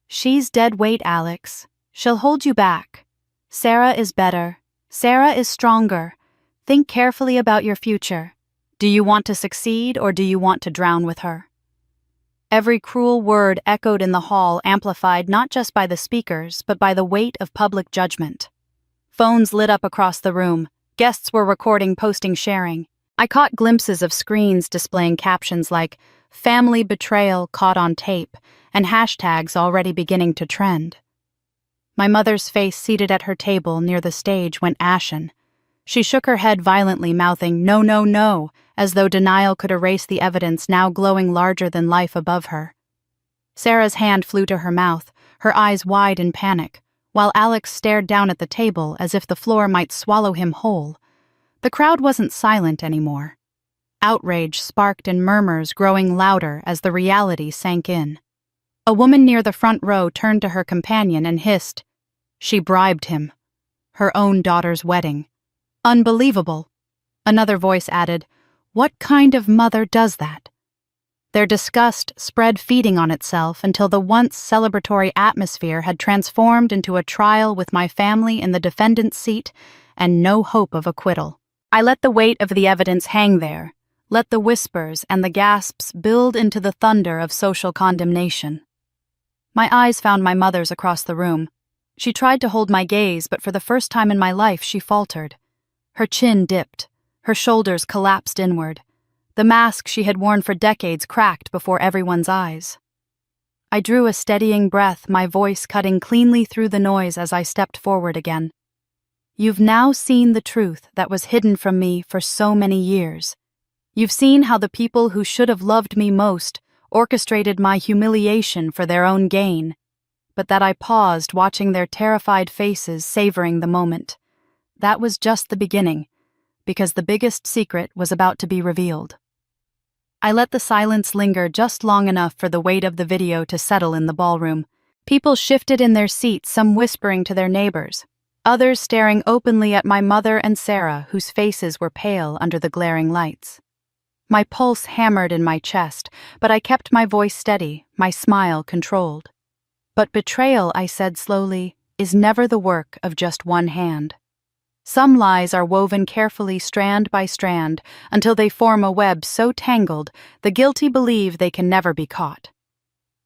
"She's dead weight, Alex. She'll hold you back. Sarah is better. Sarah is stronger. Think carefully about your future. Do you want to succeed, or do you want to drown with her?" Every cruel word echoed in the hall, amplified not just by the speakers, but by the weight of public judgment. Phones lit up across the room. Guests were recording, posting, sharing. I caught glimpses of screens displaying captions like "family betrayal caught on tape" and hashtags already beginning to trend. My mother's face, seated at her table near the stage, went ashen. She shook her head violently, mouthing, "No, no, no," as though denial could erase the evidence now glowing larger than life above her. Sarah's hand flew to her mouth, her eyes wide in panic, while Alex stared down at the table as if the floor might swallow him whole. The crowd wasn't silent anymore. Outrage sparked in murmurs, growing louder as the reality sank in. A woman near the front row turned to her companion and hissed, "She bribed him. Her own daughter's wedding. Unbelievable." Another voice added, "What kind of mother does that?" Their disgust spread, feeding on itself, until the once celebratory atmosphere had transformed into a trial with my family in the defendant's seat and no hope of acquittal. I let the weight of the evidence hang there, let the whispers and the gasps build into the thunder of social condemnation. My eyes found my mother's across the room. She tried to hold my gaze, but for the first time in my life she faltered. Her chin dipped. Her shoulders collapsed inward. The mask she had worn for decades cracked before everyone's eyes. I drew a steadying breath, my voice cutting cleanly through the noise as I stepped forward again. You've now seen the truth that was hidden from me for so many years. You've seen how the people who should have loved me most orchestrated my humiliation for their own gain, but that I paused watching their terrified faces, savoring the moment. That was just the beginning, because the biggest secret was about to be revealed. I let the silence linger just long enough for the weight of the video to settle in the ballroom. People shifted in their seats, some whispering to their neighbors, others staring openly at my mother and Sarah, whose faces were pale under the glaring lights. My pulse hammered in my chest, but I kept my voice steady, my smile controlled. But betrayal, I said slowly, is never the work of just one hand. Some lies are woven carefully strand by strand until they form a web so tangled the guilty believe they can never be caught.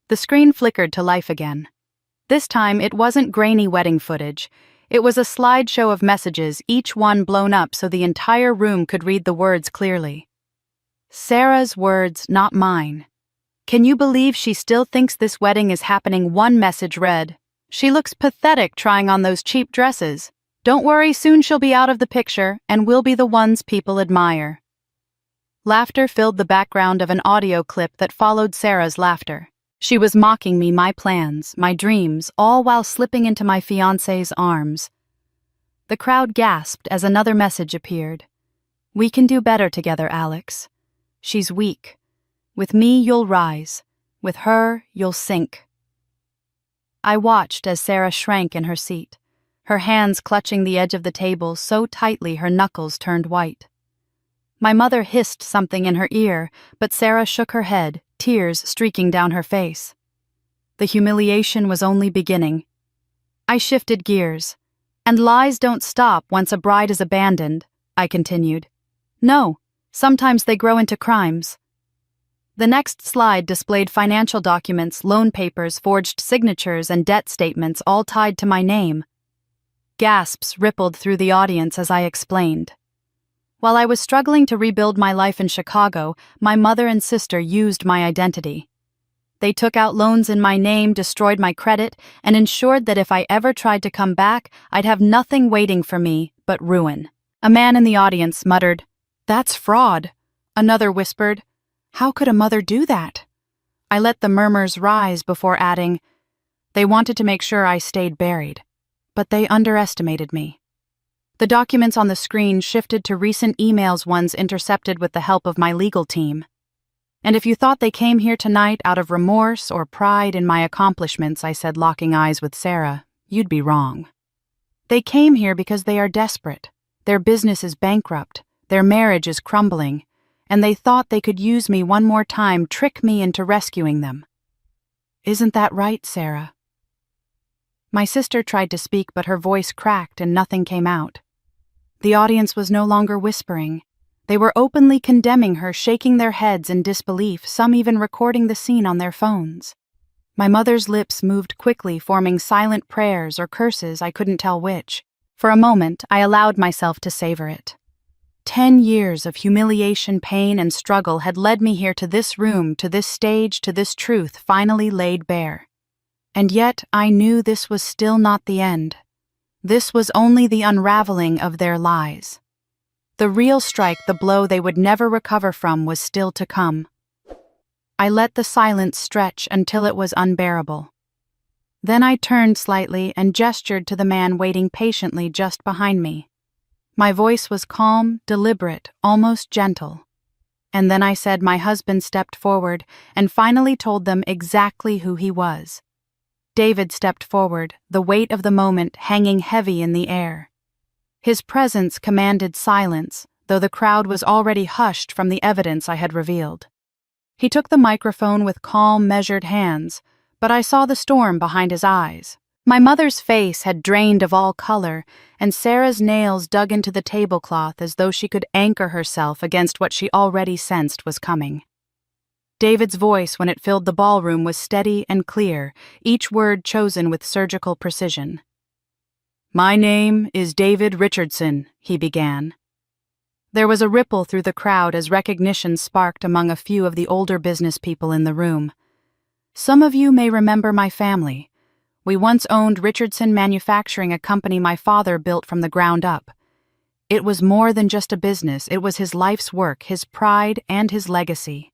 The screen flickered to life again. This time it wasn't grainy wedding footage. It was a slideshow of messages, each one blown up so the entire room could read the words clearly. Sarah's words, not mine. Can you believe she still thinks this wedding is happening? One message read, "She looks pathetic trying on those cheap dresses. Don't worry, soon she'll be out of the picture, and we'll be the ones people admire." Laughter filled the background of an audio clip that followed Sarah's laughter. She was mocking me, my plans, my dreams, all while slipping into my fiancé's arms. The crowd gasped as another message appeared. "We can do better together, Alex. She's weak. With me, you'll rise. With her, you'll sink." I watched as Sarah shrank in her seat, her hands clutching the edge of the table so tightly her knuckles turned white. My mother hissed something in her ear, but Sarah shook her head, tears streaking down her face. The humiliation was only beginning. I shifted gears. "And lies don't stop once a bride is abandoned," I continued. "No, sometimes they grow into crimes." The next slide displayed financial documents, loan papers, forged signatures, and debt statements all tied to my name. Gasps rippled through the audience as I explained. While I was struggling to rebuild my life in Chicago, my mother and sister used my identity. They took out loans in my name, destroyed my credit, and ensured that if I ever tried to come back, I'd have nothing waiting for me but ruin. A man in the audience muttered, "That's fraud." Another whispered, "How could a mother do that?" I let the murmurs rise before adding, "They wanted to make sure I stayed buried, but they underestimated me." The documents on the screen shifted to recent emails, ones intercepted with the help of my legal team. "And if you thought they came here tonight out of remorse or pride in my accomplishments," I said, locking eyes with Sarah, "you'd be wrong. They came here because they are desperate. Their business is bankrupt, their marriage is crumbling, and they thought they could use me one more time, trick me into rescuing them. Isn't that right, Sarah?" My sister tried to speak, but her voice cracked and nothing came out. The audience was no longer whispering. They were openly condemning her, shaking their heads in disbelief, some even recording the scene on their phones. My mother's lips moved quickly, forming silent prayers or curses, I couldn't tell which. For a moment, I allowed myself to savor it. 10 years of humiliation, pain, and struggle had led me here, to this room, to this stage, to this truth finally laid bare. And yet I knew this was still not the end. This was only the unraveling of their lies. The real strike, the blow they would never recover from, was still to come. I let the silence stretch until it was unbearable. Then I turned slightly and gestured to the man waiting patiently just behind me. My voice was calm, deliberate, almost gentle. And then I said, my husband stepped forward and finally told them exactly who he was. David stepped forward, the weight of the moment hanging heavy in the air. His presence commanded silence, though the crowd was already hushed from the evidence I had revealed. He took the microphone with calm, measured hands, but I saw the storm behind his eyes. My mother's face had drained of all color, and Sarah's nails dug into the tablecloth as though she could anchor herself against what she already sensed was coming. David's voice, when it filled the ballroom, was steady and clear, each word chosen with surgical precision. "My name is David Richardson," he began. There was a ripple through the crowd as recognition sparked among a few of the older business people in the room. Some of you may remember my family. We once owned Richardson Manufacturing, a company my father built from the ground up. It was more than just a business, it was his life's work, his pride, and his legacy.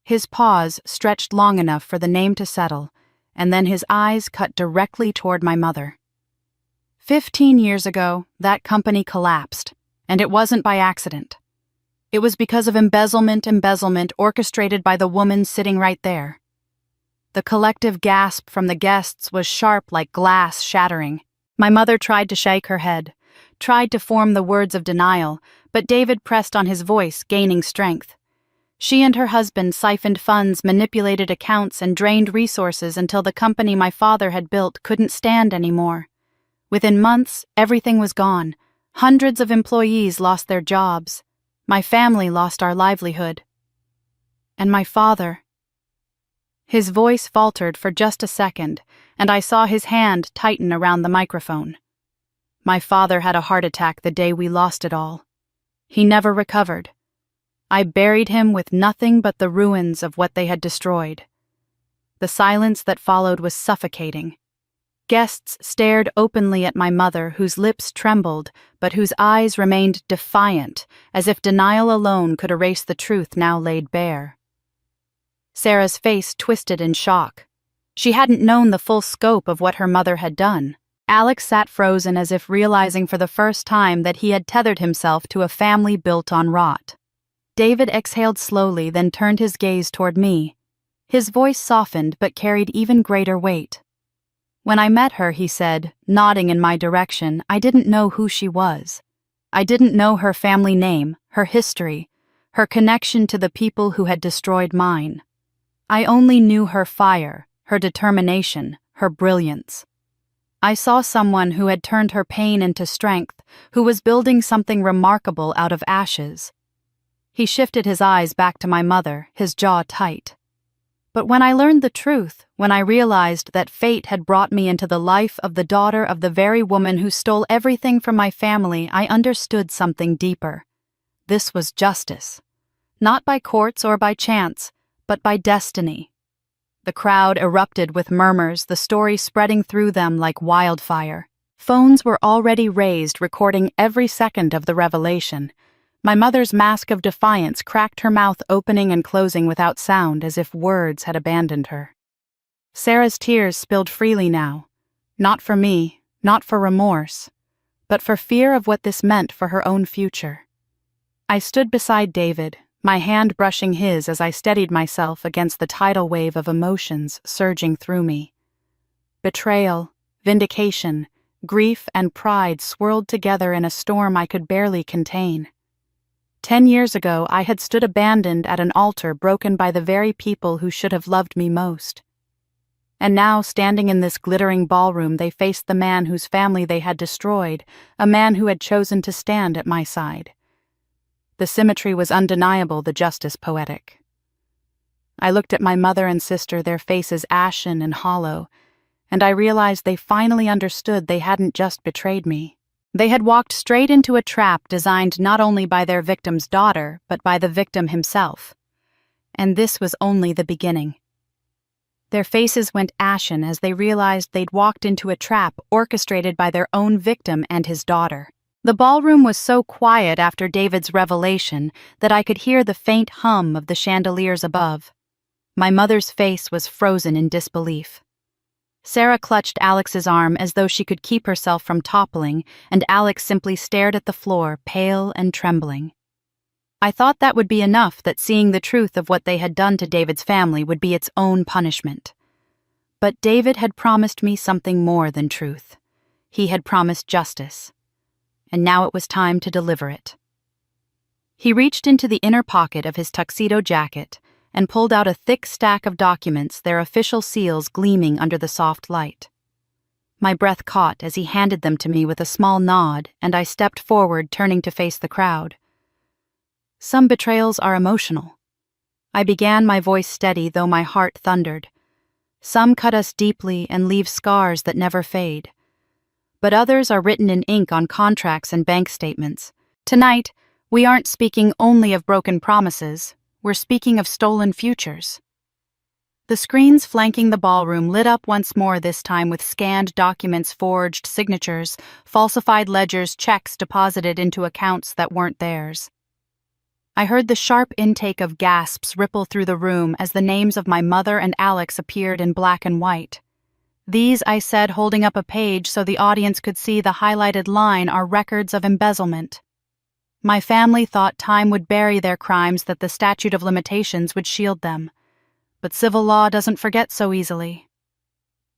His pause stretched long enough for the name to settle, and then his eyes cut directly toward my mother. 15 years ago, that company collapsed, and it wasn't by accident. It was because of embezzlement orchestrated by the woman sitting right there. The collective gasp from the guests was sharp like glass shattering. My mother tried to shake her head, tried to form the words of denial, but David pressed on his voice, gaining strength. She and her husband siphoned funds, manipulated accounts, and drained resources until the company my father had built couldn't stand anymore. Within months, everything was gone. Hundreds of employees lost their jobs. My family lost our livelihood. And my father. His voice faltered for just a second, and I saw his hand tighten around the microphone. My father had a heart attack the day we lost it all. He never recovered. I buried him with nothing but the ruins of what they had destroyed. The silence that followed was suffocating. Guests stared openly at my mother, whose lips trembled, but whose eyes remained defiant, as if denial alone could erase the truth now laid bare. Sarah's face twisted in shock. She hadn't known the full scope of what her mother had done. Alex sat frozen, as if realizing for the first time that he had tethered himself to a family built on rot. David exhaled slowly, then turned his gaze toward me. His voice softened but carried even greater weight. "When I met her," he said, nodding in my direction, "I didn't know who she was. I didn't know her family name, her history, her connection to the people who had destroyed mine. I only knew her fire, her determination, her brilliance. I saw someone who had turned her pain into strength, who was building something remarkable out of ashes." He shifted his eyes back to my mother, his jaw tight. "But when I learned the truth, when I realized that fate had brought me into the life of the daughter of the very woman who stole everything from my family, I understood something deeper. This was justice. Not by courts or by chance, but by destiny." The crowd erupted with murmurs, the story spreading through them like wildfire. Phones were already raised, recording every second of the revelation. My mother's mask of defiance cracked, her mouth opening and closing without sound, as if words had abandoned her. Sarah's tears spilled freely now, not for me, not for remorse, but for fear of what this meant for her own future. I stood beside David, my hand brushing his as I steadied myself against the tidal wave of emotions surging through me. Betrayal, vindication, grief, and pride swirled together in a storm I could barely contain. 10 years ago, I had stood abandoned at an altar broken by the very people who should have loved me most. And now, standing in this glittering ballroom, they faced the man whose family they had destroyed, a man who had chosen to stand at my side. The symmetry was undeniable, the justice poetic. I looked at my mother and sister, their faces ashen and hollow, and I realized they finally understood they hadn't just betrayed me. They had walked straight into a trap designed not only by their victim's daughter, but by the victim himself. And this was only the beginning. Their faces went ashen as they realized they'd walked into a trap orchestrated by their own victim and his daughter. The ballroom was so quiet after David's revelation that I could hear the faint hum of the chandeliers above. My mother's face was frozen in disbelief. Sarah clutched Alex's arm as though she could keep herself from toppling, and Alex simply stared at the floor, pale and trembling. I thought that would be enough, that seeing the truth of what they had done to David's family would be its own punishment. But David had promised me something more than truth. He had promised justice. And now it was time to deliver it. He reached into the inner pocket of his tuxedo jacket and pulled out a thick stack of documents, their official seals gleaming under the soft light. My breath caught as he handed them to me with a small nod, and I stepped forward, turning to face the crowd. "Some betrayals are emotional," I began, my voice steady though my heart thundered. "Some cut us deeply and leave scars that never fade. but others are written in ink on contracts and bank statements. Tonight, we aren't speaking only of broken promises, we're speaking of stolen futures. The screens flanking the ballroom lit up once more, this time with scanned documents, forged signatures, falsified ledgers, checks deposited into accounts that weren't theirs. I heard the sharp intake of gasps ripple through the room as the names of my mother and Alex appeared in black and white. These, I said, holding up a page so the audience could see the highlighted line, are records of embezzlement. My family thought time would bury their crimes, that the statute of limitations would shield them. But civil law doesn't forget so easily.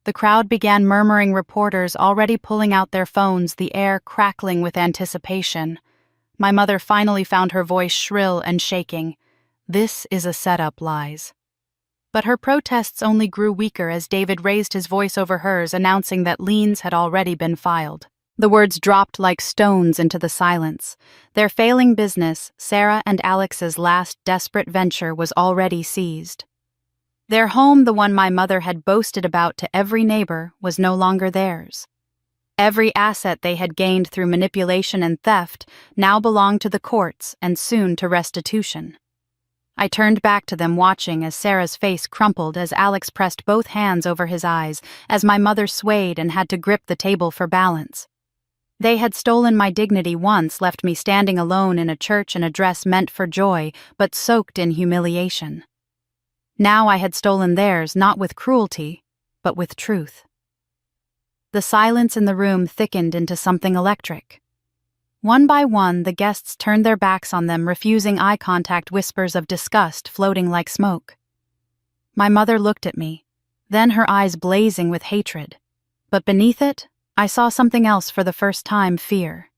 The crowd began murmuring, reporters already pulling out their phones, the air crackling with anticipation. My mother finally found her voice shrill and shaking. "This is a setup, Lies." But her protests only grew weaker as David raised his voice over hers, announcing that liens had already been filed. The words dropped like stones into the silence. Their failing business, Sarah and Alex's last desperate venture, was already seized. Their home, the one my mother had boasted about to every neighbor, was no longer theirs. Every asset they had gained through manipulation and theft now belonged to the courts and soon to restitution. I turned back to them, watching as Sarah's face crumpled as Alex pressed both hands over his eyes, as my mother swayed and had to grip the table for balance. They had stolen my dignity once, left me standing alone in a church in a dress meant for joy, but soaked in humiliation. Now I had stolen theirs, not with cruelty, but with truth. The silence in the room thickened into something electric. One by one, the guests turned their backs on them, refusing eye contact, whispers of disgust floating like smoke. My mother looked at me, then her eyes blazing with hatred. But beneath it, I saw something else for the first time: fear.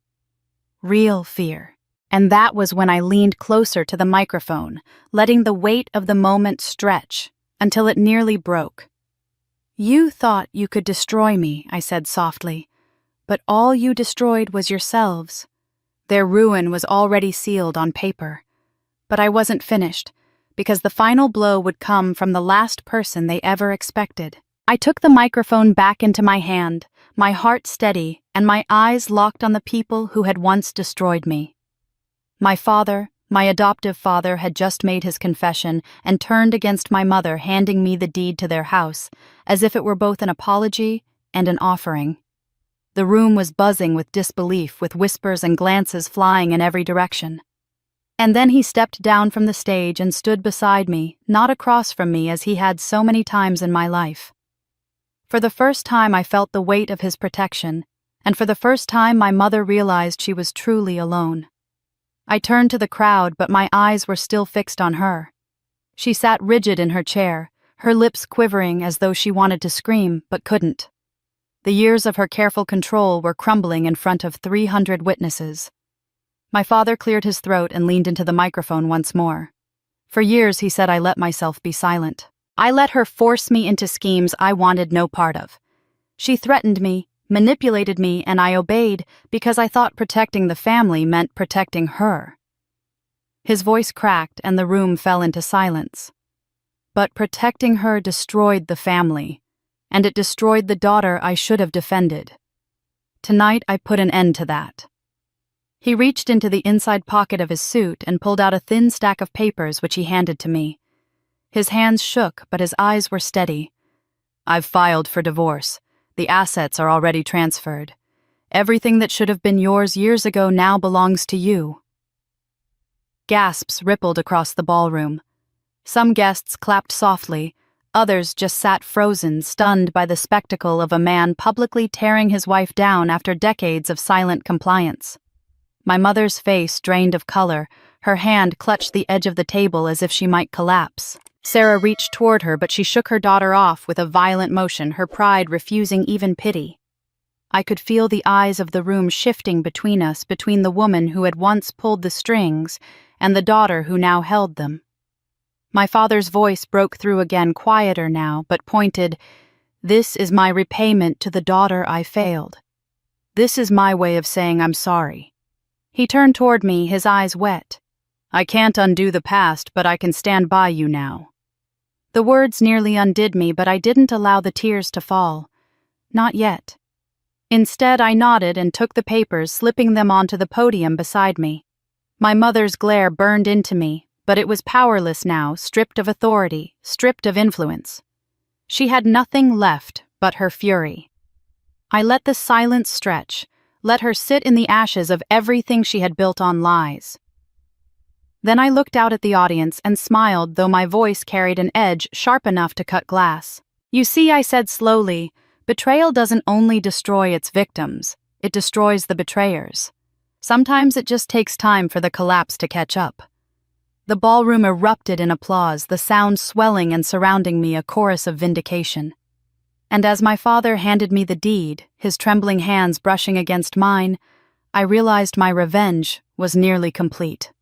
Real fear. And that was when I leaned closer to the microphone, letting the weight of the moment stretch until it nearly broke. "You thought you could destroy me," I said softly, "but all you destroyed was yourselves." Their ruin was already sealed on paper. But I wasn't finished, because the final blow would come from the last person they ever expected. I took the microphone back into my hand, my heart steady and my eyes locked on the people who had once destroyed me. My father, my adoptive father, had just made his confession and turned against my mother, handing me the deed to their house, as if it were both an apology and an offering. The room was buzzing with disbelief, with whispers and glances flying in every direction. And then he stepped down from the stage and stood beside me, not across from me as he had so many times in my life. For the first time I felt the weight of his protection, and for the first time my mother realized she was truly alone. I turned to the crowd, but my eyes were still fixed on her. She sat rigid in her chair, her lips quivering as though she wanted to scream but couldn't. The years of her careful control were crumbling in front of 300 witnesses. My father cleared his throat and leaned into the microphone once more. For years, he said, I let myself be silent. I let her force me into schemes I wanted no part of. She threatened me, manipulated me, and I obeyed because I thought protecting the family meant protecting her. His voice cracked and the room fell into silence. But protecting her destroyed the family, and it destroyed the daughter I should have defended. Tonight I put an end to that. He reached into the inside pocket of his suit and pulled out a thin stack of papers which he handed to me. His hands shook, but his eyes were steady. I've filed for divorce. The assets are already transferred. Everything that should have been yours years ago now belongs to you. Gasps rippled across the ballroom. Some guests clapped softly, others just sat frozen, stunned by the spectacle of a man publicly tearing his wife down after decades of silent compliance. My mother's face drained of color, her hand clutched the edge of the table as if she might collapse. Sarah reached toward her, but she shook her daughter off with a violent motion, her pride refusing even pity. I could feel the eyes of the room shifting between us, between the woman who had once pulled the strings and the daughter who now held them. My father's voice broke through again, quieter now, but pointed. This is my repayment to the daughter I failed. This is my way of saying I'm sorry. He turned toward me, his eyes wet. I can't undo the past, but I can stand by you now. The words nearly undid me, but I didn't allow the tears to fall. Not yet. Instead, I nodded and took the papers, slipping them onto the podium beside me. My mother's glare burned into me, but it was powerless now, stripped of authority, stripped of influence. She had nothing left but her fury. I let the silence stretch, let her sit in the ashes of everything she had built on lies. Then I looked out at the audience and smiled, though my voice carried an edge sharp enough to cut glass. "You see," I said slowly, "betrayal doesn't only destroy its victims, it destroys the betrayers. Sometimes it just takes time for the collapse to catch up." The ballroom erupted in applause, the sound swelling and surrounding me a chorus of vindication. And as my father handed me the deed, his trembling hands brushing against mine, I realized my revenge was nearly complete.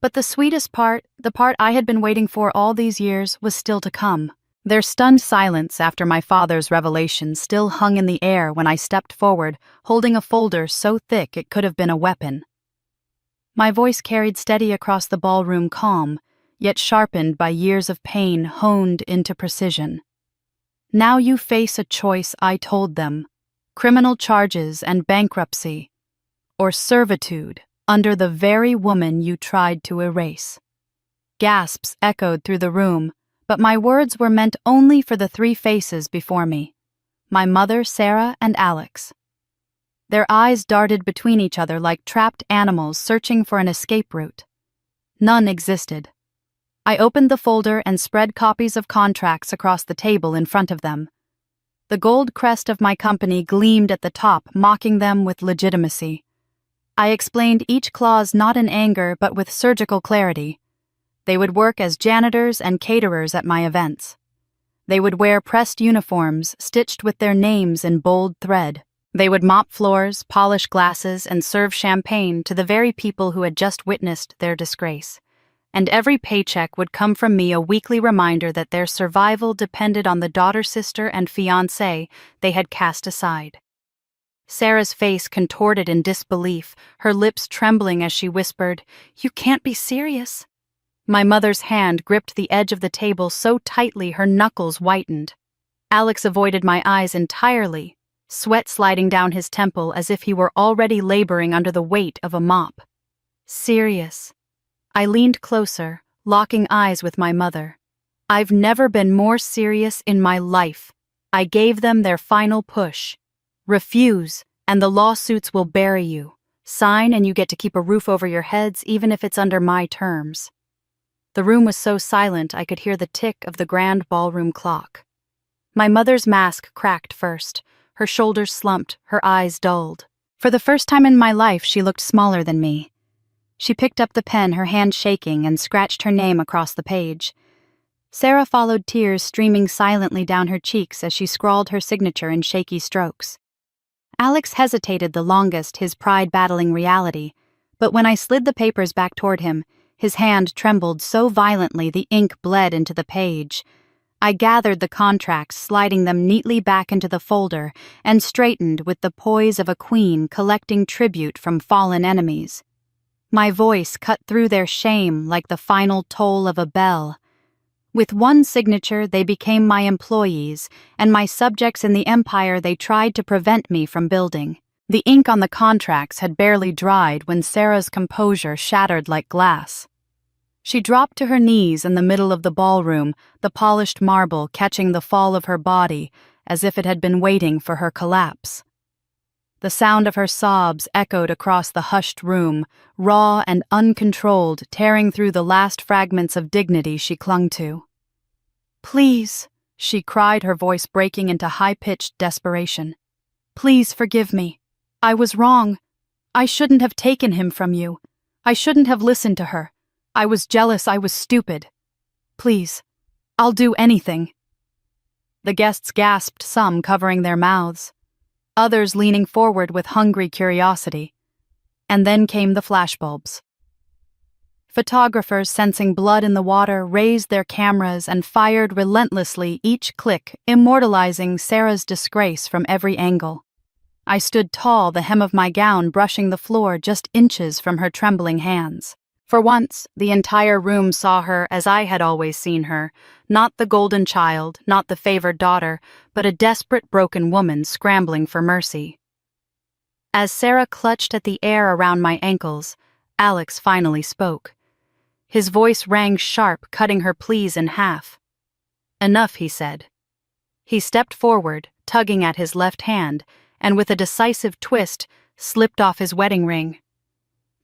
But the sweetest part, the part I had been waiting for all these years, was still to come. Their stunned silence after my father's revelation still hung in the air when I stepped forward, holding a folder so thick it could have been a weapon. My voice carried steady across the ballroom, calm, yet sharpened by years of pain honed into precision. "Now you face a choice," I told them: criminal charges and bankruptcy, or servitude under the very woman you tried to erase. Gasps echoed through the room, but my words were meant only for the three faces before me: my mother, Sarah, and Alex. Their eyes darted between each other like trapped animals searching for an escape route. None existed. I opened the folder and spread copies of contracts across the table in front of them. The gold crest of my company gleamed at the top, mocking them with legitimacy. I explained each clause not in anger but with surgical clarity. They would work as janitors and caterers at my events. They would wear pressed uniforms stitched with their names in bold thread. They would mop floors, polish glasses, and serve champagne to the very people who had just witnessed their disgrace. And every paycheck would come from me a weekly reminder that their survival depended on the daughter, sister, and fiancé they had cast aside. Sarah's face contorted in disbelief, her lips trembling as she whispered, "You can't be serious." My mother's hand gripped the edge of the table so tightly her knuckles whitened. Alex avoided my eyes entirely, sweat sliding down his temple as if he were already laboring under the weight of a mop. "Serious." I leaned closer, locking eyes with my mother. "I've never been more serious in my life." I gave them their final push. "Refuse, and the lawsuits will bury you. Sign, and you get to keep a roof over your heads, even if it's under my terms." The room was so silent I could hear the tick of the grand ballroom clock. My mother's mask cracked first. Her shoulders slumped, her eyes dulled. For the first time in my life, she looked smaller than me. She picked up the pen, her hand shaking, and scratched her name across the page. Sarah followed, tears streaming silently down her cheeks as she scrawled her signature in shaky strokes. Alex hesitated the longest, his pride battling reality, but when I slid the papers back toward him, his hand trembled so violently the ink bled into the page. I gathered the contracts, sliding them neatly back into the folder, and straightened with the poise of a queen collecting tribute from fallen enemies. My voice cut through their shame like the final toll of a bell. With one signature, they became my employees, and my subjects in the empire they tried to prevent me from building. The ink on the contracts had barely dried when Sarah's composure shattered like glass. She dropped to her knees in the middle of the ballroom, the polished marble catching the fall of her body as if it had been waiting for her collapse. The sound of her sobs echoed across the hushed room, raw and uncontrolled, tearing through the last fragments of dignity she clung to. "Please," she cried, her voice breaking into high-pitched desperation. "Please forgive me. I was wrong. I shouldn't have taken him from you. I shouldn't have listened to her. I was jealous, I was stupid. Please, I'll do anything." The guests gasped, some covering their mouths, others leaning forward with hungry curiosity. And then came the flashbulbs. Photographers, sensing blood in the water, raised their cameras and fired relentlessly, each click immortalizing Sarah's disgrace from every angle. I stood tall, the hem of my gown brushing the floor just inches from her trembling hands. For once, the entire room saw her as I had always seen her, not the golden child, not the favored daughter, but a desperate, broken woman scrambling for mercy. As Sarah clutched at the air around my ankles, Alex finally spoke. His voice rang sharp, cutting her pleas in half. "Enough," he said. He stepped forward, tugging at his left hand, and with a decisive twist, slipped off his wedding ring.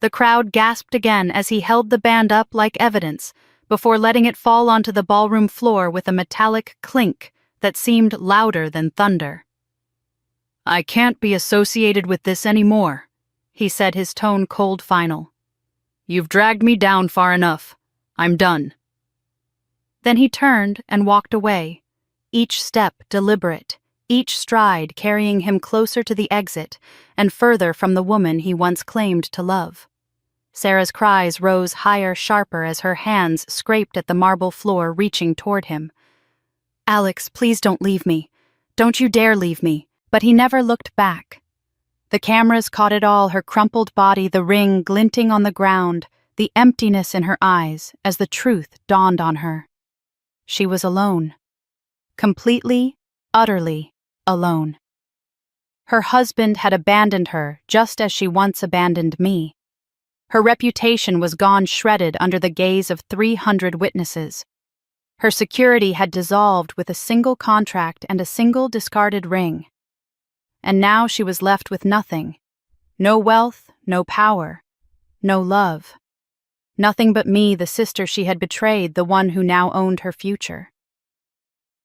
The crowd gasped again as he held the band up like evidence, before letting it fall onto the ballroom floor with a metallic clink that seemed louder than thunder. "I can't be associated with this anymore," he said, his tone cold final. "You've dragged me down far enough. I'm done." Then he turned and walked away, each step deliberate, each stride carrying him closer to the exit and further from the woman he once claimed to love. Sarah's cries rose higher, sharper as her hands scraped at the marble floor, reaching toward him. "Alex, please don't leave me. Don't you dare leave me." But he never looked back. The cameras caught it all, her crumpled body, the ring glinting on the ground, the emptiness in her eyes as the truth dawned on her. She was alone. Completely, utterly alone. Her husband had abandoned her just as she once abandoned me. Her reputation was gone shredded under the gaze of 300 witnesses. Her security had dissolved with a single contract and a single discarded ring. And now she was left with nothing. No wealth, no power, no love. Nothing but me, the sister she had betrayed, the one who now owned her future.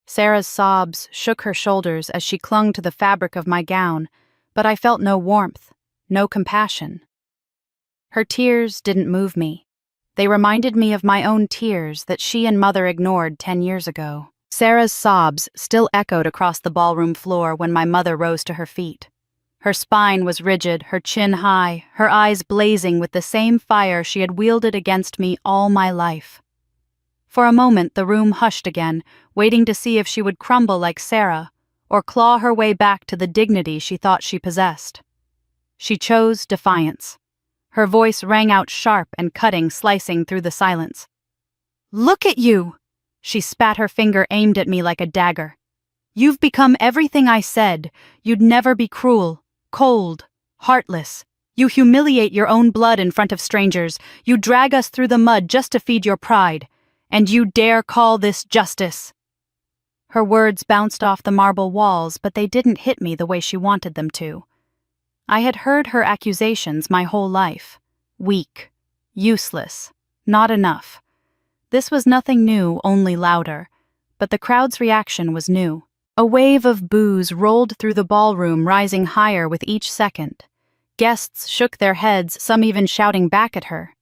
Sarah's sobs shook her shoulders as she clung to the fabric of my gown, but I felt no warmth, no compassion. Her tears didn't move me. They reminded me of my own tears that she and Mother ignored 10 years ago. Sarah's sobs still echoed across the ballroom floor when my mother rose to her feet. Her spine was rigid, her chin high, her eyes blazing with the same fire she had wielded against me all my life. For a moment the room hushed again, waiting to see if she would crumble like Sarah, or claw her way back to the dignity she thought she possessed. She chose defiance. Her voice rang out sharp and cutting, slicing through the silence. "Look at you!" She spat her finger aimed at me like a dagger. "You've become everything I said. You'd never be cruel, cold, heartless. You humiliate your own blood in front of strangers. You drag us through the mud just to feed your pride. And you dare call this justice." Her words bounced off the marble walls, but they didn't hit me the way she wanted them to. I had heard her accusations my whole life. Weak, useless, not enough. This was nothing new, only louder, but the crowd's reaction was new. A wave of boos rolled through the ballroom, rising higher with each second. Guests shook their heads, some even shouting back at her.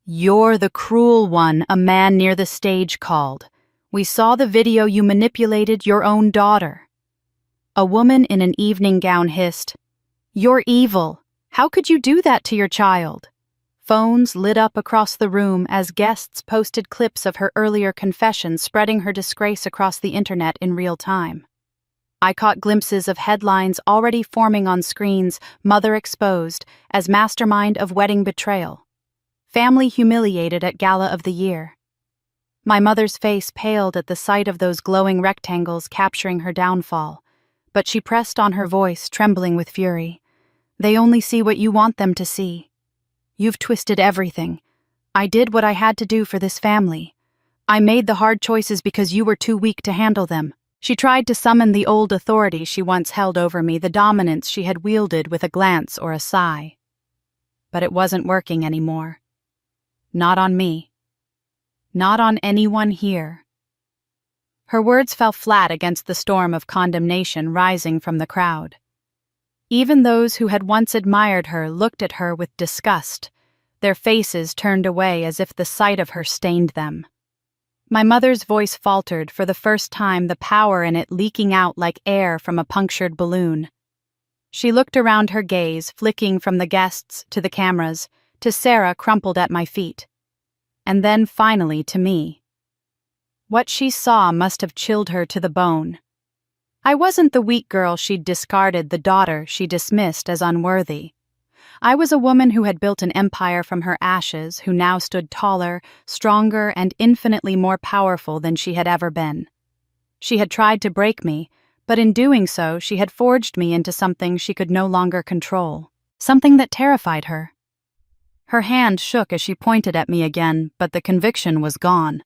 "You're the cruel one," a man near the stage called. "We saw the video you manipulated your own daughter." A woman in an evening gown hissed, "You're evil. How could you do that to your child?" Phones lit up across the room as guests posted clips of her earlier confession, spreading her disgrace across the internet in real time. I caught glimpses of headlines already forming on screens: "Mother exposed as mastermind of wedding betrayal. Family humiliated at Gala of the Year." My mother's face paled at the sight of those glowing rectangles capturing her downfall, but she pressed on her voice, trembling with fury. "They only see what you want them to see. You've twisted everything. I did what I had to do for this family. I made the hard choices because you were too weak to handle them." She tried to summon the old authority she once held over me, the dominance she had wielded with a glance or a sigh. But it wasn't working anymore. Not on me. Not on anyone here. Her words fell flat against the storm of condemnation rising from the crowd. Even those who had once admired her looked at her with disgust, their faces turned away as if the sight of her stained them. My mother's voice faltered, for the first time the power in it leaking out like air from a punctured balloon. She looked around, her gaze flicking from the guests to the cameras, to Sarah crumpled at my feet, and then finally to me. What she saw must have chilled her to the bone. I wasn't the weak girl she'd discarded, the daughter she dismissed as unworthy. I was a woman who had built an empire from her ashes, who now stood taller, stronger, and infinitely more powerful than she had ever been. She had tried to break me, But in doing so, she had forged me into something she could no longer control, something that terrified her. Her hand shook as she pointed at me again, but the conviction was gone.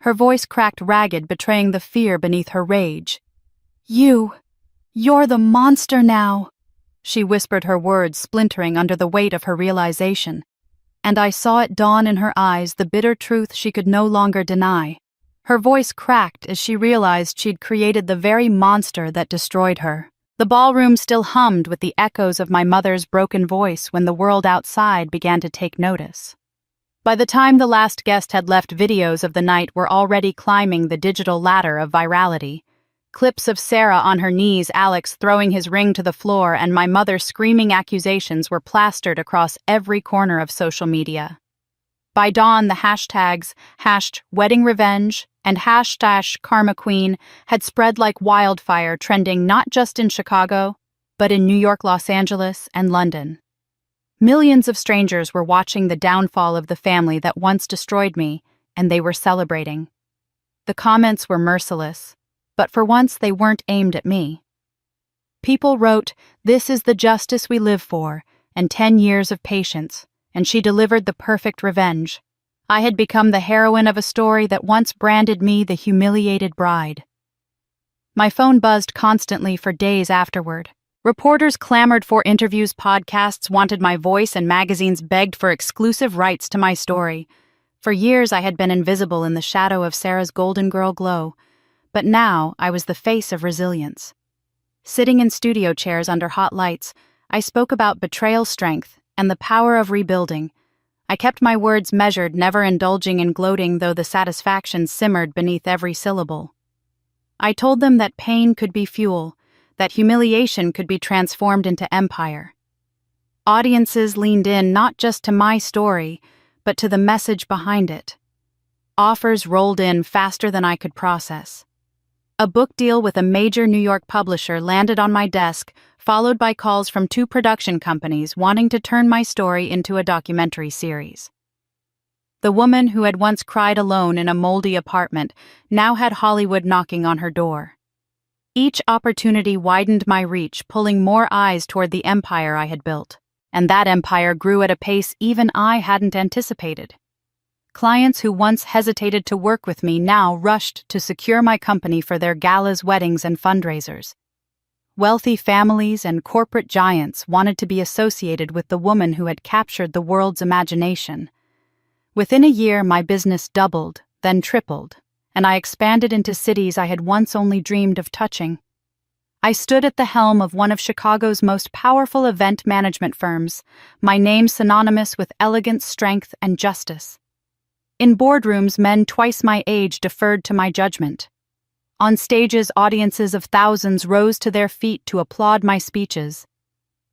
Her voice cracked ragged, betraying the fear beneath her rage. You're the monster now," she whispered, her words splintering under the weight of her realization. And I saw it dawn in her eyes, the bitter truth she could no longer deny. Her voice cracked as she realized she'd created the very monster that destroyed her. The ballroom still hummed with the echoes of my mother's broken voice when the world outside began to take notice. By the time the last guest had left, videos of the night were already climbing the digital ladder of virality. Clips of Sarah on her knees, Alex throwing his ring to the floor, and my mother screaming accusations were plastered across every corner of social media. By dawn, the hashtags #WeddingRevenge and #KarmaQueen had spread like wildfire, trending not just in Chicago, but in New York, Los Angeles, and London. Millions of strangers were watching the downfall of the family that once destroyed me, and they were celebrating. The comments were merciless, but for once they weren't aimed at me. People wrote, "This is the justice we live for," and 10 years of patience, and she delivered the perfect revenge. I had become the heroine of a story that once branded me the humiliated bride. My phone buzzed constantly for days afterward. Reporters clamored for interviews, podcasts wanted my voice, and magazines begged for exclusive rights to my story. For years I had been invisible in the shadow of Sarah's Golden Girl glow, but now I was the face of resilience. Sitting in studio chairs under hot lights, I spoke about betrayal, strength, and the power of rebuilding. I kept my words measured, never indulging in gloating, though the satisfaction simmered beneath every syllable. I told them that pain could be fuel, that humiliation could be transformed into empire. Audiences leaned in not just to my story, but to the message behind it. Offers rolled in faster than I could process. A book deal with a major New York publisher landed on my desk, followed by calls from 2 production companies wanting to turn my story into a documentary series. The woman who had once cried alone in a moldy apartment now had Hollywood knocking on her door. Each opportunity widened my reach, pulling more eyes toward the empire I had built, and that empire grew at a pace even I hadn't anticipated. Clients who once hesitated to work with me now rushed to secure my company for their galas, weddings, and fundraisers. Wealthy families and corporate giants wanted to be associated with the woman who had captured the world's imagination. Within a year, my business doubled, then tripled, and I expanded into cities I had once only dreamed of touching. I stood at the helm of one of Chicago's most powerful event management firms, my name synonymous with elegance, strength, and justice. In boardrooms, men twice my age deferred to my judgment. On stages, audiences of thousands rose to their feet to applaud my speeches.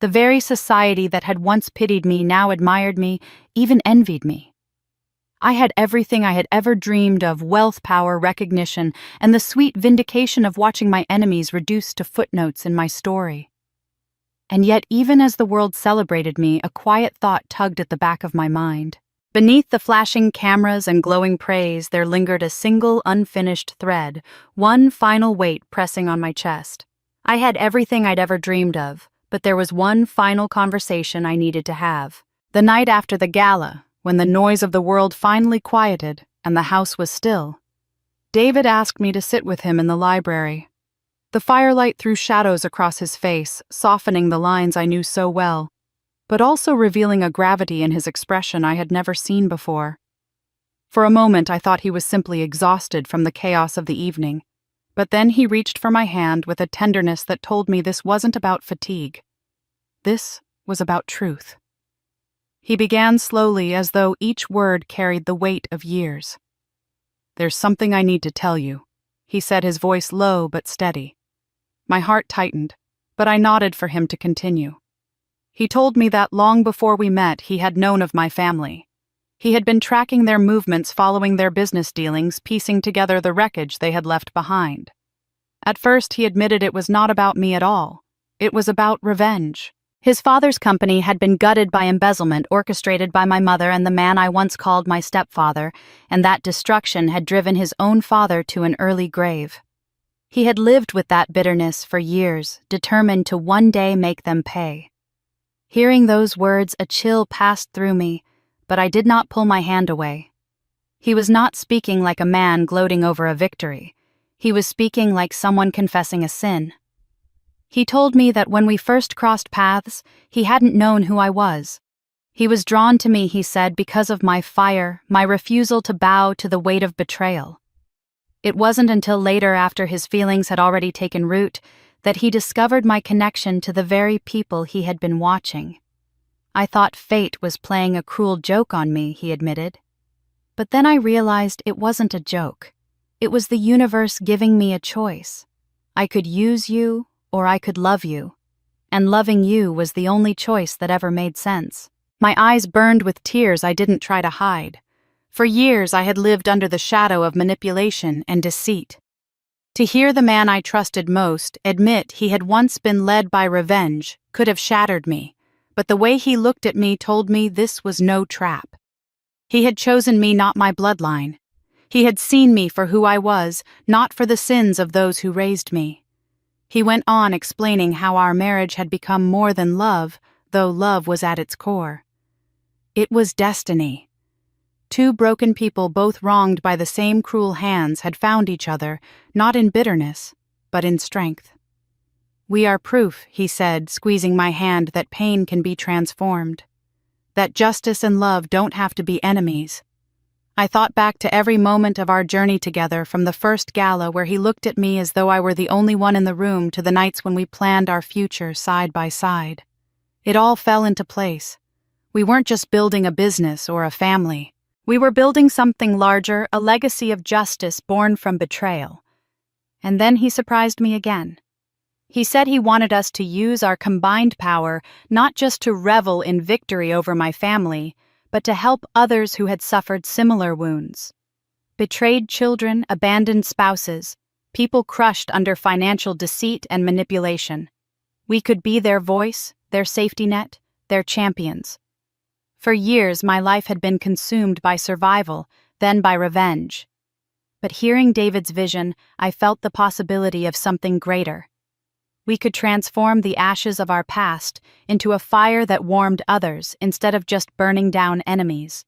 The very society that had once pitied me now admired me, even envied me. I had everything I had ever dreamed of: wealth, power, recognition, and the sweet vindication of watching my enemies reduced to footnotes in my story. And yet, even as the world celebrated me, a quiet thought tugged at the back of my mind. Beneath the flashing cameras and glowing praise, there lingered a single unfinished thread, one final weight pressing on my chest. I had everything I'd ever dreamed of, but there was one final conversation I needed to have. The night after the gala, when the noise of the world finally quieted and the house was still, David asked me to sit with him in the library. The firelight threw shadows across his face, softening the lines I knew so well, but also revealing a gravity in his expression I had never seen before. For a moment I thought he was simply exhausted from the chaos of the evening, but then he reached for my hand with a tenderness that told me this wasn't about fatigue. This was about truth. He began slowly, as though each word carried the weight of years. "There's something I need to tell you," he said, his voice low but steady. My heart tightened, but I nodded for him to continue. He told me that long before we met, he had known of my family. He had been tracking their movements following their business dealings, piecing together the wreckage they had left behind. At first, he admitted it was not about me at all. It was about revenge. His father's company had been gutted by embezzlement orchestrated by my mother and the man I once called my stepfather, and that destruction had driven his own father to an early grave. He had lived with that bitterness for years, determined to one day make them pay. Hearing those words, a chill passed through me, but I did not pull my hand away. He was not speaking like a man gloating over a victory. He was speaking like someone confessing a sin. He told me that when we first crossed paths, he hadn't known who I was. He was drawn to me, he said, because of my fire, my refusal to bow to the weight of betrayal. It wasn't until later, after his feelings had already taken root, that he discovered my connection to the very people he had been watching. I thought fate was playing a cruel joke on me, he admitted. But then I realized it wasn't a joke. It was the universe giving me a choice. I could use you, or I could love you. And loving you was the only choice that ever made sense. My eyes burned with tears I didn't try to hide. For years I had lived under the shadow of manipulation and deceit. To hear the man I trusted most admit he had once been led by revenge could have shattered me, but the way he looked at me told me this was no trap. He had chosen me, not my bloodline. He had seen me for who I was, not for the sins of those who raised me. He went on explaining how our marriage had become more than love, though love was at its core. It was destiny. Two broken people, both wronged by the same cruel hands, had found each other, not in bitterness, but in strength. We are proof, he said, squeezing my hand, that pain can be transformed. That justice and love don't have to be enemies. I thought back to every moment of our journey together, from the first gala where he looked at me as though I were the only one in the room, to the nights when we planned our future side by side. It all fell into place. We weren't just building a business or a family. We were building something larger, a legacy of justice born from betrayal. And then he surprised me again. He said he wanted us to use our combined power not just to revel in victory over my family, but to help others who had suffered similar wounds. Betrayed children, abandoned spouses, people crushed under financial deceit and manipulation. We could be their voice, their safety net, their champions. For years, my life had been consumed by survival, then by revenge. But hearing David's vision, I felt the possibility of something greater. We could transform the ashes of our past into a fire that warmed others instead of just burning down enemies.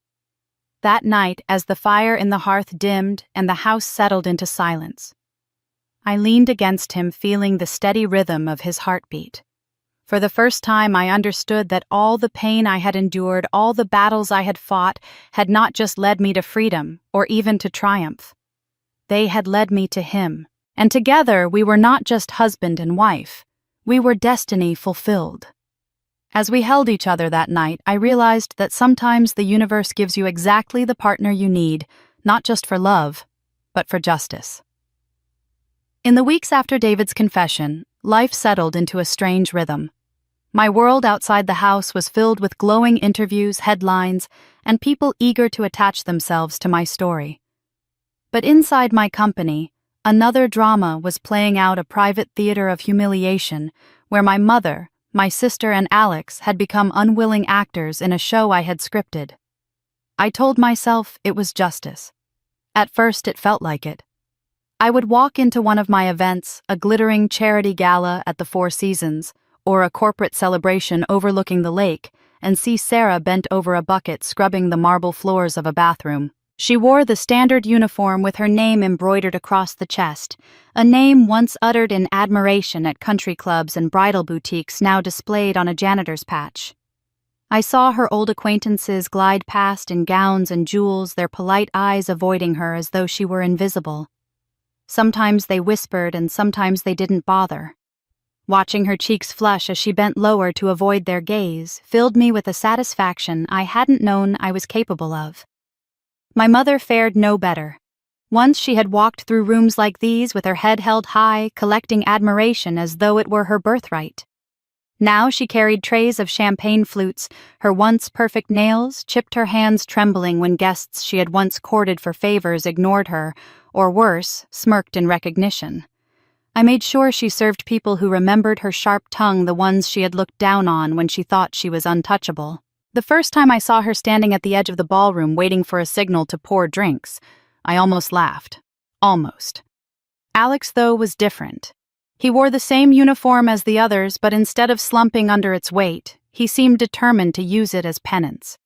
That night, as the fire in the hearth dimmed and the house settled into silence, I leaned against him, feeling the steady rhythm of his heartbeat. For the first time, I understood that all the pain I had endured, all the battles I had fought, had not just led me to freedom or even to triumph. They had led me to him, and together we were not just husband and wife. We were destiny fulfilled. As we held each other that night, I realized that sometimes the universe gives you exactly the partner you need, not just for love, but for justice. In the weeks after David's confession, life settled into a strange rhythm. My world outside the house was filled with glowing interviews, headlines, and people eager to attach themselves to my story. But inside my company, another drama was playing out, a private theater of humiliation, where my mother, my sister, and Alex had become unwilling actors in a show I had scripted. I told myself it was justice. At first, it felt like it. I would walk into one of my events, a glittering charity gala at the Four Seasons, or a corporate celebration overlooking the lake, and see Sarah bent over a bucket scrubbing the marble floors of a bathroom. She wore the standard uniform with her name embroidered across the chest, a name once uttered in admiration at country clubs and bridal boutiques, now displayed on a janitor's patch. I saw her old acquaintances glide past in gowns and jewels, their polite eyes avoiding her as though she were invisible. Sometimes they whispered and sometimes they didn't bother. Watching her cheeks flush as she bent lower to avoid their gaze filled me with a satisfaction I hadn't known I was capable of. My mother fared no better. Once she had walked through rooms like these with her head held high, collecting admiration as though it were her birthright. Now she carried trays of champagne flutes, her once perfect nails chipped, her hands trembling when guests she had once courted for favors ignored her, or worse, smirked in recognition. I made sure she served people who remembered her sharp tongue, the ones she had looked down on when she thought she was untouchable. The first time I saw her standing at the edge of the ballroom waiting for a signal to pour drinks, I almost laughed. Almost. Alex, though, was different. He wore the same uniform as the others, but instead of slumping under its weight, he seemed determined to use it as penance.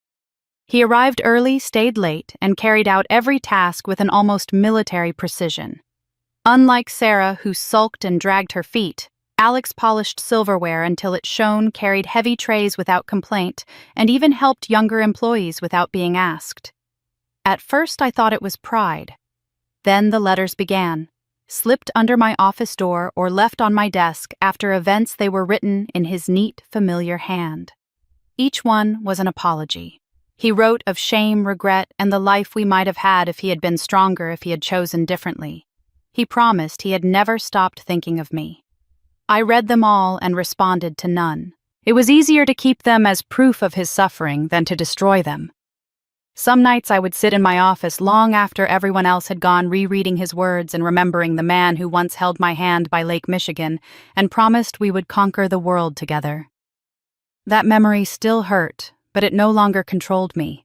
He arrived early, stayed late, and carried out every task with an almost military precision. Unlike Sarah, who sulked and dragged her feet, Alex polished silverware until it shone, carried heavy trays without complaint, and even helped younger employees without being asked. At first I thought it was pride. Then the letters began, slipped under my office door or left on my desk after events they were written in his neat, familiar hand. Each one was an apology. He wrote of shame, regret, and the life we might have had if he had been stronger, if he had chosen differently. He promised he had never stopped thinking of me. I read them all and responded to none. It was easier to keep them as proof of his suffering than to destroy them. Some nights I would sit in my office long after everyone else had gone, rereading his words and remembering the man who once held my hand by Lake Michigan and promised we would conquer the world together. That memory still hurt, but it no longer controlled me.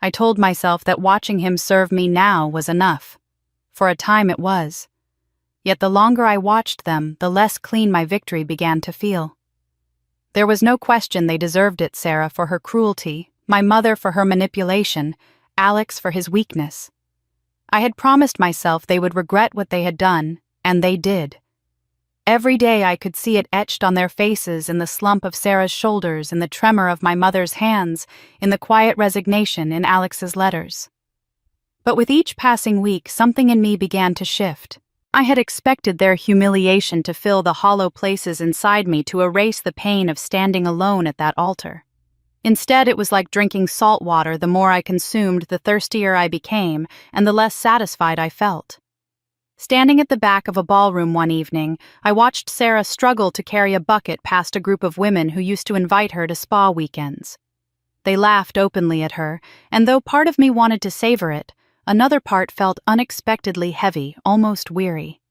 I told myself that watching him serve me now was enough. For a time it was. Yet the longer I watched them, the less clean my victory began to feel. There was no question they deserved it, Sarah for her cruelty, my mother for her manipulation, Alex for his weakness. I had promised myself they would regret what they had done, and they did. Every day I could see it etched on their faces, in the slump of Sarah's shoulders, in the tremor of my mother's hands, in the quiet resignation in Alex's letters. But with each passing week, something in me began to shift. I had expected their humiliation to fill the hollow places inside me, to erase the pain of standing alone at that altar. Instead, it was like drinking salt water. The more I consumed, the thirstier I became, and the less satisfied I felt. Standing at the back of a ballroom one evening, I watched Sarah struggle to carry a bucket past a group of women who used to invite her to spa weekends. They laughed openly at her, and though part of me wanted to savor it, another part felt unexpectedly heavy, almost weary.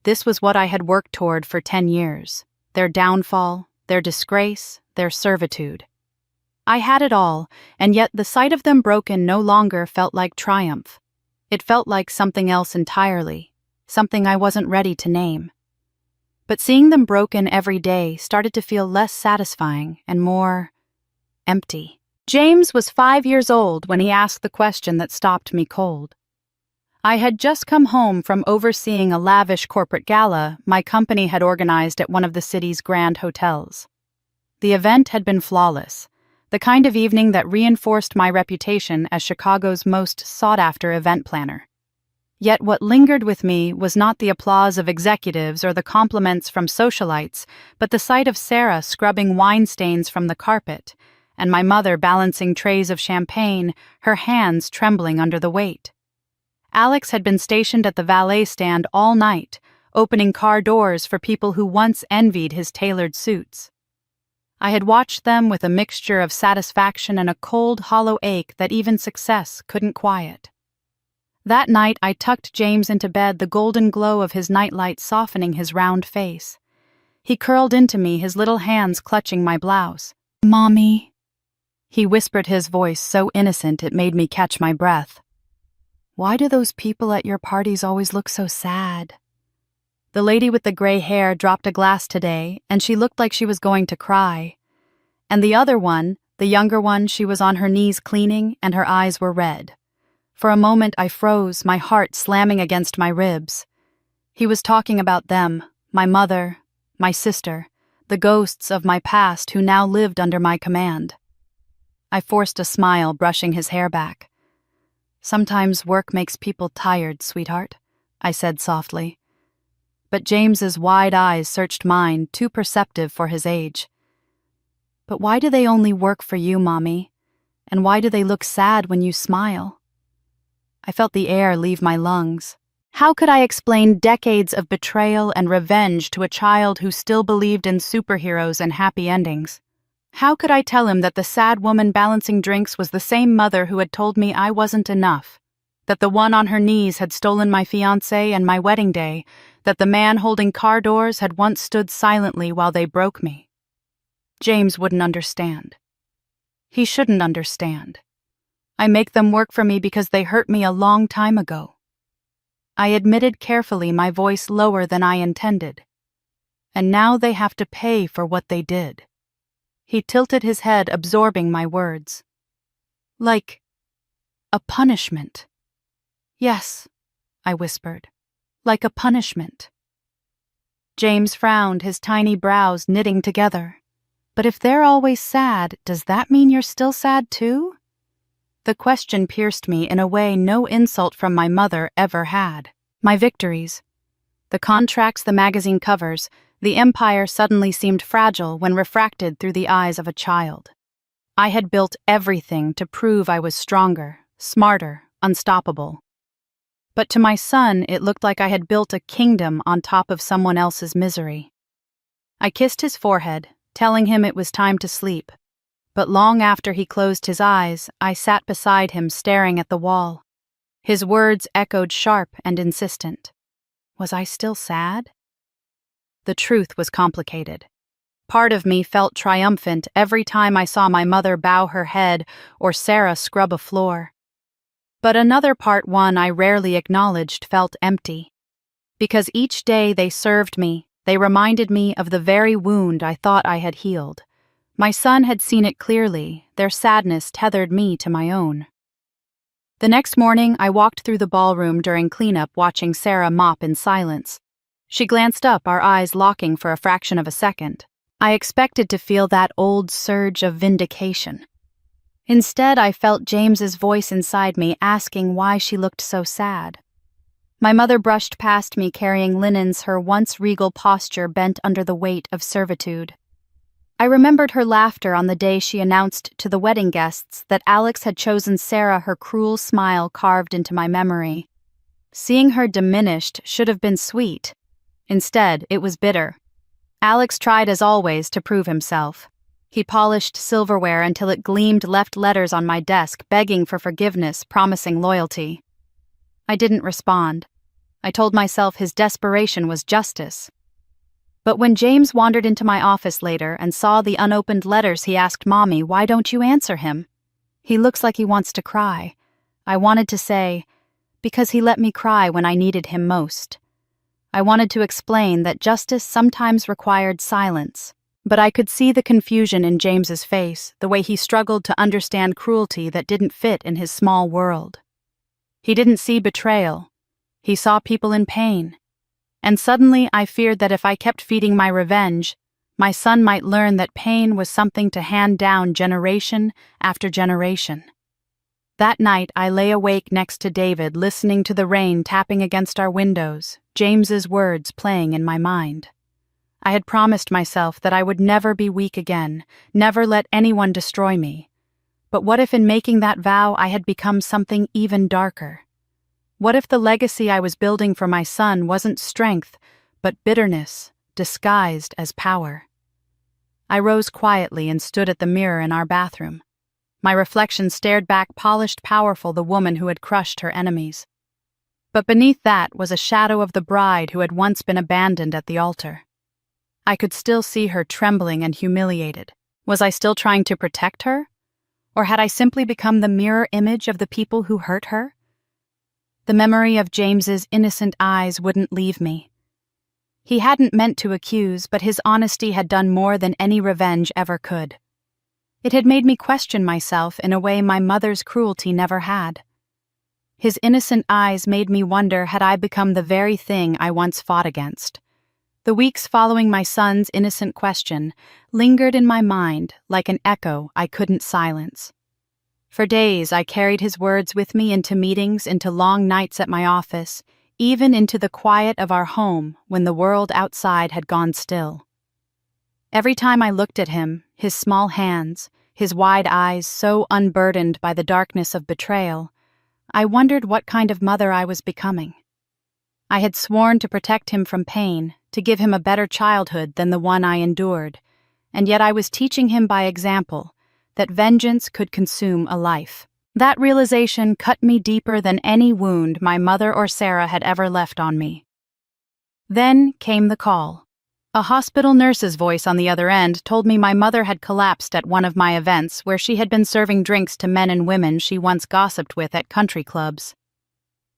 This was what I had worked toward for 10 years. Their downfall, their disgrace, their servitude. I had it all, and yet the sight of them broken no longer felt like triumph. It felt like something else entirely, something I wasn't ready to name. But seeing them broken every day started to feel less satisfying and more empty. James was 5 years old when he asked the question that stopped me cold. I had just come home from overseeing a lavish corporate gala my company had organized at one of the city's grand hotels. The event had been flawless, the kind of evening that reinforced my reputation as Chicago's most sought-after event planner. Yet what lingered with me was not the applause of executives or the compliments from socialites, but the sight of Sarah scrubbing wine stains from the carpet, and my mother balancing trays of champagne, her hands trembling under the weight. Alex had been stationed at the valet stand all night, opening car doors for people who once envied his tailored suits. I had watched them with a mixture of satisfaction and a cold, hollow ache that even success couldn't quiet. That night I tucked James into bed, the golden glow of his nightlight softening his round face. He curled into me, his little hands clutching my blouse. "Mommy," he whispered, his voice so innocent it made me catch my breath. "Why do those people at your parties always look so sad?" The lady with the gray hair dropped a glass today, and she looked like she was going to cry. And the other one, the younger one, she was on her knees cleaning, and her eyes were red. For a moment I froze, my heart slamming against my ribs. He was talking about them, my mother, my sister, the ghosts of my past who now lived under my command. I forced a smile, brushing his hair back. "Sometimes work makes people tired, sweetheart," I said softly. But James's wide eyes searched mine, too perceptive for his age. "But why do they only work for you, Mommy? And why do they look sad when you smile?" I felt the air leave my lungs. How could I explain decades of betrayal and revenge to a child who still believed in superheroes and happy endings? How could I tell him that the sad woman balancing drinks was the same mother who had told me I wasn't enough? That the one on her knees had stolen my fiancé and my wedding day? That the man holding car doors had once stood silently while they broke me? James wouldn't understand. He shouldn't understand. I make them work for me because they hurt me a long time ago. I admitted carefully, my voice lower than I intended. And now they have to pay for what they did. He tilted his head, absorbing my words. Like a punishment. Yes, I whispered. Like a punishment. James frowned, his tiny brows knitting together. But if they're always sad, does that mean you're still sad too? The question pierced me in a way no insult from my mother ever had. My victories, the contracts, the magazine covers, the empire suddenly seemed fragile when refracted through the eyes of a child. I had built everything to prove I was stronger, smarter, unstoppable. But to my son, it looked like I had built a kingdom on top of someone else's misery. I kissed his forehead, telling him it was time to sleep. But long after he closed his eyes, I sat beside him staring at the wall. His words echoed sharp and insistent. Was I still sad? The truth was complicated. Part of me felt triumphant every time I saw my mother bow her head or Sarah scrub a floor. But another part, one I rarely acknowledged, felt empty. Because each day they served me, they reminded me of the very wound I thought I had healed. My son had seen it clearly, their sadness tethered me to my own. The next morning, I walked through the ballroom during cleanup, watching Sarah mop in silence. She glanced up, our eyes locking for a fraction of a second. I expected to feel that old surge of vindication. Instead, I felt James's voice inside me asking why she looked so sad. My mother brushed past me, carrying linens, her once regal posture bent under the weight of servitude. I remembered her laughter on the day she announced to the wedding guests that Alex had chosen Sarah, her cruel smile carved into my memory. Seeing her diminished should have been sweet. Instead, it was bitter. Alex tried as always to prove himself. He polished silverware until it gleamed, left letters on my desk begging for forgiveness, promising loyalty. I didn't respond. I told myself his desperation was justice. But when James wandered into my office later and saw the unopened letters, he asked Mommy, "Why don't you answer him? He looks like he wants to cry." I wanted to say, "Because he let me cry when I needed him most." I wanted to explain that justice sometimes required silence. But I could see the confusion in James's face, the way he struggled to understand cruelty that didn't fit in his small world. He didn't see betrayal. He saw people in pain. And suddenly I feared that if I kept feeding my revenge, my son might learn that pain was something to hand down generation after generation. That night I lay awake next to David, listening to the rain tapping against our windows, James's words playing in my mind. I had promised myself that I would never be weak again, never let anyone destroy me. But what if in making that vow I had become something even darker? What if the legacy I was building for my son wasn't strength, but bitterness, disguised as power? I rose quietly and stood at the mirror in our bathroom. My reflection stared back, polished, powerful, the woman who had crushed her enemies. But beneath that was a shadow of the bride who had once been abandoned at the altar. I could still see her trembling and humiliated. Was I still trying to protect her? Or had I simply become the mirror image of the people who hurt her? The memory of James's innocent eyes wouldn't leave me. He hadn't meant to accuse, but his honesty had done more than any revenge ever could. It had made me question myself in a way my mother's cruelty never had. His innocent eyes made me wonder, had I become the very thing I once fought against? The weeks following my son's innocent question lingered in my mind like an echo I couldn't silence. For days I carried his words with me into meetings, into long nights at my office, even into the quiet of our home when the world outside had gone still. Every time I looked at him, his small hands, his wide eyes so unburdened by the darkness of betrayal, I wondered what kind of mother I was becoming. I had sworn to protect him from pain, to give him a better childhood than the one I endured, and yet I was teaching him by example that vengeance could consume a life. That realization cut me deeper than any wound my mother or Sarah had ever left on me. Then came the call. A hospital nurse's voice on the other end told me my mother had collapsed at one of my events, where she had been serving drinks to men and women she once gossiped with at country clubs.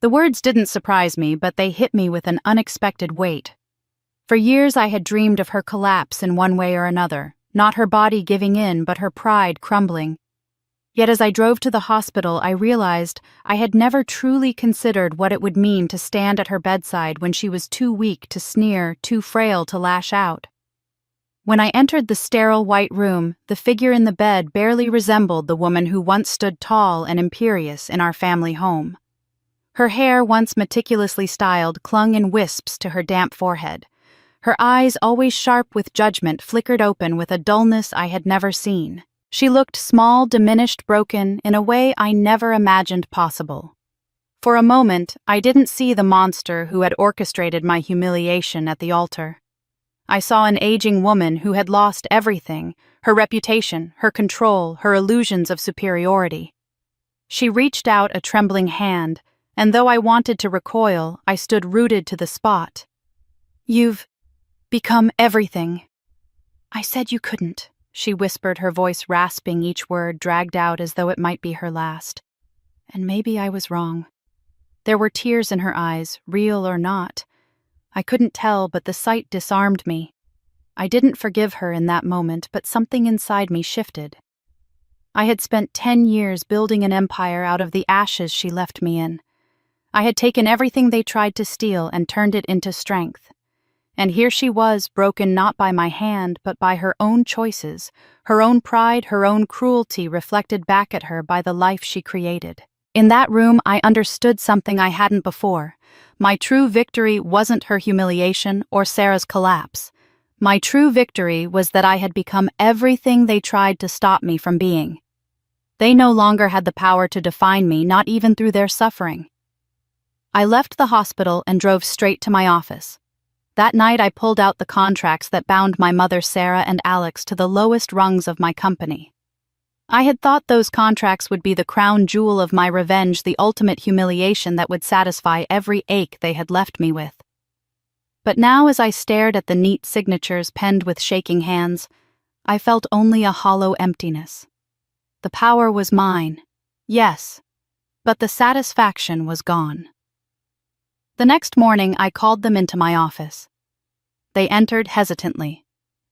The words didn't surprise me, but they hit me with an unexpected weight. For years I had dreamed of her collapse in one way or another, not her body giving in, but her pride crumbling. Yet as I drove to the hospital, I realized I had never truly considered what it would mean to stand at her bedside when she was too weak to sneer, too frail to lash out. When I entered the sterile white room, the figure in the bed barely resembled the woman who once stood tall and imperious in our family home. Her hair, once meticulously styled, clung in wisps to her damp forehead. Her eyes, always sharp with judgment, flickered open with a dullness I had never seen. She looked small, diminished, broken, in a way I never imagined possible. For a moment, I didn't see the monster who had orchestrated my humiliation at the altar. I saw an aging woman who had lost everything, her reputation, her control, her illusions of superiority. She reached out a trembling hand, and though I wanted to recoil, I stood rooted to the spot. "You've become everything." "I said you couldn't," she whispered, her voice rasping, each word dragged out as though it might be her last. And maybe I was wrong. There were tears in her eyes, real or not. I couldn't tell, but the sight disarmed me. I didn't forgive her in that moment, but something inside me shifted. I had spent 10 years building an empire out of the ashes she left me in. I had taken everything they tried to steal and turned it into strength. And here she was, broken not by my hand, but by her own choices, her own pride, her own cruelty reflected back at her by the life she created. In that room, I understood something I hadn't before. My true victory wasn't her humiliation or Sarah's collapse. My true victory was that I had become everything they tried to stop me from being. They no longer had the power to define me, not even through their suffering. I left the hospital and drove straight to my office. That night I pulled out the contracts that bound my mother Sarah and Alex to the lowest rungs of my company. I had thought those contracts would be the crown jewel of my revenge, the ultimate humiliation that would satisfy every ache they had left me with. But now as I stared at the neat signatures penned with shaking hands, I felt only a hollow emptiness. The power was mine, yes, but the satisfaction was gone. The next morning I called them into my office. They entered hesitantly.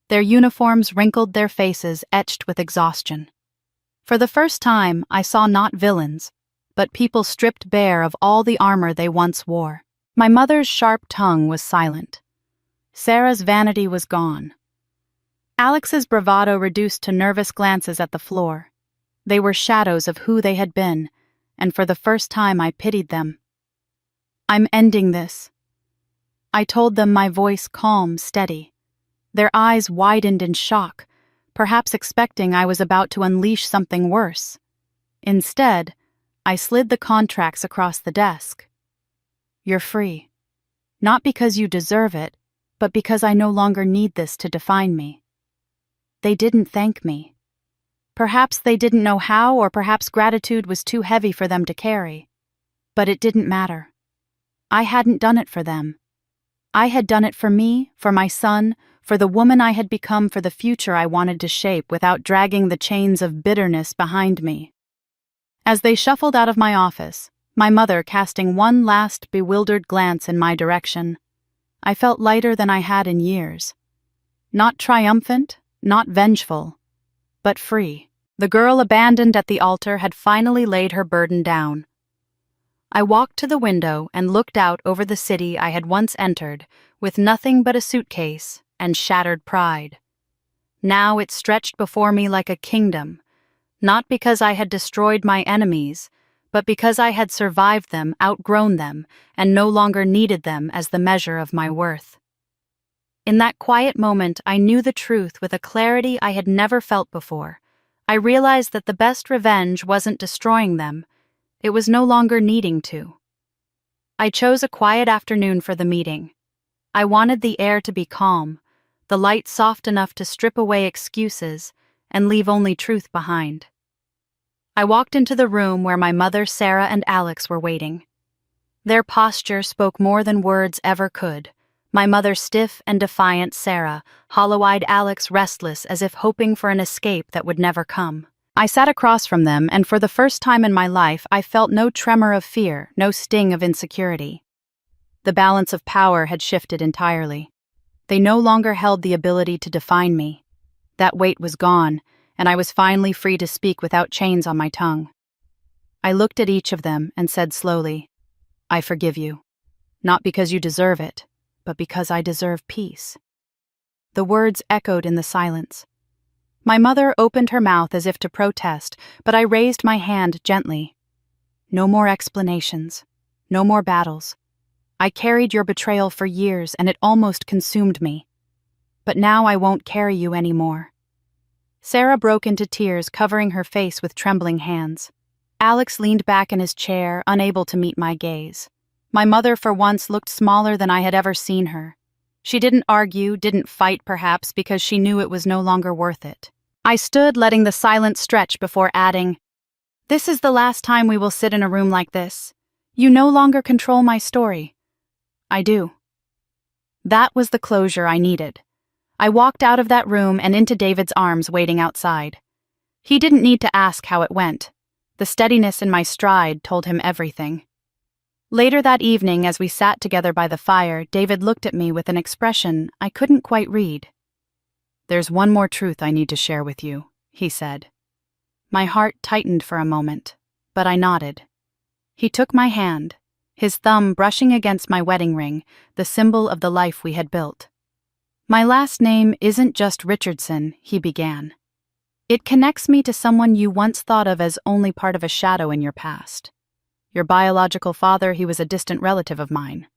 Their uniforms wrinkled their faces, etched with exhaustion. For the first time, I saw not villains, but people stripped bare of all the armor they once wore. My mother's sharp tongue was silent. Sarah's vanity was gone. Alex's bravado reduced to nervous glances at the floor. They were shadows of who they had been, and for the first time I pitied them. "I'm ending this," I told them, my voice calm, steady. Their eyes widened in shock, perhaps expecting I was about to unleash something worse. Instead, I slid the contracts across the desk. "You're free. Not because you deserve it, but because I no longer need this to define me." They didn't thank me. Perhaps they didn't know how, or perhaps gratitude was too heavy for them to carry. But it didn't matter. I hadn't done it for them. I had done it for me, for my son, for the woman I had become, for the future I wanted to shape without dragging the chains of bitterness behind me. As they shuffled out of my office, my mother casting one last bewildered glance in my direction, I felt lighter than I had in years. Not triumphant, not vengeful, but free. The girl abandoned at the altar had finally laid her burden down. I walked to the window and looked out over the city I had once entered with nothing but a suitcase and shattered pride. Now it stretched before me like a kingdom, not because I had destroyed my enemies, but because I had survived them, outgrown them, and no longer needed them as the measure of my worth. In that quiet moment, I knew the truth with a clarity I had never felt before. I realized that the best revenge wasn't destroying them. It was no longer needing to. I chose a quiet afternoon for the meeting. I wanted the air to be calm, the light soft enough to strip away excuses and leave only truth behind. I walked into the room where my mother, Sarah, and Alex were waiting. Their posture spoke more than words ever could. My mother stiff and defiant, Sarah, hollow-eyed, Alex restless as if hoping for an escape that would never come. I sat across from them, and for the first time in my life, I felt no tremor of fear, no sting of insecurity. The balance of power had shifted entirely. They no longer held the ability to define me. That weight was gone, and I was finally free to speak without chains on my tongue. I looked at each of them and said slowly, "I forgive you. Not because you deserve it, but because I deserve peace." The words echoed in the silence. My mother opened her mouth as if to protest, but I raised my hand gently. "No more explanations. No more battles. I carried your betrayal for years, and it almost consumed me. But now I won't carry you anymore." Sarah broke into tears, covering her face with trembling hands. Alex leaned back in his chair, unable to meet my gaze. My mother, for once, looked smaller than I had ever seen her. She didn't argue, didn't fight perhaps, because she knew it was no longer worth it. I stood, letting the silence stretch before adding, "This is the last time we will sit in a room like this. You no longer control my story." "I do." That was the closure I needed. I walked out of that room and into David's arms waiting outside. He didn't need to ask how it went. The steadiness in my stride told him everything. Later that evening, as we sat together by the fire, David looked at me with an expression I couldn't quite read. "There's one more truth I need to share with you," he said. My heart tightened for a moment, but I nodded. He took my hand, his thumb brushing against my wedding ring, the symbol of the life we had built. "My last name isn't just Richardson," he began. "It connects me to someone you once thought of as only part of a shadow in your past. Your biological father, he was a distant relative of mine."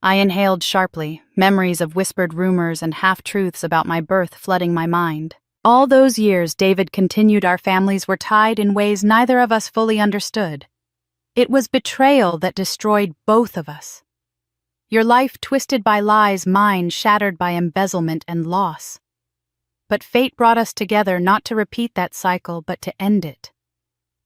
I inhaled sharply, memories of whispered rumors and half-truths about my birth flooding my mind. All those years, David continued, our families were tied in ways neither of us fully understood. It was betrayal that destroyed both of us. Your life twisted by lies, mine shattered by embezzlement and loss. But fate brought us together not to repeat that cycle, but to end it.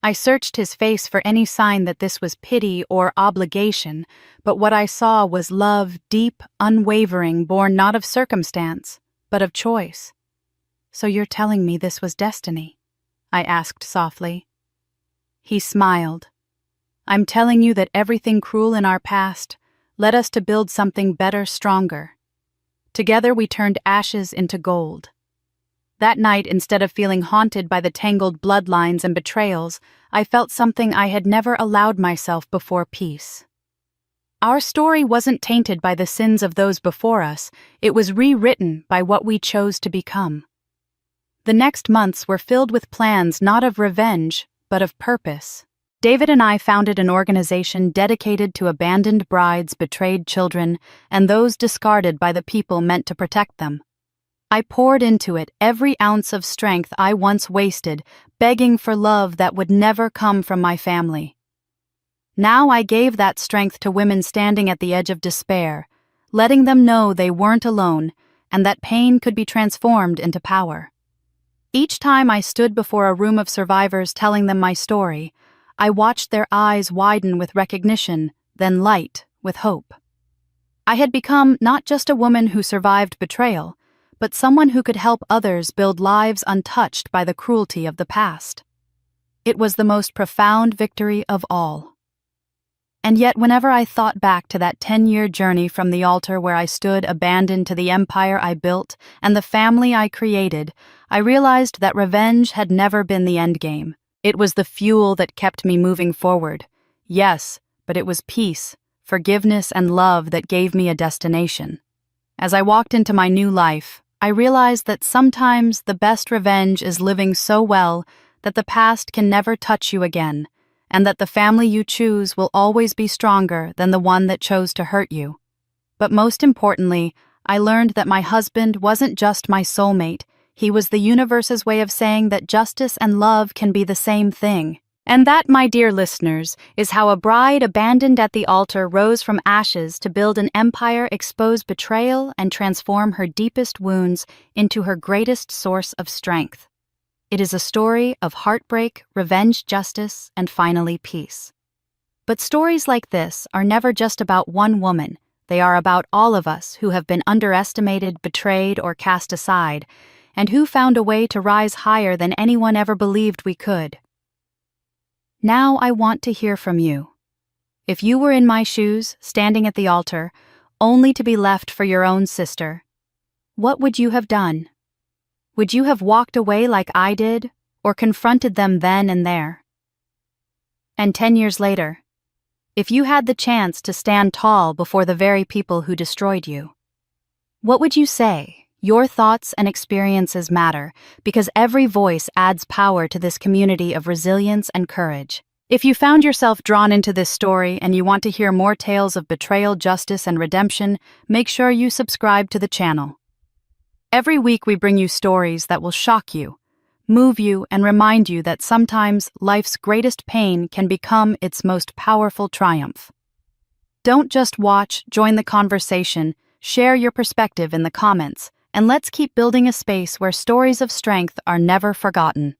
I searched his face for any sign that this was pity or obligation, but what I saw was love, deep, unwavering, born not of circumstance, but of choice. "So you're telling me this was destiny?" I asked softly. He smiled. "I'm telling you that everything cruel in our past led us to build something better, stronger. Together we turned ashes into gold." That night, instead of feeling haunted by the tangled bloodlines and betrayals, I felt something I had never allowed myself before: peace. Our story wasn't tainted by the sins of those before us, it was rewritten by what we chose to become. The next months were filled with plans not of revenge, but of purpose. David and I founded an organization dedicated to abandoned brides, betrayed children, and those discarded by the people meant to protect them. I poured into it every ounce of strength I once wasted, begging for love that would never come from my family. Now I gave that strength to women standing at the edge of despair, letting them know they weren't alone and that pain could be transformed into power. Each time I stood before a room of survivors telling them my story, I watched their eyes widen with recognition, then light with hope. I had become not just a woman who survived betrayal, but someone who could help others build lives untouched by the cruelty of the past. It was the most profound victory of all. And yet, whenever I thought back to that 10-year journey from the altar where I stood abandoned to the empire I built and the family I created, I realized that revenge had never been the endgame. It was the fuel that kept me moving forward. Yes, but it was peace, forgiveness, and love that gave me a destination. As I walked into my new life, I realized that sometimes the best revenge is living so well that the past can never touch you again, and that the family you choose will always be stronger than the one that chose to hurt you. But most importantly, I learned that my husband wasn't just my soulmate, he was the universe's way of saying that justice and love can be the same thing. And that, my dear listeners, is how a bride abandoned at the altar rose from ashes to build an empire, expose betrayal, and transform her deepest wounds into her greatest source of strength. It is a story of heartbreak, revenge, justice, and finally peace. But stories like this are never just about one woman. They are about all of us who have been underestimated, betrayed, or cast aside, and who found a way to rise higher than anyone ever believed we could. Now I want to hear from you. If you were in my shoes, standing at the altar, only to be left for your own sister, what would you have done? Would you have walked away like I did, or confronted them then and there? And 10 years later, if you had the chance to stand tall before the very people who destroyed you, what would you say? Your thoughts and experiences matter, because every voice adds power to this community of resilience and courage. If you found yourself drawn into this story and you want to hear more tales of betrayal, justice, and redemption, make sure you subscribe to the channel. Every week we bring you stories that will shock you, move you, and remind you that sometimes life's greatest pain can become its most powerful triumph. Don't just watch, join the conversation, share your perspective in the comments, and let's keep building a space where stories of strength are never forgotten.